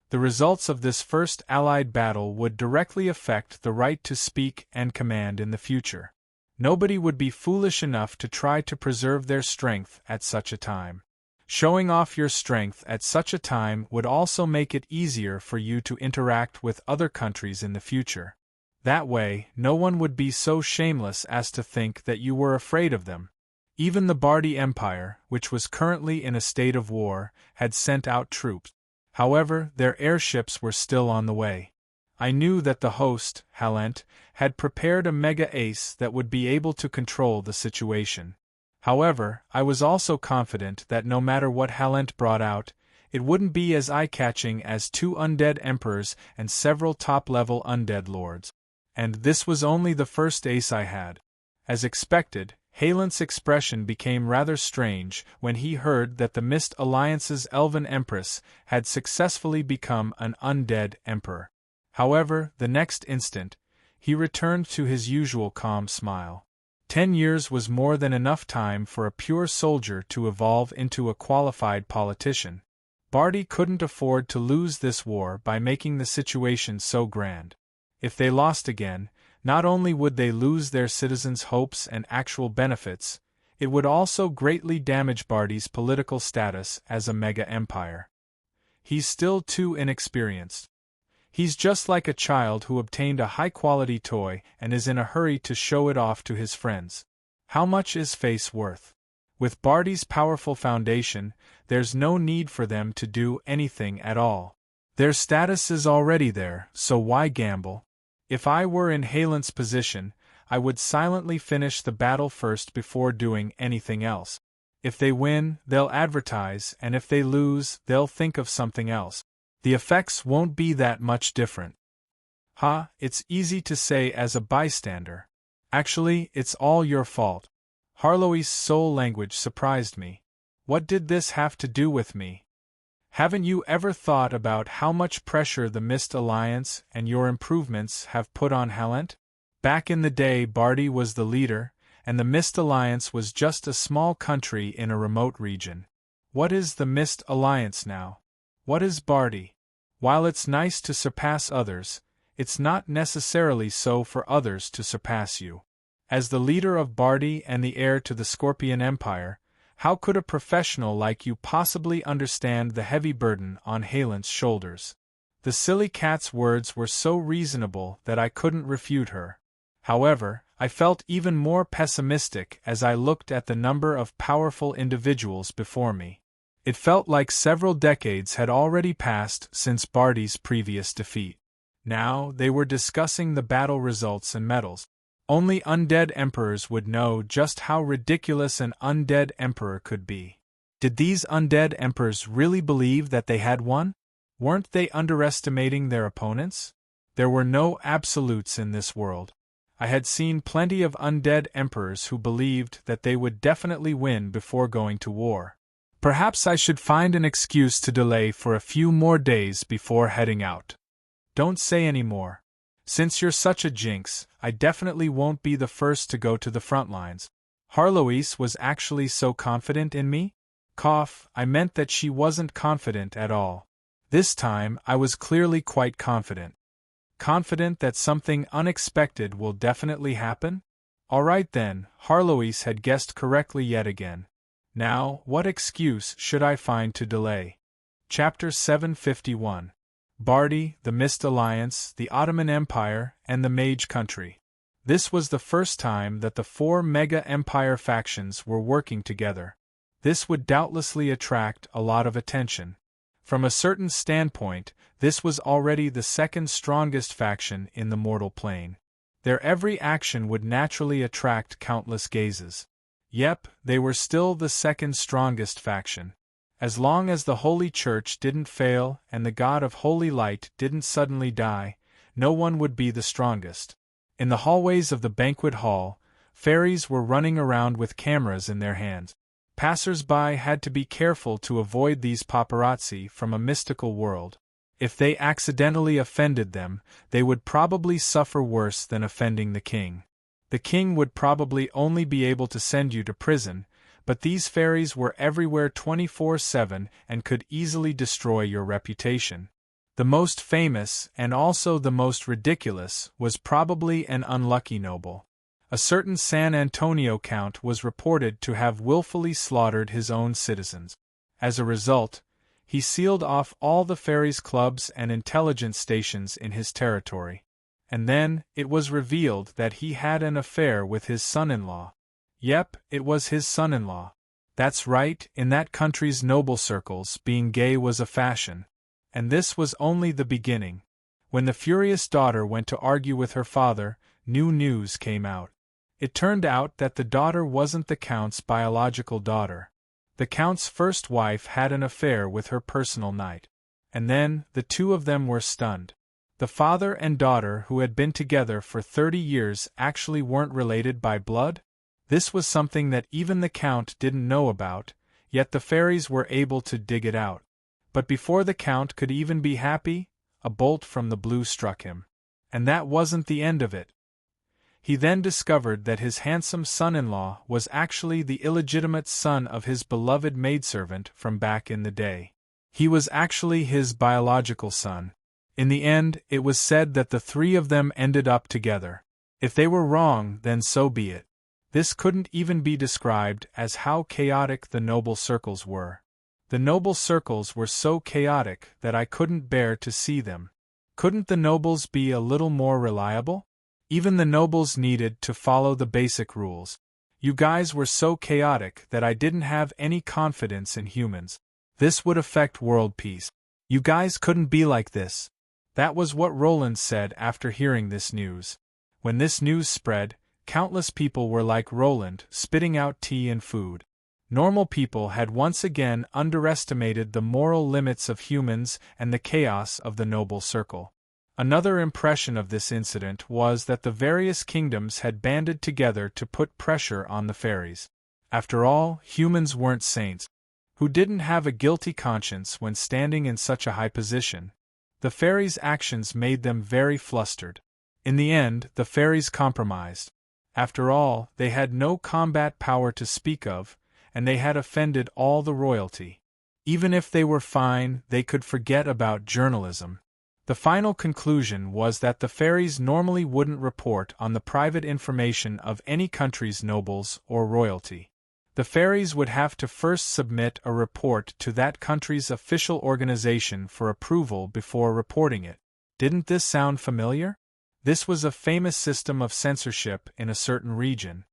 The results of this first allied battle would directly affect the right to speak and command in the future. Nobody would be foolish enough to try to preserve their strength at such a time. Showing off your strength at such a time would also make it easier for you to interact with other countries in the future. That way, no one would be so shameless as to think that you were afraid of them. Even the Bardi Empire, which was currently in a state of war, had sent out troops. However, their airships were still on the way. I knew that the host, Halent, had prepared a mega ace that would be able to control the situation. However, I was also confident that no matter what Halent brought out, it wouldn't be as eye-catching as 2 undead emperors and several top-level undead lords. And this was only the first ace I had. As expected, Halent's expression became rather strange when he heard that the Mist Alliance's Elven Empress had successfully become an undead emperor. However, the next instant, he returned to his usual calm smile. 10 years was more than enough time for a pure soldier to evolve into a qualified politician. Bardi couldn't afford to lose this war by making the situation so grand. If they lost again, not only would they lose their citizens' hopes and actual benefits, it would also greatly damage Bardi's political status as a mega-empire. He's still too inexperienced. He's just like a child who obtained a high-quality toy and is in a hurry to show it off to his friends. How much is face worth? With Bardi's powerful foundation, there's no need for them to do anything at all. Their status is already there, so why gamble? If I were in Halent's position, I would silently finish the battle first before doing anything else. If they win, they'll advertise, and if they lose, they'll think of something else. The effects won't be that much different. Ha, it's easy to say as a bystander. Actually, it's all your fault. Harlow's soul language surprised me. What did this have to do with me? Haven't you ever thought about how much pressure the Mist Alliance and your improvements have put on Halent? Back in the day, Barty was the leader, and the Mist Alliance was just a small country in a remote region. What is the Mist Alliance now? What is Barty? While it's nice to surpass others, it's not necessarily so for others to surpass you. As the leader of Barty and the heir to the Scorpion Empire, how could a professional like you possibly understand the heavy burden on Halent's shoulders? The silly cat's words were so reasonable that I couldn't refute her. However, I felt even more pessimistic as I looked at the number of powerful individuals before me. It felt like several decades had already passed since Barty's previous defeat. Now they were discussing the battle results and medals. Only undead emperors would know just how ridiculous an undead emperor could be. Did these undead emperors really believe that they had won? Weren't they underestimating their opponents? There were no absolutes in this world. I had seen plenty of undead emperors who believed that they would definitely win before going to war. Perhaps I should find an excuse to delay for a few more days before heading out. Don't say any more. Since you're such a jinx, I definitely won't be the first to go to the front lines. Harlow's was actually so confident in me? Cough, I meant that she wasn't confident at all. This time I was clearly quite confident. Confident that something unexpected will definitely happen? Alright then, Harlow's had guessed correctly yet again. Now, what excuse should I find to delay? Chapter 751. Barty, the Mist Alliance, the Ottoman Empire, and the Mage Country. This was the first time that the four mega-empire factions were working together. This would doubtlessly attract a lot of attention. From a certain standpoint, this was already the second strongest faction in the mortal plane. Their every action would naturally attract countless gazes. Yep, they were still the second strongest faction. As long as the Holy Church didn't fail and the God of Holy Light didn't suddenly die, no one would be the strongest. In the hallways of the banquet hall, fairies were running around with cameras in their hands. Passers-by had to be careful to avoid these paparazzi from a mystical world. If they accidentally offended them, they would probably suffer worse than offending the king. The king would probably only be able to send you to prison, but these fairies were everywhere 24/7 and could easily destroy your reputation. The most famous, and also the most ridiculous, was probably an unlucky noble. A certain San Antonio count was reported to have willfully slaughtered his own citizens. As a result, he sealed off all the fairies' clubs and intelligence stations in his territory. And then, it was revealed that he had an affair with his son-in-law. Yep, it was his son-in-law. That's right, in that country's noble circles, being gay was a fashion. And this was only the beginning. When the furious daughter went to argue with her father, new news came out. It turned out that the daughter wasn't the Count's biological daughter. The Count's first wife had an affair with her personal knight. And then, the two of them were stunned. The father and daughter who had been together for 30 years actually weren't related by blood? This was something that even the Count didn't know about, yet the fairies were able to dig it out. But before the Count could even be happy, a bolt from the blue struck him. And that wasn't the end of it. He then discovered that his handsome son-in-law was actually the illegitimate son of his beloved maidservant from back in the day. He was actually his biological son. In the end, it was said that the three of them ended up together. If they were wrong, then so be it. This couldn't even be described as how chaotic the noble circles were. The noble circles were so chaotic that I couldn't bear to see them. Couldn't the nobles be a little more reliable? Even the nobles needed to follow the basic rules. You guys were so chaotic that I didn't have any confidence in humans. This would affect world peace. You guys couldn't be like this. That was what Roland said after hearing this news. When this news spread, countless people were like Roland, spitting out tea and food. Normal people had once again underestimated the moral limits of humans and the chaos of the noble circle. Another impression of this incident was that the various kingdoms had banded together to put pressure on the fairies. After all, humans weren't saints, who didn't have a guilty conscience when standing in such a high position. The fairies' actions made them very flustered. In the end, the fairies compromised. After all, they had no combat power to speak of, and they had offended all the royalty. Even if they were fine, they could forget about journalism. The final conclusion was that the fairies normally wouldn't report on the private information of any country's nobles or royalty. The fairies would have to first submit a report to that country's official organization for approval before reporting it. Didn't this sound familiar? This was a famous system of censorship in a certain region.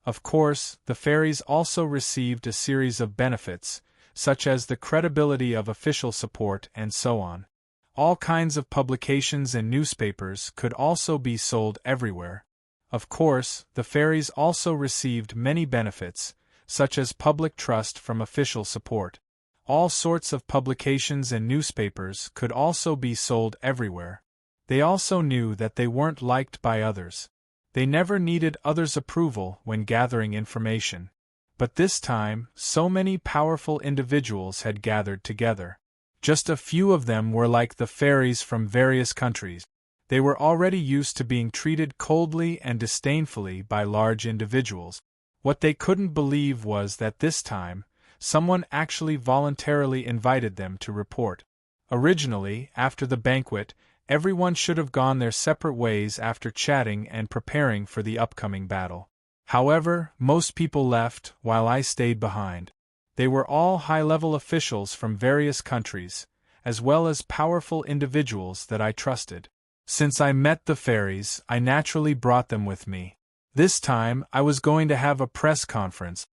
Of course, the fairies also received a series of benefits, such as the credibility of official support and so on. All kinds of publications and newspapers could also be sold everywhere. Of course, the fairies also received many benefits, such as public trust from official support. All sorts of publications and newspapers could also be sold everywhere. They also knew that they weren't liked by others. They never needed others' approval when gathering information. But this time, so many powerful individuals had gathered together. Just a few of them were like the fairies from various countries. They were already used to being treated coldly and disdainfully by large individuals. What they couldn't believe was that this time, someone actually voluntarily invited them to report. Originally, after the banquet, everyone should have gone their separate ways after chatting and preparing for the upcoming battle. However, most people left, while I stayed behind. They were all high-level officials from various countries, as well as powerful individuals that I trusted. Since I met the fairies, I naturally brought them with me. This time, I was going to have a press conference.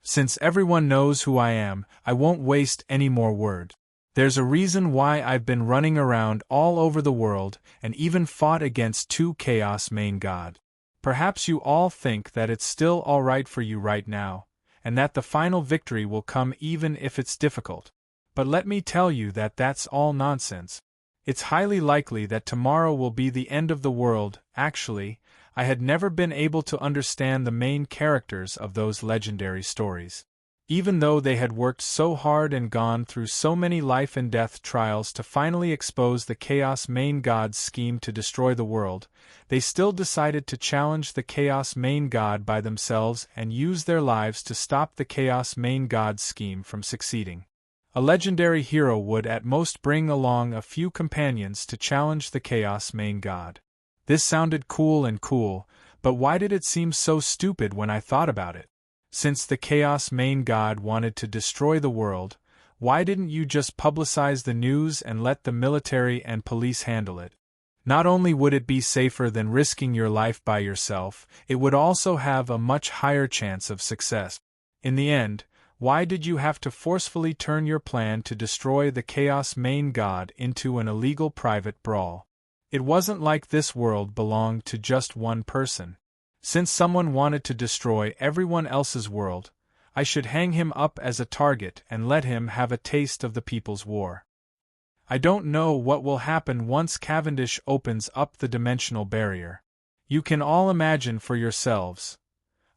Since everyone knows who I am, I won't waste any more words. There's a reason why I've been running around all over the world and even fought against 2 Chaos main gods. Perhaps you all think that it's still alright for you right now, and that the final victory will come even if it's difficult. But let me tell you that that's all nonsense. It's highly likely that tomorrow will be the end of the world. Actually, I had never been able to understand the main characters of those legendary stories. Even though they had worked so hard and gone through so many life and death trials to finally expose the Chaos main god's scheme to destroy the world, they still decided to challenge the Chaos main god by themselves and use their lives to stop the Chaos main god's scheme from succeeding. A legendary hero would at most bring along a few companions to challenge the Chaos main god. This sounded cool, but why did it seem so stupid when I thought about it? Since the Chaos main god wanted to destroy the world, why didn't you just publicize the news and let the military and police handle it? Not only would it be safer than risking your life by yourself, it would also have a much higher chance of success. In the end, why did you have to forcefully turn your plan to destroy the Chaos main god into an illegal private brawl? It wasn't like this world belonged to just one person. Since someone wanted to destroy everyone else's world, I should hang him up as a target and let him have a taste of the people's war. I don't know what will happen once Cavendish opens up the dimensional barrier. You can all imagine for yourselves.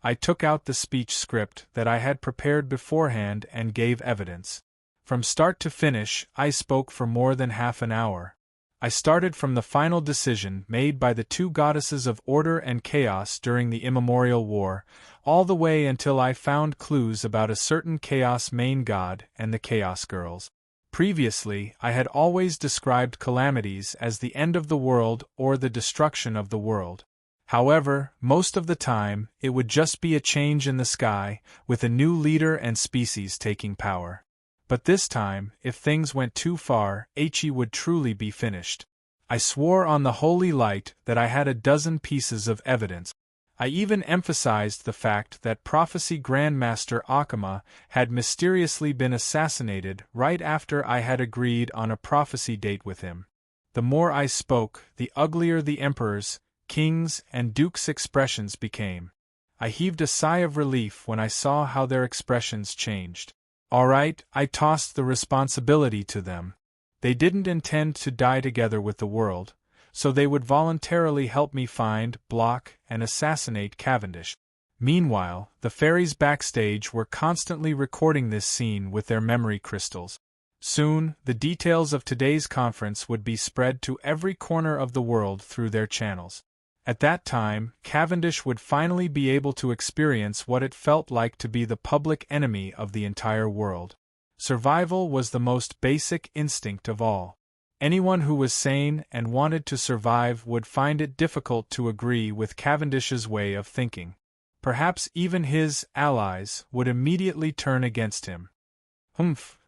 I took out the speech script that I had prepared beforehand and gave evidence. From start to finish, I spoke for more than half an hour. I started from the final decision made by the 2 goddesses of order and chaos during the immemorial war, all the way until I found clues about a certain Chaos main god and the Chaos Girls. Previously, I had always described calamities as the end of the world or the destruction of the world. However, most of the time, it would just be a change in the sky, with a new leader and species taking power. But this time, if things went too far, He would truly be finished. I swore on the holy light that I had a dozen pieces of evidence. I even emphasized the fact that Prophecy Grandmaster Akama had mysteriously been assassinated right after I had agreed on a prophecy date with him. The more I spoke, the uglier the emperors, kings, and dukes' expressions became. I heaved a sigh of relief when I saw how their expressions changed. All right, I tossed the responsibility to them. They didn't intend to die together with the world, so they would voluntarily help me find, block, and assassinate Cavendish. Meanwhile, the fairies backstage were constantly recording this scene with their memory crystals. Soon, the details of today's conference would be spread to every corner of the world through their channels. At that time, Cavendish would finally be able to experience what it felt like to be the public enemy of the entire world. Survival was the most basic instinct of all. Anyone who was sane and wanted to survive would find it difficult to agree with Cavendish's way of thinking. Perhaps even his allies would immediately turn against him.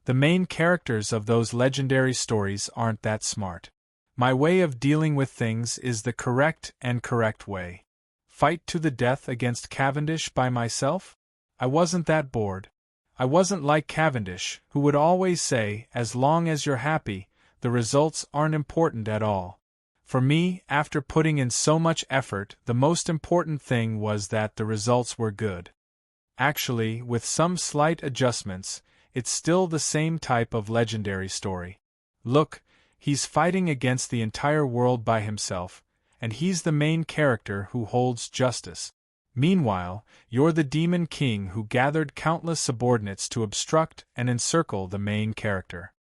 The main characters of those legendary stories aren't that smart. My way of dealing with things is the correct way. Fight to the death against Cavendish by myself? I wasn't that bored. I wasn't like Cavendish, who would always say, as long as you're happy, the results aren't important at all. For me, after putting in so much effort, the most important thing was that the results were good. Actually, with some slight adjustments, it's still the same type of legendary story. Look, he's fighting against the entire world by himself, and he's the main character who holds justice. Meanwhile, you're the demon king who gathered countless subordinates to obstruct and encircle the main character.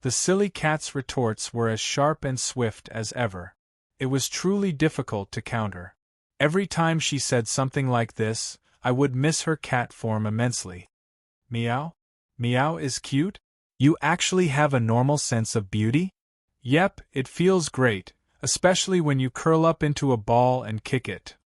The silly cat's retorts were as sharp and swift as ever. It was truly difficult to counter. Every time she said something like this, I would miss her cat form immensely. Meow? Meow is cute? You actually have a normal sense of beauty? Yep, it feels great, especially when you curl up into a ball and kick it.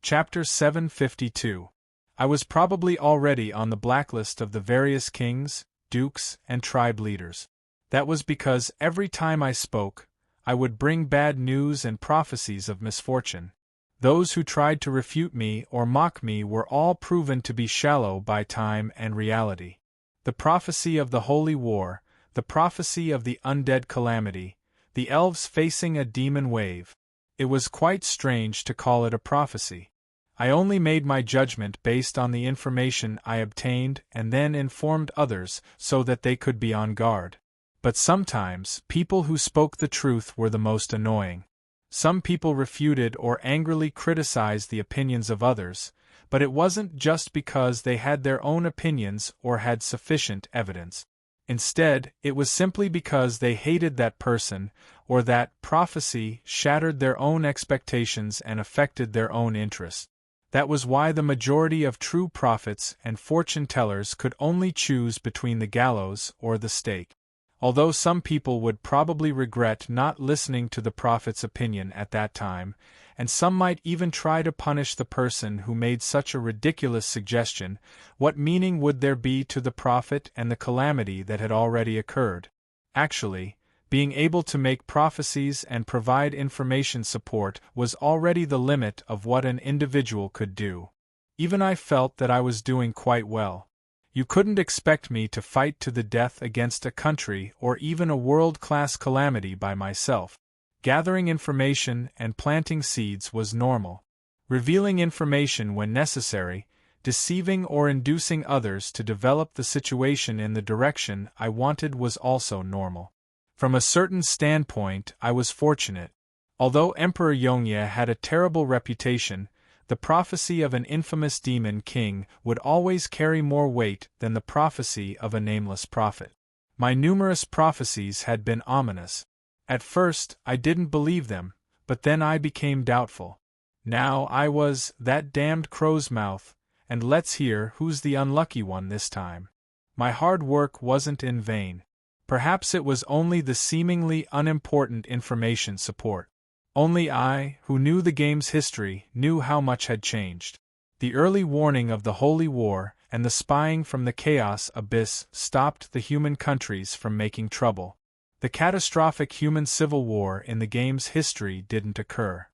Chapter 752. I was probably already on the blacklist of the various kings, dukes, and tribe leaders. That was because every time I spoke, I would bring bad news and prophecies of misfortune. Those who tried to refute me or mock me were all proven to be shallow by time and reality. The prophecy of the holy war, the prophecy of the undead calamity, the elves facing a demon wave. It was quite strange to call it a prophecy. I only made my judgment based on the information I obtained and then informed others so that they could be on guard. But sometimes, people who spoke the truth were the most annoying. Some people refuted or angrily criticized the opinions of others, but it wasn't just because they had their own opinions or had sufficient evidence. Instead, it was simply because they hated that person, or that prophecy shattered their own expectations and affected their own interests. That was why the majority of true prophets and fortune-tellers could only choose between the gallows or the stake. Although some people would probably regret not listening to the prophet's opinion at that time, and some might even try to punish the person who made such a ridiculous suggestion, what meaning would there be to the prophet and the calamity that had already occurred? Actually, being able to make prophecies and provide information support was already the limit of what an individual could do. Even I felt that I was doing quite well. You couldn't expect me to fight to the death against a country or even a world-class calamity by myself. Gathering information and planting seeds was normal. Revealing information when necessary, deceiving or inducing others to develop the situation in the direction I wanted was also normal. From a certain standpoint, I was fortunate. Although Emperor Yongye had a terrible reputation, the prophecy of an infamous demon king would always carry more weight than the prophecy of a nameless prophet. My numerous prophecies had been ominous. At first, I didn't believe them, but then I became doubtful. Now I was that damned crow's mouth, and let's hear who's the unlucky one this time. My hard work wasn't in vain. Perhaps it was only the seemingly unimportant information support. Only I, who knew the game's history, knew how much had changed. The early warning of the Holy War and the spying from the Chaos Abyss stopped the human countries from making trouble. The catastrophic human civil war in the game's history didn't occur.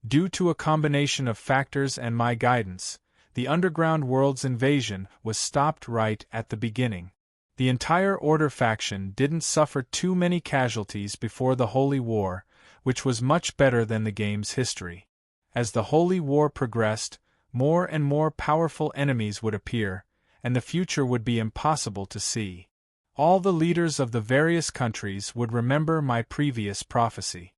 Due to a combination of factors and my guidance, the underground world's invasion was stopped right at the beginning. The entire Order faction didn't suffer too many casualties before the Holy War, which was much better than the game's history. As the Holy War progressed, more and more powerful enemies would appear, and the future would be impossible to see. All the leaders of the various countries would remember my previous prophecy.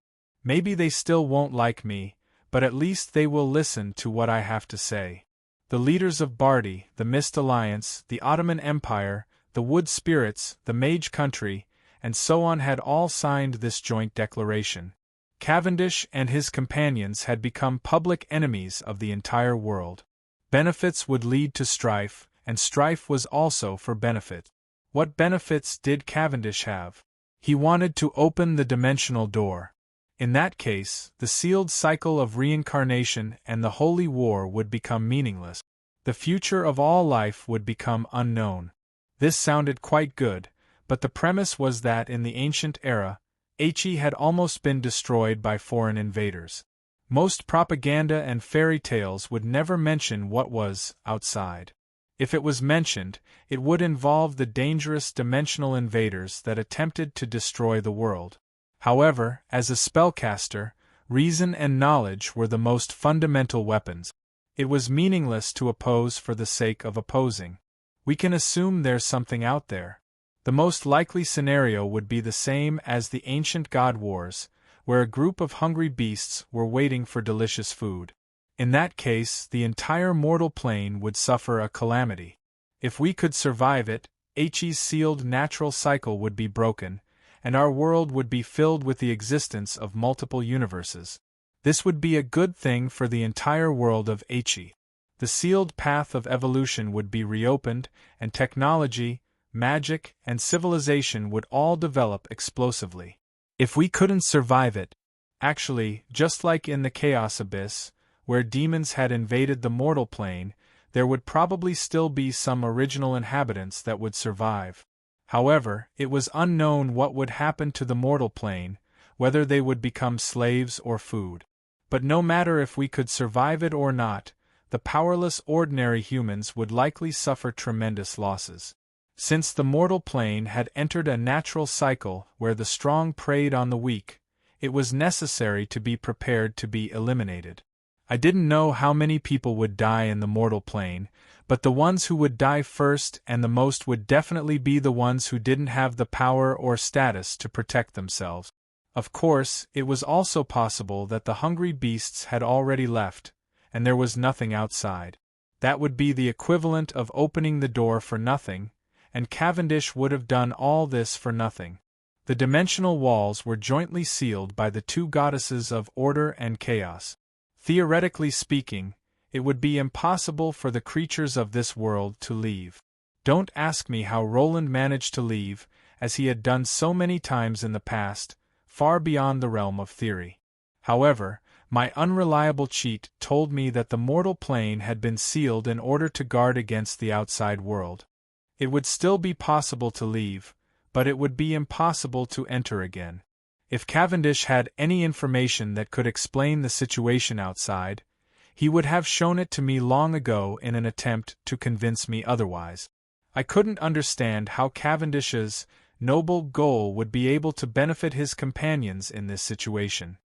Maybe they still won't like me, but at least they will listen to what I have to say. The leaders of Bardi, the Mist Alliance, the Ottoman Empire, the Wood Spirits, the Mage Country, and so on had all signed this joint declaration. Cavendish and his companions had become public enemies of the entire world. Benefits would lead to strife, and strife was also for benefit. What benefits did Cavendish have? He wanted to open the dimensional door. In that case, the sealed cycle of reincarnation and the holy war would become meaningless. The future of all life would become unknown. This sounded quite good, but the premise was that in the ancient era, He had almost been destroyed by foreign invaders. Most propaganda and fairy tales would never mention what was outside. If it was mentioned, it would involve the dangerous dimensional invaders that attempted to destroy the world. However, as a spellcaster, reason and knowledge were the most fundamental weapons. It was meaningless to oppose for the sake of opposing. We can assume there's something out there. The most likely scenario would be the same as the ancient god wars, where a group of hungry beasts were waiting for delicious food. In that case, the entire mortal plane would suffer a calamity. If we could survive it, He's sealed natural cycle would be broken, and our world would be filled with the existence of multiple universes. This would be a good thing for the entire world of He. The sealed path of evolution would be reopened, and technology, magic, and civilization would all develop explosively. If we couldn't survive it, actually, just like in the Chaos Abyss, where demons had invaded the mortal plane, there would probably still be some original inhabitants that would survive. However, it was unknown what would happen to the mortal plane, whether they would become slaves or food. But no matter if we could survive it or not, the powerless ordinary humans would likely suffer tremendous losses. Since the mortal plane had entered a natural cycle where the strong preyed on the weak, it was necessary to be prepared to be eliminated. I didn't know how many people would die in the mortal plane, but the ones who would die first and the most would definitely be the ones who didn't have the power or status to protect themselves. Of course, it was also possible that the hungry beasts had already left, and there was nothing outside. That would be the equivalent of opening the door for nothing, and Cavendish would have done all this for nothing. The dimensional walls were jointly sealed by the two goddesses of order and chaos. Theoretically speaking, it would be impossible for the creatures of this world to leave. Don't ask me how Roland managed to leave, as he had done so many times in the past, far beyond the realm of theory. However, my unreliable cheat told me that the mortal plane had been sealed in order to guard against the outside world. It would still be possible to leave, but it would be impossible to enter again. If Cavendish had any information that could explain the situation outside, he would have shown it to me long ago in an attempt to convince me otherwise. I couldn't understand how Cavendish's noble goal would be able to benefit his companions in this situation.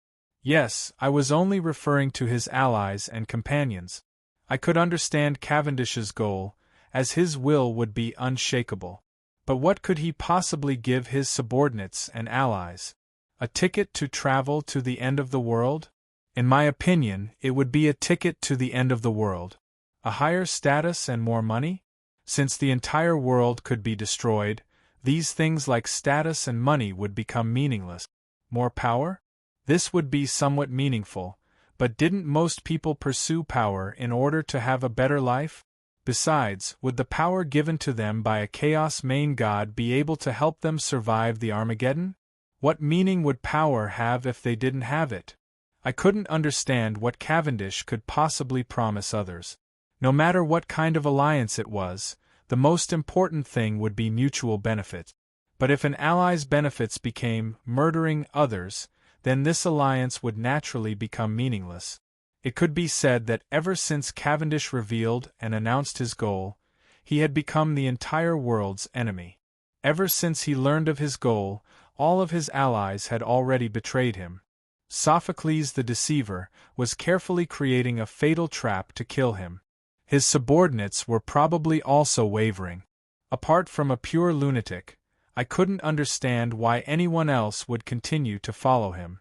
Yes, I was only referring to his allies and companions. I could understand Cavendish's goal, as his will would be unshakable. But what could he possibly give his subordinates and allies? A ticket to travel to the end of the world? In my opinion, it would be a ticket to the end of the world. A higher status and more money? Since the entire world could be destroyed, these things like status and money would become meaningless. More power? This would be somewhat meaningful, but didn't most people pursue power in order to have a better life? Besides, would the power given to them by a chaos main god be able to help them survive the Armageddon? What meaning would power have if they didn't have it? I couldn't understand what Cavendish could possibly promise others. No matter what kind of alliance it was, the most important thing would be mutual benefit. But if an ally's benefits became murdering others, then this alliance would naturally become meaningless. It could be said that ever since Cavendish revealed and announced his goal, he had become the entire world's enemy. Ever since he learned of his goal, all of his allies had already betrayed him. Sophocles the Deceiver was carefully creating a fatal trap to kill him. His subordinates were probably also wavering. Apart from a pure lunatic, I couldn't understand why anyone else would continue to follow him.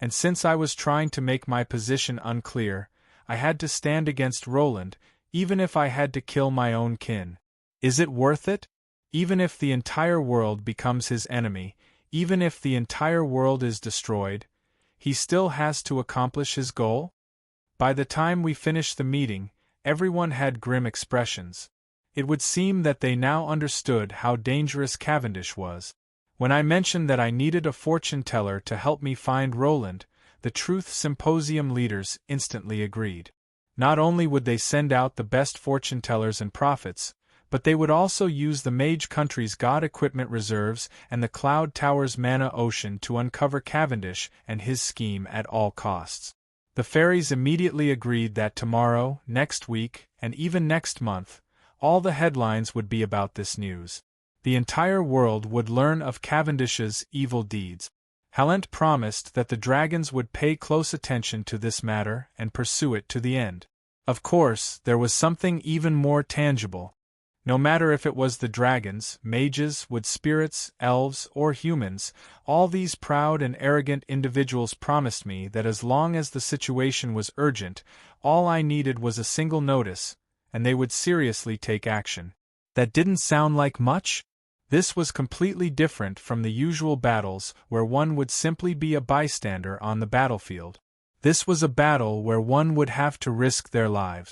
and since I was trying to make my position unclear, I had to stand against Roland, even if I had to kill my own kin. Is it worth it? Even if the entire world becomes his enemy, even if the entire world is destroyed, he still has to accomplish his goal? By the time we finished the meeting, everyone had grim expressions. It would seem that they now understood how dangerous Cavendish was. When I mentioned that I needed a fortune-teller to help me find Roland, the Truth Symposium leaders instantly agreed. Not only would they send out the best fortune-tellers and prophets, but they would also use the Mage Country's God Equipment Reserves and the Cloud Tower's Mana Ocean to uncover Cavendish and his scheme at all costs. The fairies immediately agreed that tomorrow, next week, and even next month, all the headlines would be about this news. The entire world would learn of Cavendish's evil deeds. Halent promised that the dragons would pay close attention to this matter and pursue it to the end. Of course, there was something even more tangible. No matter if it was the dragons, mages, wood spirits, elves, or humans, all these proud and arrogant individuals promised me that as long as the situation was urgent, all I needed was a single notice, and they would seriously take action. That didn't sound like much? This was completely different from the usual battles where one would simply be a bystander on the battlefield. This was a battle where one would have to risk their lives.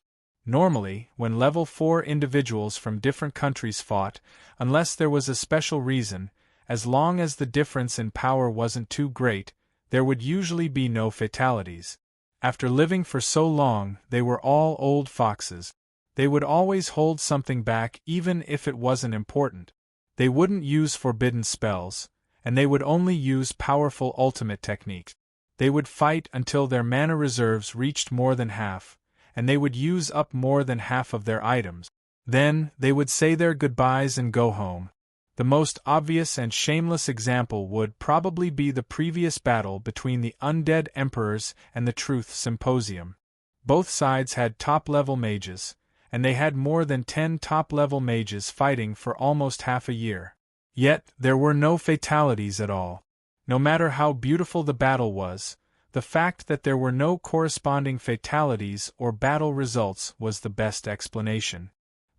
Normally, when level 4 individuals from different countries fought, unless there was a special reason, as long as the difference in power wasn't too great, there would usually be no fatalities. After living for so long, they were all old foxes. They would always hold something back even if it wasn't important. They wouldn't use forbidden spells, and they would only use powerful ultimate techniques. They would fight until their mana reserves reached more than half, and they would use up more than half of their items. Then, they would say their goodbyes and go home. The most obvious and shameless example would probably be the previous battle between the Undead Emperors and the Truth Symposium. Both sides had top-level mages, and they had more than 10 top-level mages fighting for almost half a year. Yet, there were no fatalities at all. No matter how beautiful the battle was, the fact that there were no corresponding fatalities or battle results was the best explanation.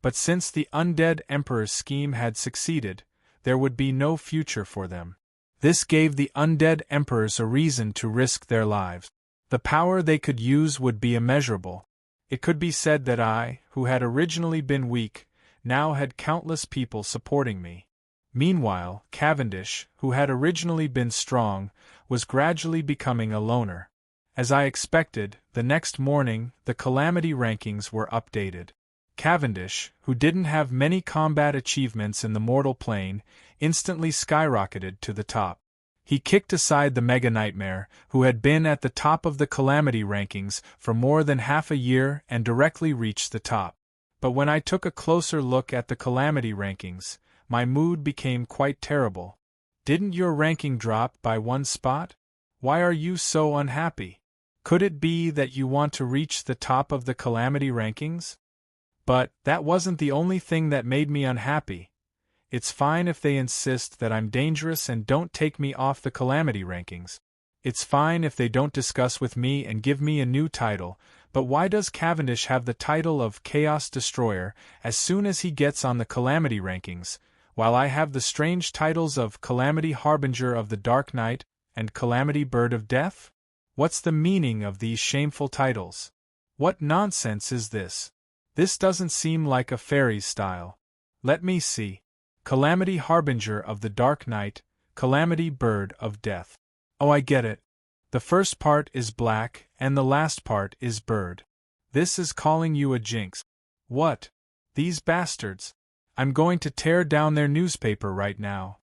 But since the Undead Emperor's scheme had succeeded, there would be no future for them. This gave the Undead Emperors a reason to risk their lives. The power they could use would be immeasurable. It could be said that I, who had originally been weak, now had countless people supporting me. Meanwhile, Cavendish, who had originally been strong, was gradually becoming a loner. As I expected, the next morning, the Calamity rankings were updated. Cavendish, who didn't have many combat achievements in the mortal plane, instantly skyrocketed to the top. He kicked aside the Mega Nightmare, who had been at the top of the Calamity rankings for more than half a year and directly reached the top. But when I took a closer look at the Calamity rankings, my mood became quite terrible. Didn't your ranking drop by 1 spot? Why are you so unhappy? Could it be that you want to reach the top of the Calamity rankings? But that wasn't the only thing that made me unhappy. It's fine if they insist that I'm dangerous and don't take me off the Calamity rankings. It's fine if they don't discuss with me and give me a new title, but why does Cavendish have the title of Chaos Destroyer as soon as he gets on the Calamity rankings, while I have the strange titles of Calamity Harbinger of the Dark Night and Calamity Bird of Death? What's the meaning of these shameful titles? What nonsense is this? This doesn't seem like a fairy's style. Let me see. Calamity Harbinger of the Dark Night, Calamity Bird of Death. Oh, I get it. The first part is black, and the last part is bird. This is calling you a jinx. What? These bastards. I'm going to tear down their newspaper right now.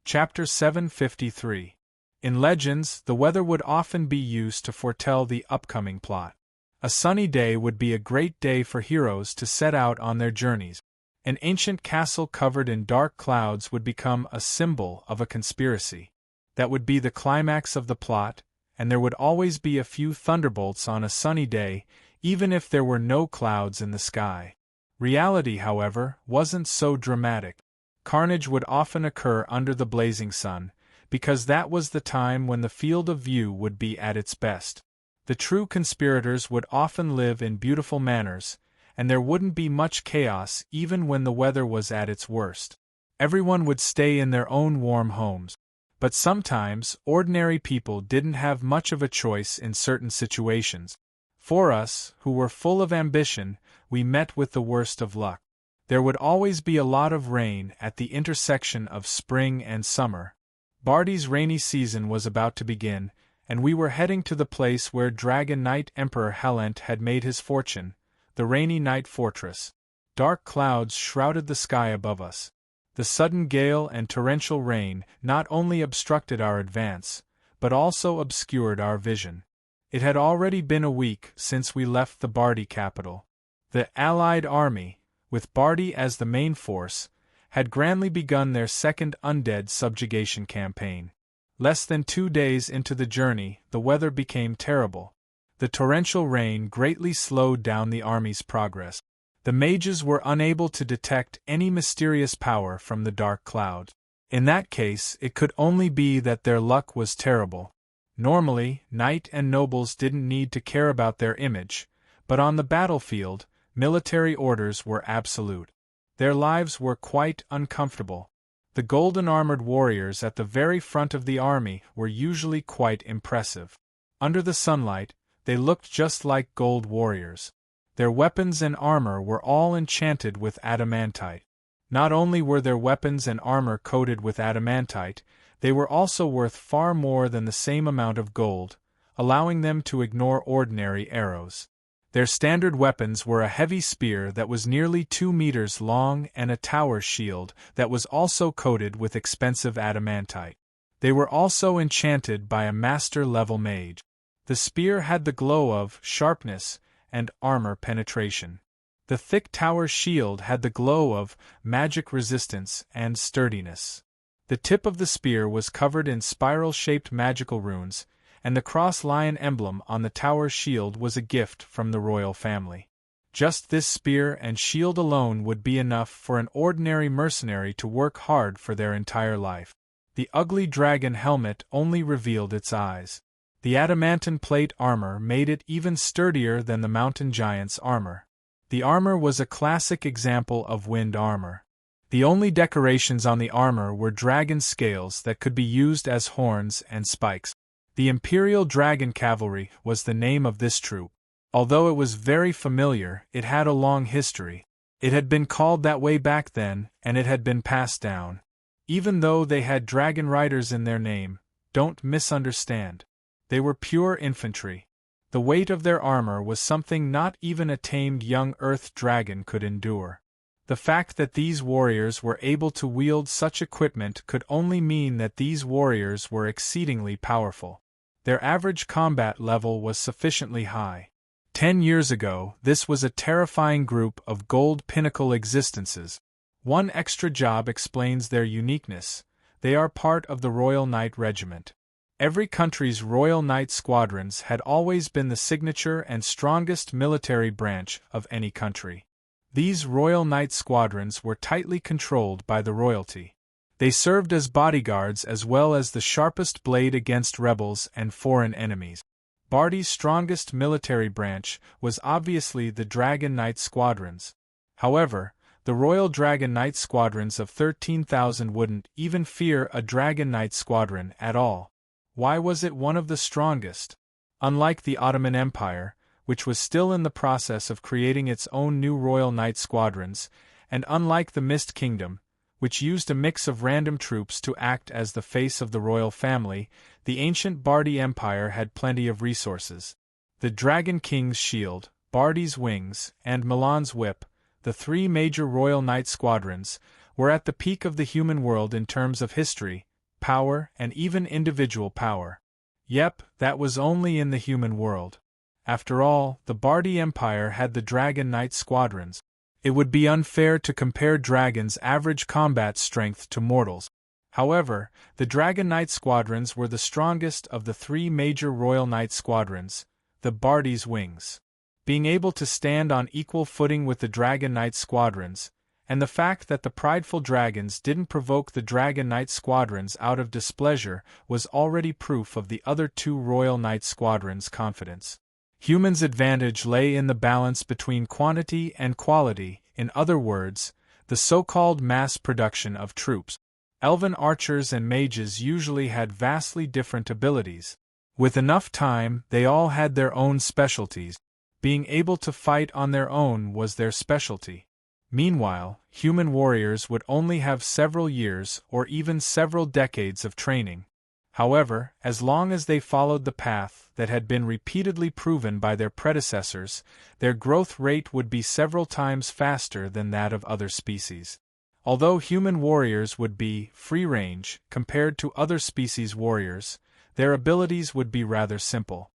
Chapter 753. In legends, the weather would often be used to foretell the upcoming plot. A sunny day would be a great day for heroes to set out on their journeys. An ancient castle covered in dark clouds would become a symbol of a conspiracy. That would be the climax of the plot, and there would always be a few thunderbolts on a sunny day, even if there were no clouds in the sky. Reality, however, wasn't so dramatic. Carnage would often occur under the blazing sun, because that was the time when the field of view would be at its best. The true conspirators would often live in beautiful manners, and there wouldn't be much chaos even when the weather was at its worst. Everyone would stay in their own warm homes. But sometimes, ordinary people didn't have much of a choice in certain situations. For us, who were full of ambition, we met with the worst of luck. There would always be a lot of rain at the intersection of spring and summer. Barty's rainy season was about to begin, and we were heading to the place where Dragon Knight Emperor Halent had made his fortune, the Rainy Night Fortress. Dark clouds shrouded the sky above us. The sudden gale and torrential rain not only obstructed our advance, but also obscured our vision. It had already been a week since we left the Barty capital. The Allied army, with Barty as the main force, had grandly begun their second undead subjugation campaign. Less than 2 days into the journey, the weather became terrible. The torrential rain greatly slowed down the army's progress. The mages were unable to detect any mysterious power from the dark cloud. In that case, it could only be that their luck was terrible. Normally, knight and nobles didn't need to care about their image, but on the battlefield, military orders were absolute. Their lives were quite uncomfortable. The golden-armored warriors at the very front of the army were usually quite impressive. Under the sunlight, they looked just like gold warriors. Their weapons and armor were all enchanted with adamantite. Not only were their weapons and armor coated with adamantite, they were also worth far more than the same amount of gold, allowing them to ignore ordinary arrows. Their standard weapons were a heavy spear that was nearly 2 meters long and a tower shield that was also coated with expensive adamantite. They were also enchanted by a master-level mage. The spear had the glow of sharpness and armor penetration. The thick tower shield had the glow of magic resistance and sturdiness. The tip of the spear was covered in spiral-shaped magical runes, and the cross-lion emblem on the tower shield was a gift from the royal family. Just this spear and shield alone would be enough for an ordinary mercenary to work hard for their entire life. The ugly dragon helmet only revealed its eyes. The adamantine plate armor made it even sturdier than the mountain giant's armor. The armor was a classic example of wind armor. The only decorations on the armor were dragon scales that could be used as horns and spikes. The Imperial Dragon Cavalry was the name of this troop. Although it was very familiar, it had a long history. It had been called that way back then, and it had been passed down. Even though they had dragon riders in their name, don't misunderstand. They were pure infantry. The weight of their armor was something not even a tamed young earth dragon could endure. The fact that these warriors were able to wield such equipment could only mean that these warriors were exceedingly powerful. Their average combat level was sufficiently high. 10 years ago, this was a terrifying group of gold pinnacle existences. One extra job explains their uniqueness: they are part of the Royal Knight Regiment. Every country's Royal Knight squadrons had always been the signature and strongest military branch of any country. These Royal Knight squadrons were tightly controlled by the royalty. They served as bodyguards as well as the sharpest blade against rebels and foreign enemies. Barty's strongest military branch was obviously the Dragon Knight squadrons. However, the Royal Dragon Knight squadrons of 13,000 wouldn't even fear a Dragon Knight squadron at all. Why was it one of the strongest? Unlike the Ottoman Empire, which was still in the process of creating its own new Royal Knight squadrons, and unlike the Mist Kingdom, which used a mix of random troops to act as the face of the royal family, the ancient Barty Empire had plenty of resources. The Dragon King's shield, Barty's wings, and Milan's whip, the 3 major Royal Knight squadrons, were at the peak of the human world in terms of history, power, and even individual power. Yep, that was only in the human world. After all, the Barty Empire had the Dragon Knight squadrons. It would be unfair to compare dragons' average combat strength to mortals. However, the Dragon Knight squadrons were the strongest of the 3 major Royal Knight squadrons, the Barty's wings. Being able to stand on equal footing with the Dragon Knight squadrons, and the fact that the prideful dragons didn't provoke the Dragon Knight squadrons out of displeasure was already proof of the other two Royal Knight squadrons' confidence. Humans' advantage lay in the balance between quantity and quality, in other words, the so-called mass production of troops. Elven archers and mages usually had vastly different abilities. With enough time, they all had their own specialties. Being able to fight on their own was their specialty. Meanwhile, human warriors would only have several years or even several decades of training. However, as long as they followed the path that had been repeatedly proven by their predecessors, their growth rate would be several times faster than that of other species. Although human warriors would be free-range compared to other species warriors, their abilities would be rather simple.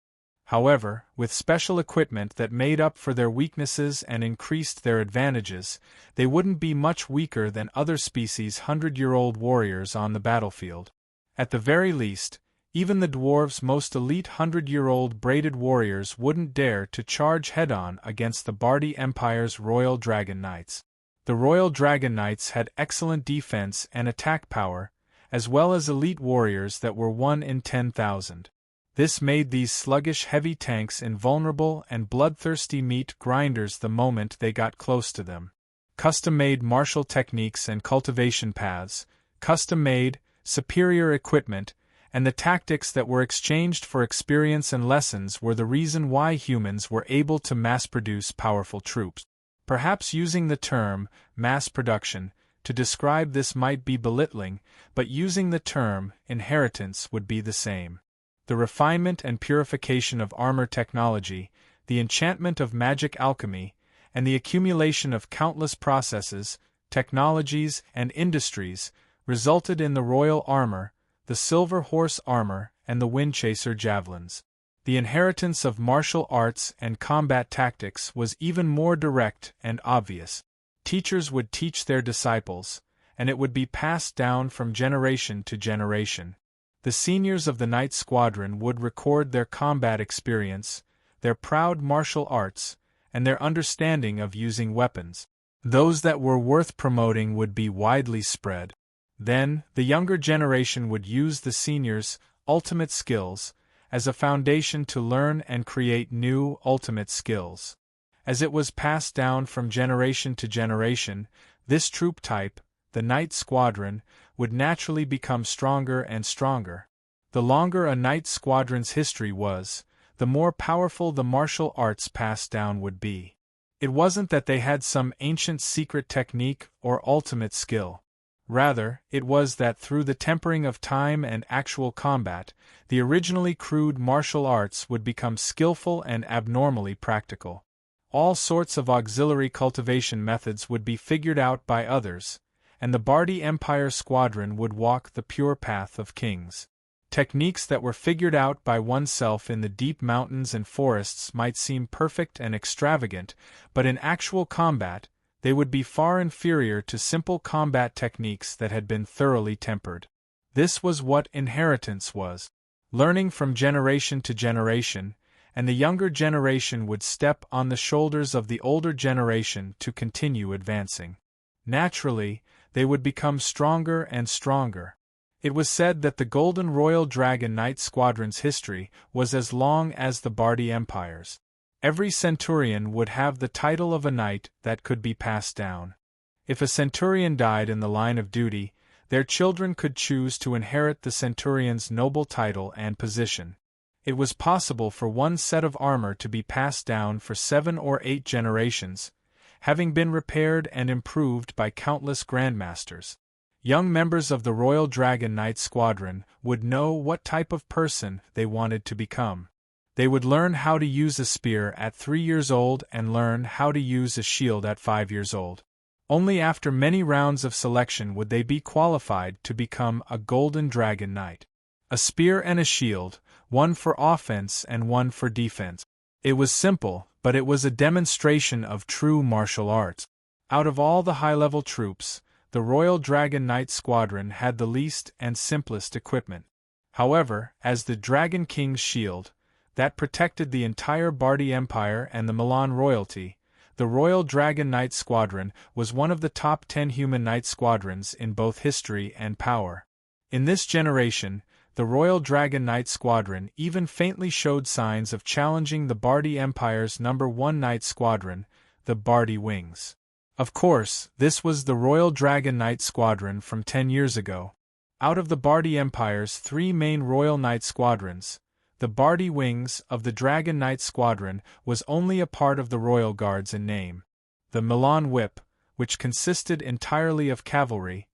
However, with special equipment that made up for their weaknesses and increased their advantages, they wouldn't be much weaker than other species' 100-year-old warriors on the battlefield. At the very least, even the dwarves' most elite 100-year-old braided warriors wouldn't dare to charge head-on against the Bardi Empire's Royal Dragon Knights. The Royal Dragon Knights had excellent defense and attack power, as well as elite warriors that were 1 in 10,000. This made these sluggish heavy tanks invulnerable and bloodthirsty meat grinders the moment they got close to them. Custom-made martial techniques and cultivation paths, custom-made, superior equipment, and the tactics that were exchanged for experience and lessons were the reason why humans were able to mass-produce powerful troops. Perhaps using the term, mass production, to describe this might be belittling, but using the term, inheritance would be the same. The refinement and purification of armor technology, the enchantment of magic alchemy, and the accumulation of countless processes, technologies, and industries resulted in the royal armor, the silver horse armor, and the windchaser javelins. The inheritance of martial arts and combat tactics was even more direct and obvious. Teachers would teach their disciples, and it would be passed down from generation to generation. The seniors of the Knight Squadron would record their combat experience, their proud martial arts, and their understanding of using weapons. Those that were worth promoting would be widely spread. Then, the younger generation would use the seniors' ultimate skills as a foundation to learn and create new ultimate skills. As it was passed down from generation to generation, this troop type, the Knight Squadron, would naturally become stronger and stronger. The longer a Knight Squadron's history was, the more powerful the martial arts passed down would be. It wasn't that they had some ancient secret technique or ultimate skill. Rather, it was that through the tempering of time and actual combat, the originally crude martial arts would become skillful and abnormally practical. All sorts of auxiliary cultivation methods would be figured out by others, and the Bardi Empire Squadron would walk the pure path of kings. Techniques that were figured out by oneself in the deep mountains and forests might seem perfect and extravagant, but in actual combat, they would be far inferior to simple combat techniques that had been thoroughly tempered. This was what inheritance was. Learning from generation to generation, and the younger generation would step on the shoulders of the older generation to continue advancing. Naturally, they would become stronger and stronger. It was said that the Golden Royal Dragon Knight Squadron's history was as long as the Bardi Empire's. Every centurion would have the title of a knight that could be passed down. If a centurion died in the line of duty, their children could choose to inherit the centurion's noble title and position. It was possible for one set of armor to be passed down for 7 or 8 generations, having been repaired and improved by countless grandmasters. Young members of the Royal Dragon Knight Squadron would know what type of person they wanted to become. They would learn how to use a spear at 3 years old and learn how to use a shield at 5 years old. Only after many rounds of selection would they be qualified to become a Golden Dragon Knight. A spear and a shield, one for offense and one for defense. It was simple, but it was a demonstration of true martial arts. Out of all the high-level troops, the Royal Dragon Knight Squadron had the least and simplest equipment. However, as the Dragon King's shield, that protected the entire Bardi Empire and the Milan royalty, The Royal Dragon Knight Squadron was one of the top 10 human knight squadrons in both history and power. In this generation, the Royal Dragon Knight Squadron even faintly showed signs of challenging the Bardi Empire's #1 Knight Squadron, the Bardi Wings. Of course, this was the Royal Dragon Knight Squadron from 10 years ago. Out of the Bardi Empire's 3 main Royal Knight Squadrons, the Bardi Wings of the Dragon Knight Squadron was only a part of the Royal Guards in name. The Milan Whip, which consisted entirely of cavalry,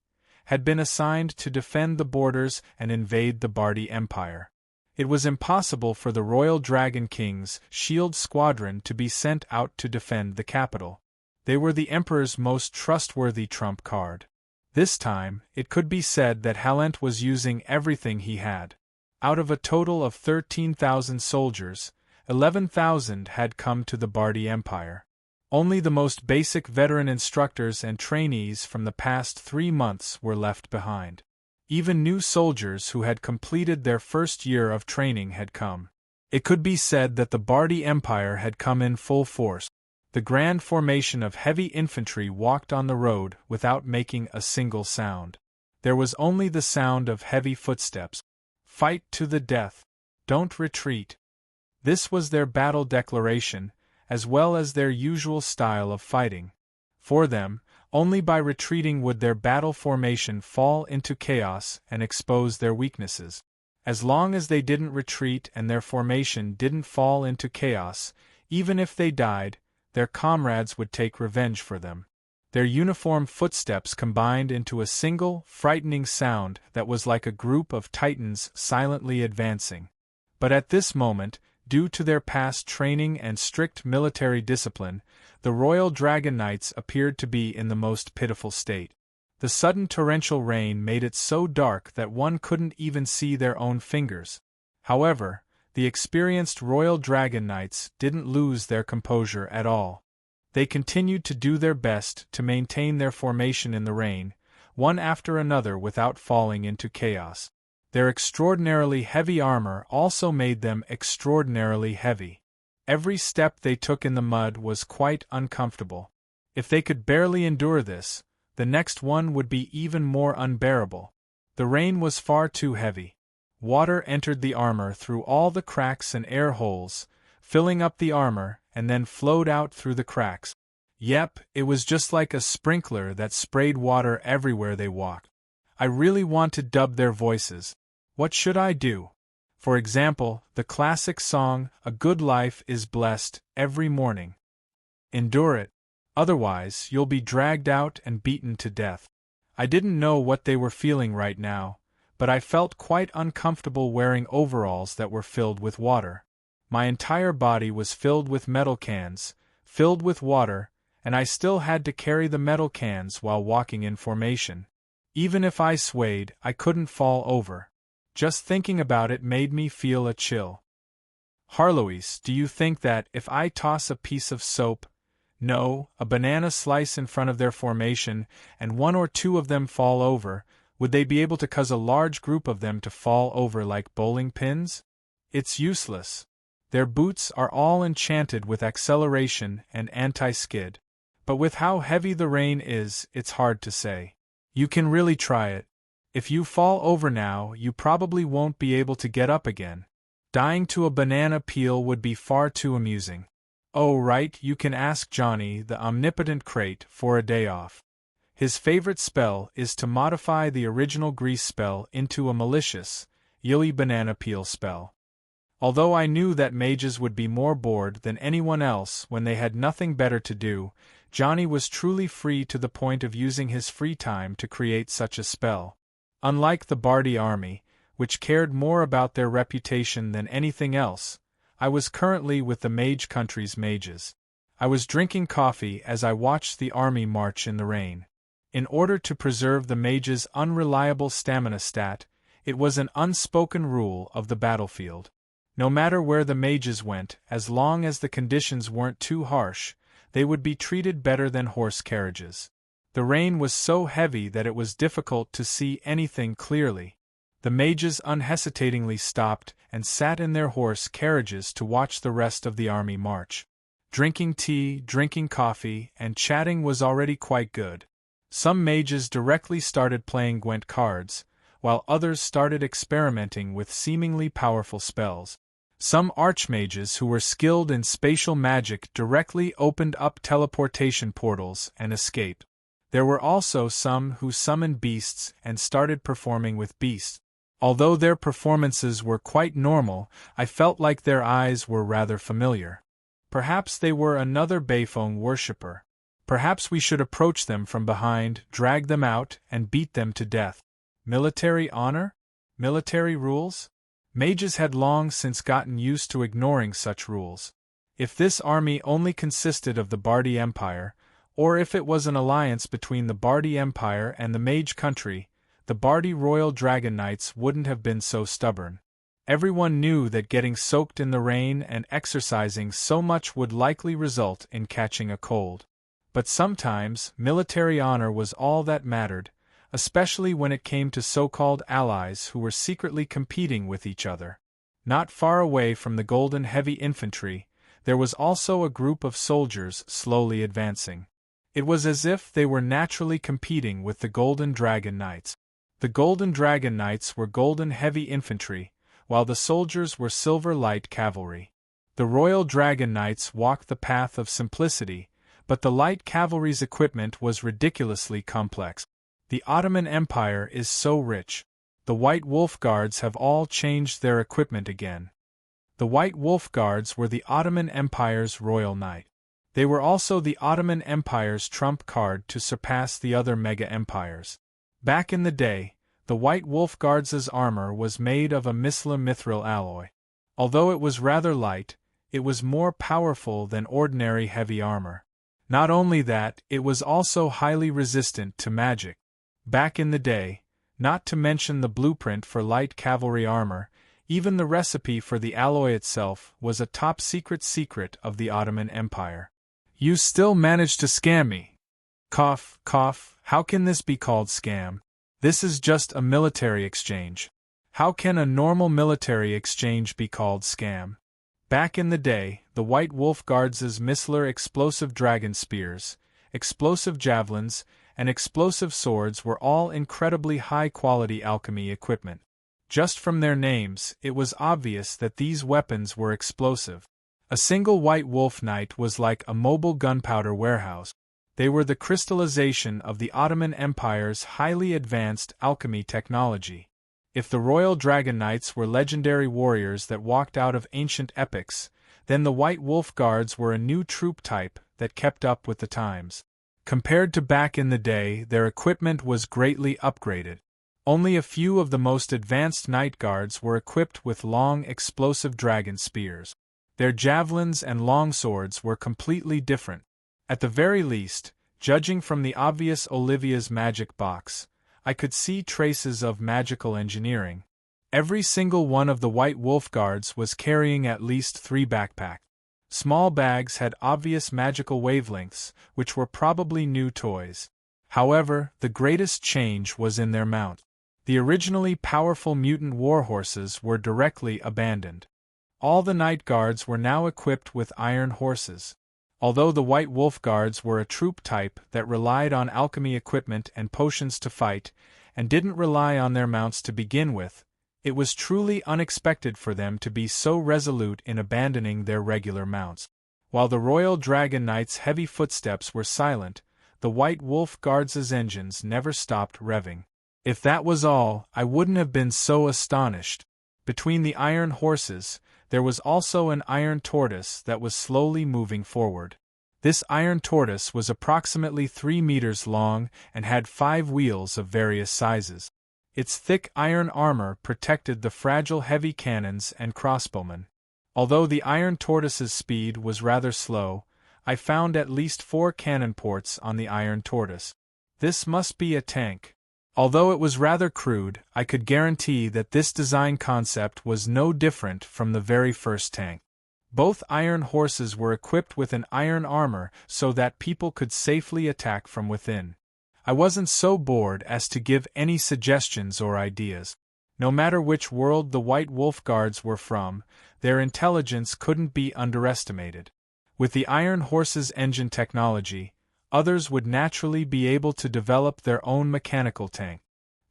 had been assigned to defend the borders and invade the Bardi Empire. It was impossible for the Royal Dragon King's Shield Squadron to be sent out to defend the capital. They were the Emperor's most trustworthy trump card. This time, it could be said that Halent was using everything he had. Out of a total of 13,000 soldiers, 11,000 had come to the Bardi Empire. Only the most basic veteran instructors and trainees from the past 3 months were left behind. Even new soldiers who had completed their first year of training had come. It could be said that the Bardi Empire had come in full force. The grand formation of heavy infantry walked on the road without making a single sound. There was only the sound of heavy footsteps. Fight to the death. Don't retreat. This was their battle declaration, as well as their usual style of fighting. For them, only by retreating would their battle formation fall into chaos and expose their weaknesses. As long as they didn't retreat and their formation didn't fall into chaos, even if they died, their comrades would take revenge for them. Their uniform footsteps combined into a single, frightening sound that was like a group of titans silently advancing. But at this moment, due to their past training and strict military discipline, the Royal Dragon Knights appeared to be in the most pitiful state. The sudden torrential rain made it so dark that one couldn't even see their own fingers. However, the experienced Royal Dragon Knights didn't lose their composure at all. They continued to do their best to maintain their formation in the rain, one after another without falling into chaos. Their extraordinarily heavy armor also made them extraordinarily heavy. Every step they took in the mud was quite uncomfortable. If they could barely endure this, the next one would be even more unbearable. The rain was far too heavy. Water entered the armor through all the cracks and air holes, filling up the armor, and then flowed out through the cracks. Yep, it was just like a sprinkler that sprayed water everywhere they walked. I really want to dub their voices. What should I do? For example, the classic song, "A Good Life is Blessed," every morning. Endure it. Otherwise, you'll be dragged out and beaten to death. I didn't know what they were feeling right now, but I felt quite uncomfortable wearing overalls that were filled with water. My entire body was filled with metal cans, filled with water, and I still had to carry the metal cans while walking in formation. Even if I swayed, I couldn't fall over. Just thinking about it made me feel a chill. Harlois, do you think that if I toss a piece of soap, no, a banana slice in front of their formation, and 1 or 2 of them fall over, would they be able to cause a large group of them to fall over like bowling pins? It's useless. Their boots are all enchanted with acceleration and anti-skid. But with how heavy the rain is, it's hard to say. You can really try it. If you fall over now, you probably won't be able to get up again. Dying to a banana peel would be far too amusing. Oh right, you can ask Johnny, the omnipotent crate, for a day off. His favorite spell is to modify the original grease spell into a malicious, yilly banana peel spell. Although I knew that mages would be more bored than anyone else when they had nothing better to do, Johnny was truly free to the point of using his free time to create such a spell. Unlike the Bardi army, which cared more about their reputation than anything else, I was currently with the mage country's mages. I was drinking coffee as I watched the army march in the rain. In order to preserve the mage's unreliable stamina stat, it was an unspoken rule of the battlefield. No matter where the mages went, as long as the conditions weren't too harsh, they would be treated better than horse carriages. The rain was so heavy that it was difficult to see anything clearly. The mages unhesitatingly stopped and sat in their horse carriages to watch the rest of the army march. Drinking tea, drinking coffee, and chatting was already quite good. Some mages directly started playing Gwent cards, while others started experimenting with seemingly powerful spells. Some archmages who were skilled in spatial magic directly opened up teleportation portals and escaped. There were also some who summoned beasts and started performing with beasts. Although their performances were quite normal, I felt like their eyes were rather familiar. Perhaps they were another Beifong worshipper. Perhaps we should approach them from behind, drag them out, and beat them to death. Military honor? Military rules? Mages had long since gotten used to ignoring such rules. If this army only consisted of the Bardi Empire, or if it was an alliance between the Bardi Empire and the Mage Country, the Bardi Royal Dragon Knights wouldn't have been so stubborn. Everyone knew that getting soaked in the rain and exercising so much would likely result in catching a cold. But sometimes, military honor was all that mattered, especially when it came to so-called allies who were secretly competing with each other. Not far away from the Golden Heavy Infantry, there was also a group of soldiers slowly advancing. It was as if they were naturally competing with the Golden Dragon Knights. The Golden Dragon Knights were Golden Heavy Infantry, while the soldiers were Silver Light Cavalry. The Royal Dragon Knights walked the path of simplicity, but the Light Cavalry's equipment was ridiculously complex. The Ottoman Empire is so rich. The White Wolf Guards have all changed their equipment again. The White Wolf Guards were the Ottoman Empire's Royal Knight. They were also the Ottoman Empire's trump card to surpass the other mega-empires. Back in the day, the White Wolf Guards' armor was made of a Misla mithril alloy. Although it was rather light, it was more powerful than ordinary heavy armor. Not only that, it was also highly resistant to magic. Back in the day, not to mention the blueprint for light cavalry armor, even the recipe for the alloy itself was a top-secret secret of the Ottoman Empire. You still managed to scam me. Cough, cough, how can this be called scam? This is just a military exchange. How can a normal military exchange be called scam? Back in the day, the White Wolf Guards' Missler explosive dragon spears, explosive javelins, and explosive swords were all incredibly high-quality alchemy equipment. Just from their names, it was obvious that these weapons were explosive. A single White Wolf Knight was like a mobile gunpowder warehouse. They were the crystallization of the Ottoman Empire's highly advanced alchemy technology. If the Royal Dragon Knights were legendary warriors that walked out of ancient epics, then the White Wolf Guards were a new troop type that kept up with the times. Compared to back in the day, their equipment was greatly upgraded. Only a few of the most advanced Night Guards were equipped with long explosive dragon spears. Their javelins and longswords were completely different. At the very least, judging from the obvious Olivia's magic box, I could see traces of magical engineering. Every single one of the White Wolf Guards was carrying at least 3 backpacks. Small bags had obvious magical wavelengths, which were probably new toys. However, the greatest change was in their mount. The originally powerful mutant warhorses were directly abandoned. All the Night Guards were now equipped with iron horses. Although the White Wolf Guards were a troop type that relied on alchemy equipment and potions to fight, and didn't rely on their mounts to begin with, it was truly unexpected for them to be so resolute in abandoning their regular mounts. While the Royal Dragon Knights' heavy footsteps were silent, the White Wolf Guards' engines never stopped revving. If that was all, I wouldn't have been so astonished. Between the iron horses, there was also an iron tortoise that was slowly moving forward. This iron tortoise was approximately 3 meters long and had 5 wheels of various sizes. Its thick iron armor protected the fragile heavy cannons and crossbowmen. Although the iron tortoise's speed was rather slow, I found at least 4 cannon ports on the iron tortoise. This must be a tank. Although it was rather crude, I could guarantee that this design concept was no different from the very first tank. Both iron horses were equipped with an iron armor so that people could safely attack from within. I wasn't so bored as to give any suggestions or ideas. No matter which world the White Wolf Guards were from, their intelligence couldn't be underestimated. With the Iron Horse's engine technology, others would naturally be able to develop their own mechanical tank.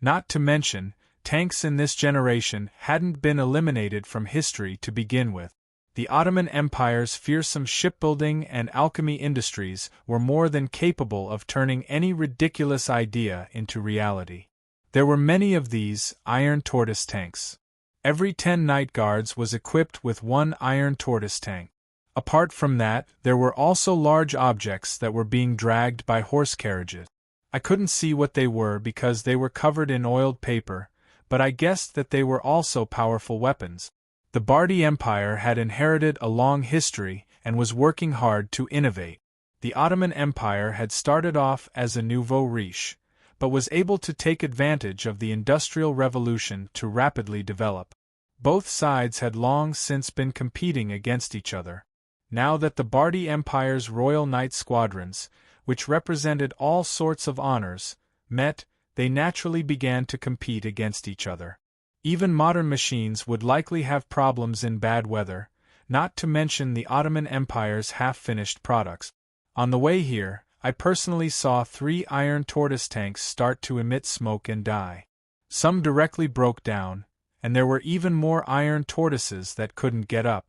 Not to mention, tanks in this generation hadn't been eliminated from history to begin with. The Ottoman Empire's fearsome shipbuilding and alchemy industries were more than capable of turning any ridiculous idea into reality. There were many of these Iron Tortoise tanks. Every 10 Night Guards was equipped with one Iron Tortoise tank. Apart from that, there were also large objects that were being dragged by horse carriages. I couldn't see what they were because they were covered in oiled paper, but I guessed that they were also powerful weapons. The Bardi Empire had inherited a long history and was working hard to innovate. The Ottoman Empire had started off as a nouveau riche, but was able to take advantage of the Industrial Revolution to rapidly develop. Both sides had long since been competing against each other. Now that the Bardi Empire's Royal Knight squadrons, which represented all sorts of honors, met, they naturally began to compete against each other. Even modern machines would likely have problems in bad weather, not to mention the Ottoman Empire's half-finished products. On the way here, I personally saw 3 Iron Tortoise tanks start to emit smoke and die. Some directly broke down, and there were even more Iron Tortoises that couldn't get up.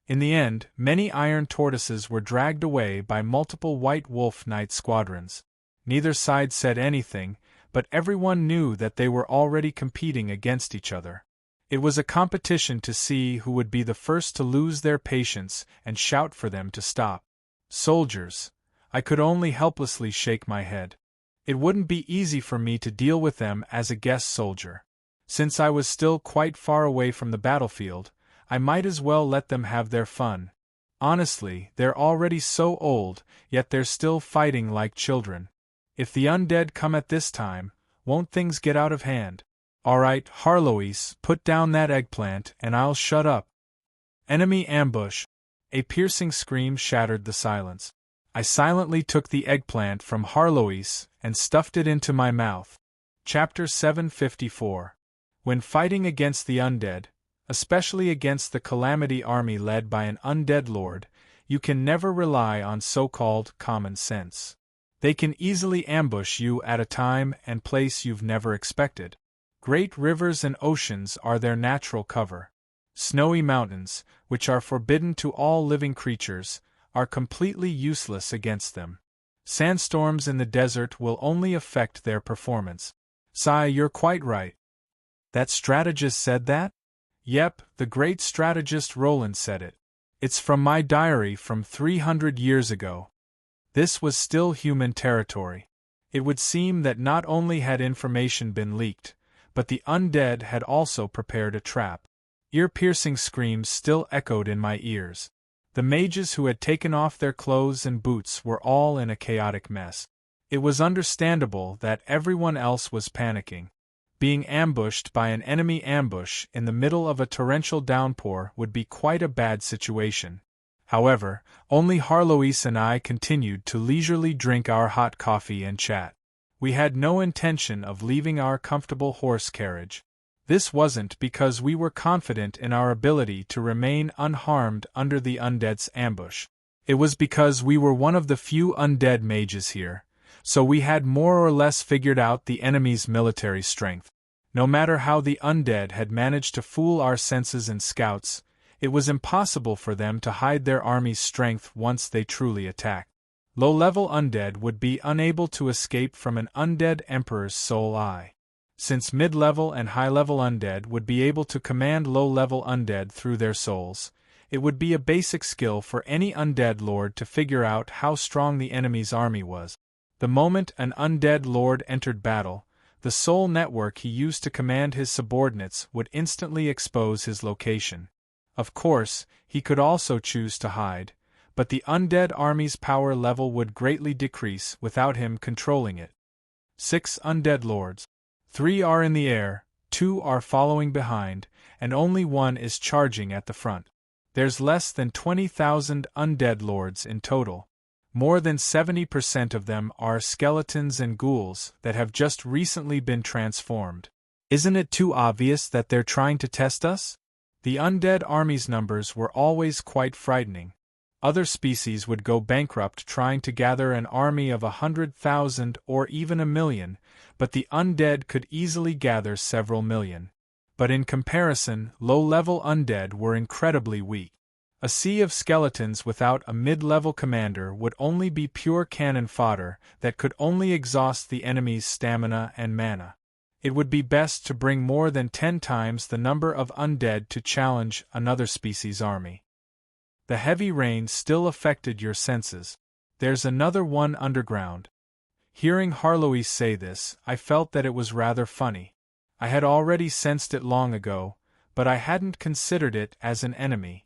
In the end, many Iron Tortoises were dragged away by multiple White Wolf Knight squadrons. Neither side said anything, but everyone knew that they were already competing against each other. It was a competition to see who would be the first to lose their patience and shout for them to stop. Soldiers. I could only helplessly shake my head. It wouldn't be easy for me to deal with them as a guest soldier. Since I was still quite far away from the battlefield, I might as well let them have their fun. Honestly, they're already so old, yet they're still fighting like children. If the undead come at this time, won't things get out of hand? Alright, Harlois, put down that eggplant and I'll shut up. Enemy ambush. A piercing scream shattered the silence. I silently took the eggplant from Harlois and stuffed it into my mouth. Chapter 754. When fighting against the undead, especially against the Calamity army led by an undead lord, you can never rely on so-called common sense. They can easily ambush you at a time and place you've never expected. Great rivers and oceans are their natural cover. Snowy mountains, which are forbidden to all living creatures, are completely useless against them. Sandstorms in the desert will only affect their performance. Sigh, you're quite right. That strategist said that? Yep, the great strategist Roland said it. It's from my diary from 300 years ago. This was still human territory. It would seem that not only had information been leaked, but the undead had also prepared a trap. Ear-piercing screams still echoed in my ears. The mages who had taken off their clothes and boots were all in a chaotic mess. It was understandable that everyone else was panicking. Being ambushed by an enemy ambush in the middle of a torrential downpour would be quite a bad situation. However, only Harlois and I continued to leisurely drink our hot coffee and chat. We had no intention of leaving our comfortable horse carriage. This wasn't because we were confident in our ability to remain unharmed under the undead's ambush. It was because we were one of the few undead mages here, so we had more or less figured out the enemy's military strength. No matter how the undead had managed to fool our senses and scouts, it was impossible for them to hide their army's strength once they truly attacked. Low-level undead would be unable to escape from an undead emperor's soul eye. Since mid-level and high-level undead would be able to command low-level undead through their souls, it would be a basic skill for any undead lord to figure out how strong the enemy's army was. The moment an undead lord entered battle, the soul network he used to command his subordinates would instantly expose his location. Of course, he could also choose to hide, but the undead army's power level would greatly decrease without him controlling it. 6 undead lords. 3 are in the air, 2 are following behind, and only 1 is charging at the front. There's less than 20,000 undead lords in total. More than 70% of them are skeletons and ghouls that have just recently been transformed. Isn't it too obvious that they're trying to test us? The undead army's numbers were always quite frightening. Other species would go bankrupt trying to gather an army of 100,000 or even 1,000,000, but the undead could easily gather several million. But in comparison, low-level undead were incredibly weak. A sea of skeletons without a mid-level commander would only be pure cannon fodder that could only exhaust the enemy's stamina and mana. It would be best to bring more than 10 times the number of undead to challenge another species' army. The heavy rain still affected your senses. There's another one underground. Hearing Harloise say this, I felt that it was rather funny. I had already sensed it long ago, but I hadn't considered it as an enemy.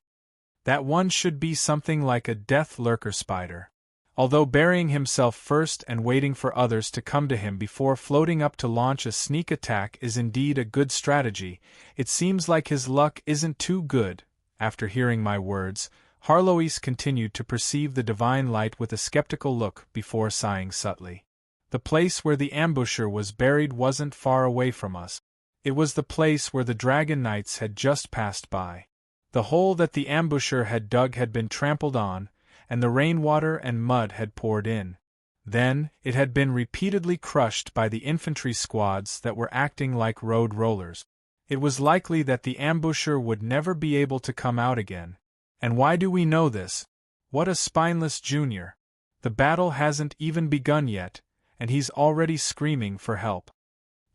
That one should be something like a death lurker spider. Although burying himself first and waiting for others to come to him before floating up to launch a sneak attack is indeed a good strategy, it seems like his luck isn't too good. After hearing my words, Harloise continued to perceive the divine light with a skeptical look before sighing subtly. The place where the ambusher was buried wasn't far away from us. It was the place where the dragon knights had just passed by. The hole that the ambusher had dug had been trampled on, and the rainwater and mud had poured in. Then, it had been repeatedly crushed by the infantry squads that were acting like road rollers. It was likely that the ambusher would never be able to come out again. And why do we know this? What a spineless junior. The battle hasn't even begun yet, and he's already screaming for help.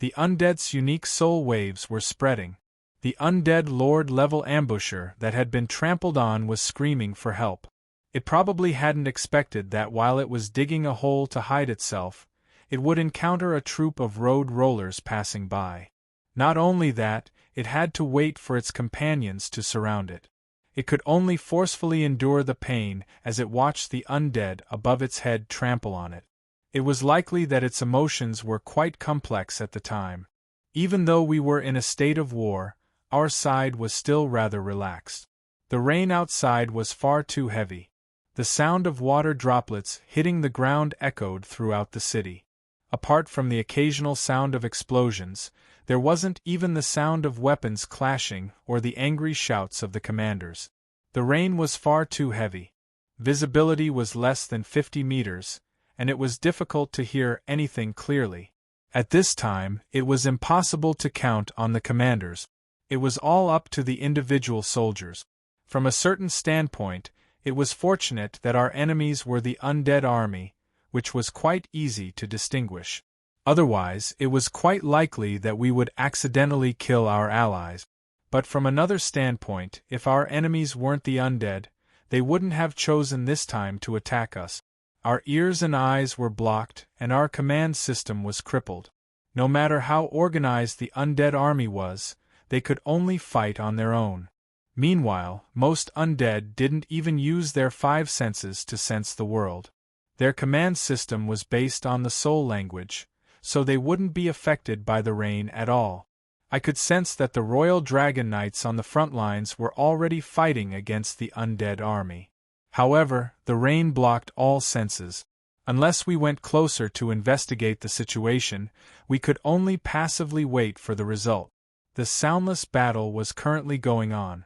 The undead's unique soul waves were spreading. The undead lord-level ambusher that had been trampled on was screaming for help. It probably hadn't expected that while it was digging a hole to hide itself, it would encounter a troop of road rollers passing by. Not only that, it had to wait for its companions to surround it. It could only forcefully endure the pain as it watched the undead above its head trample on it. It was likely that its emotions were quite complex at the time. Even though we were in a state of war, our side was still rather relaxed. The rain outside was far too heavy. The sound of water droplets hitting the ground echoed throughout the city. Apart from the occasional sound of explosions, there wasn't even the sound of weapons clashing or the angry shouts of the commanders. The rain was far too heavy. Visibility was less than 50 meters, and it was difficult to hear anything clearly. At this time, it was impossible to count on the commanders. It was all up to the individual soldiers. From a certain standpoint, it was fortunate that our enemies were the undead army, which was quite easy to distinguish. Otherwise, it was quite likely that we would accidentally kill our allies. But from another standpoint, if our enemies weren't the undead, they wouldn't have chosen this time to attack us. Our ears and eyes were blocked, and our command system was crippled. No matter how organized the undead army was, they could only fight on their own. Meanwhile, most undead didn't even use their 5 senses to sense the world. Their command system was based on the soul language, so they wouldn't be affected by the rain at all. I could sense that the Royal Dragon Knights on the front lines were already fighting against the undead army. However, the rain blocked all senses. Unless we went closer to investigate the situation, we could only passively wait for the result. The soundless battle was currently going on.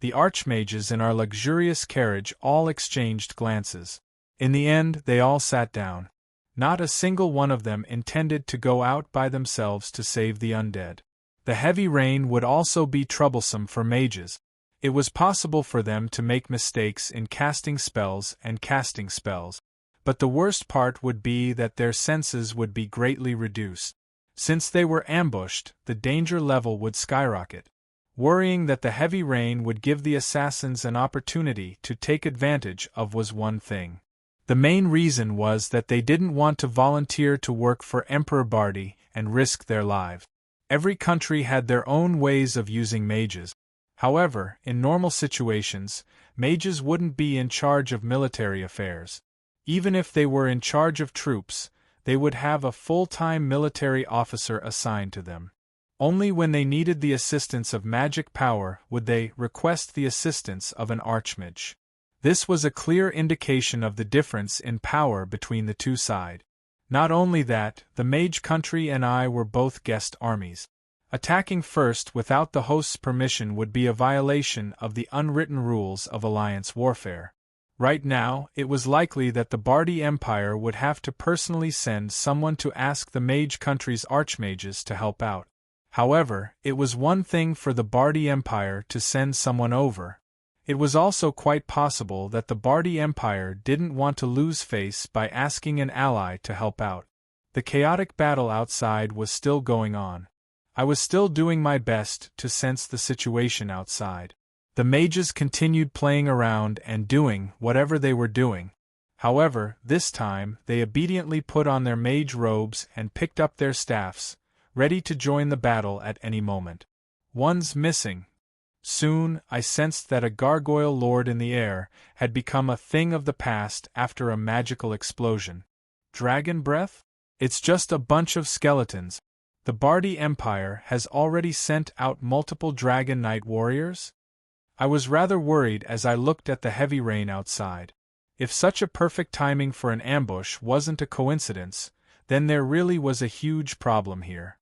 The archmages in our luxurious carriage all exchanged glances. In the end, they all sat down. Not a single one of them intended to go out by themselves to save the undead. The heavy rain would also be troublesome for mages. It was possible for them to make mistakes in casting spells and casting spells. But the worst part would be that their senses would be greatly reduced. Since they were ambushed, the danger level would skyrocket. Worrying that the heavy rain would give the assassins an opportunity to take advantage of was one thing. The main reason was that they didn't want to volunteer to work for Emperor Bardi and risk their lives. Every country had their own ways of using mages. However, in normal situations, mages wouldn't be in charge of military affairs. Even if they were in charge of troops, they would have a full-time military officer assigned to them. Only when they needed the assistance of magic power would they request the assistance of an archmage. This was a clear indication of the difference in power between the two sides. Not only that, the mage country and I were both guest armies. Attacking first without the host's permission would be a violation of the unwritten rules of alliance warfare. Right now, it was likely that the Bardi Empire would have to personally send someone to ask the Mage Country's archmages to help out. However, it was one thing for the Bardi Empire to send someone over. It was also quite possible that the Bardi Empire didn't want to lose face by asking an ally to help out. The chaotic battle outside was still going on. I was still doing my best to sense the situation outside. The mages continued playing around and doing whatever they were doing. However, this time, they obediently put on their mage robes and picked up their staffs, ready to join the battle at any moment. One's missing. Soon, I sensed that a gargoyle lord in the air had become a thing of the past after a magical explosion. Dragon breath? It's just a bunch of skeletons. The Bardi Empire has already sent out multiple Dragon Knight warriors? I was rather worried as I looked at the heavy rain outside. If such a perfect timing for an ambush wasn't a coincidence, then there really was a huge problem here.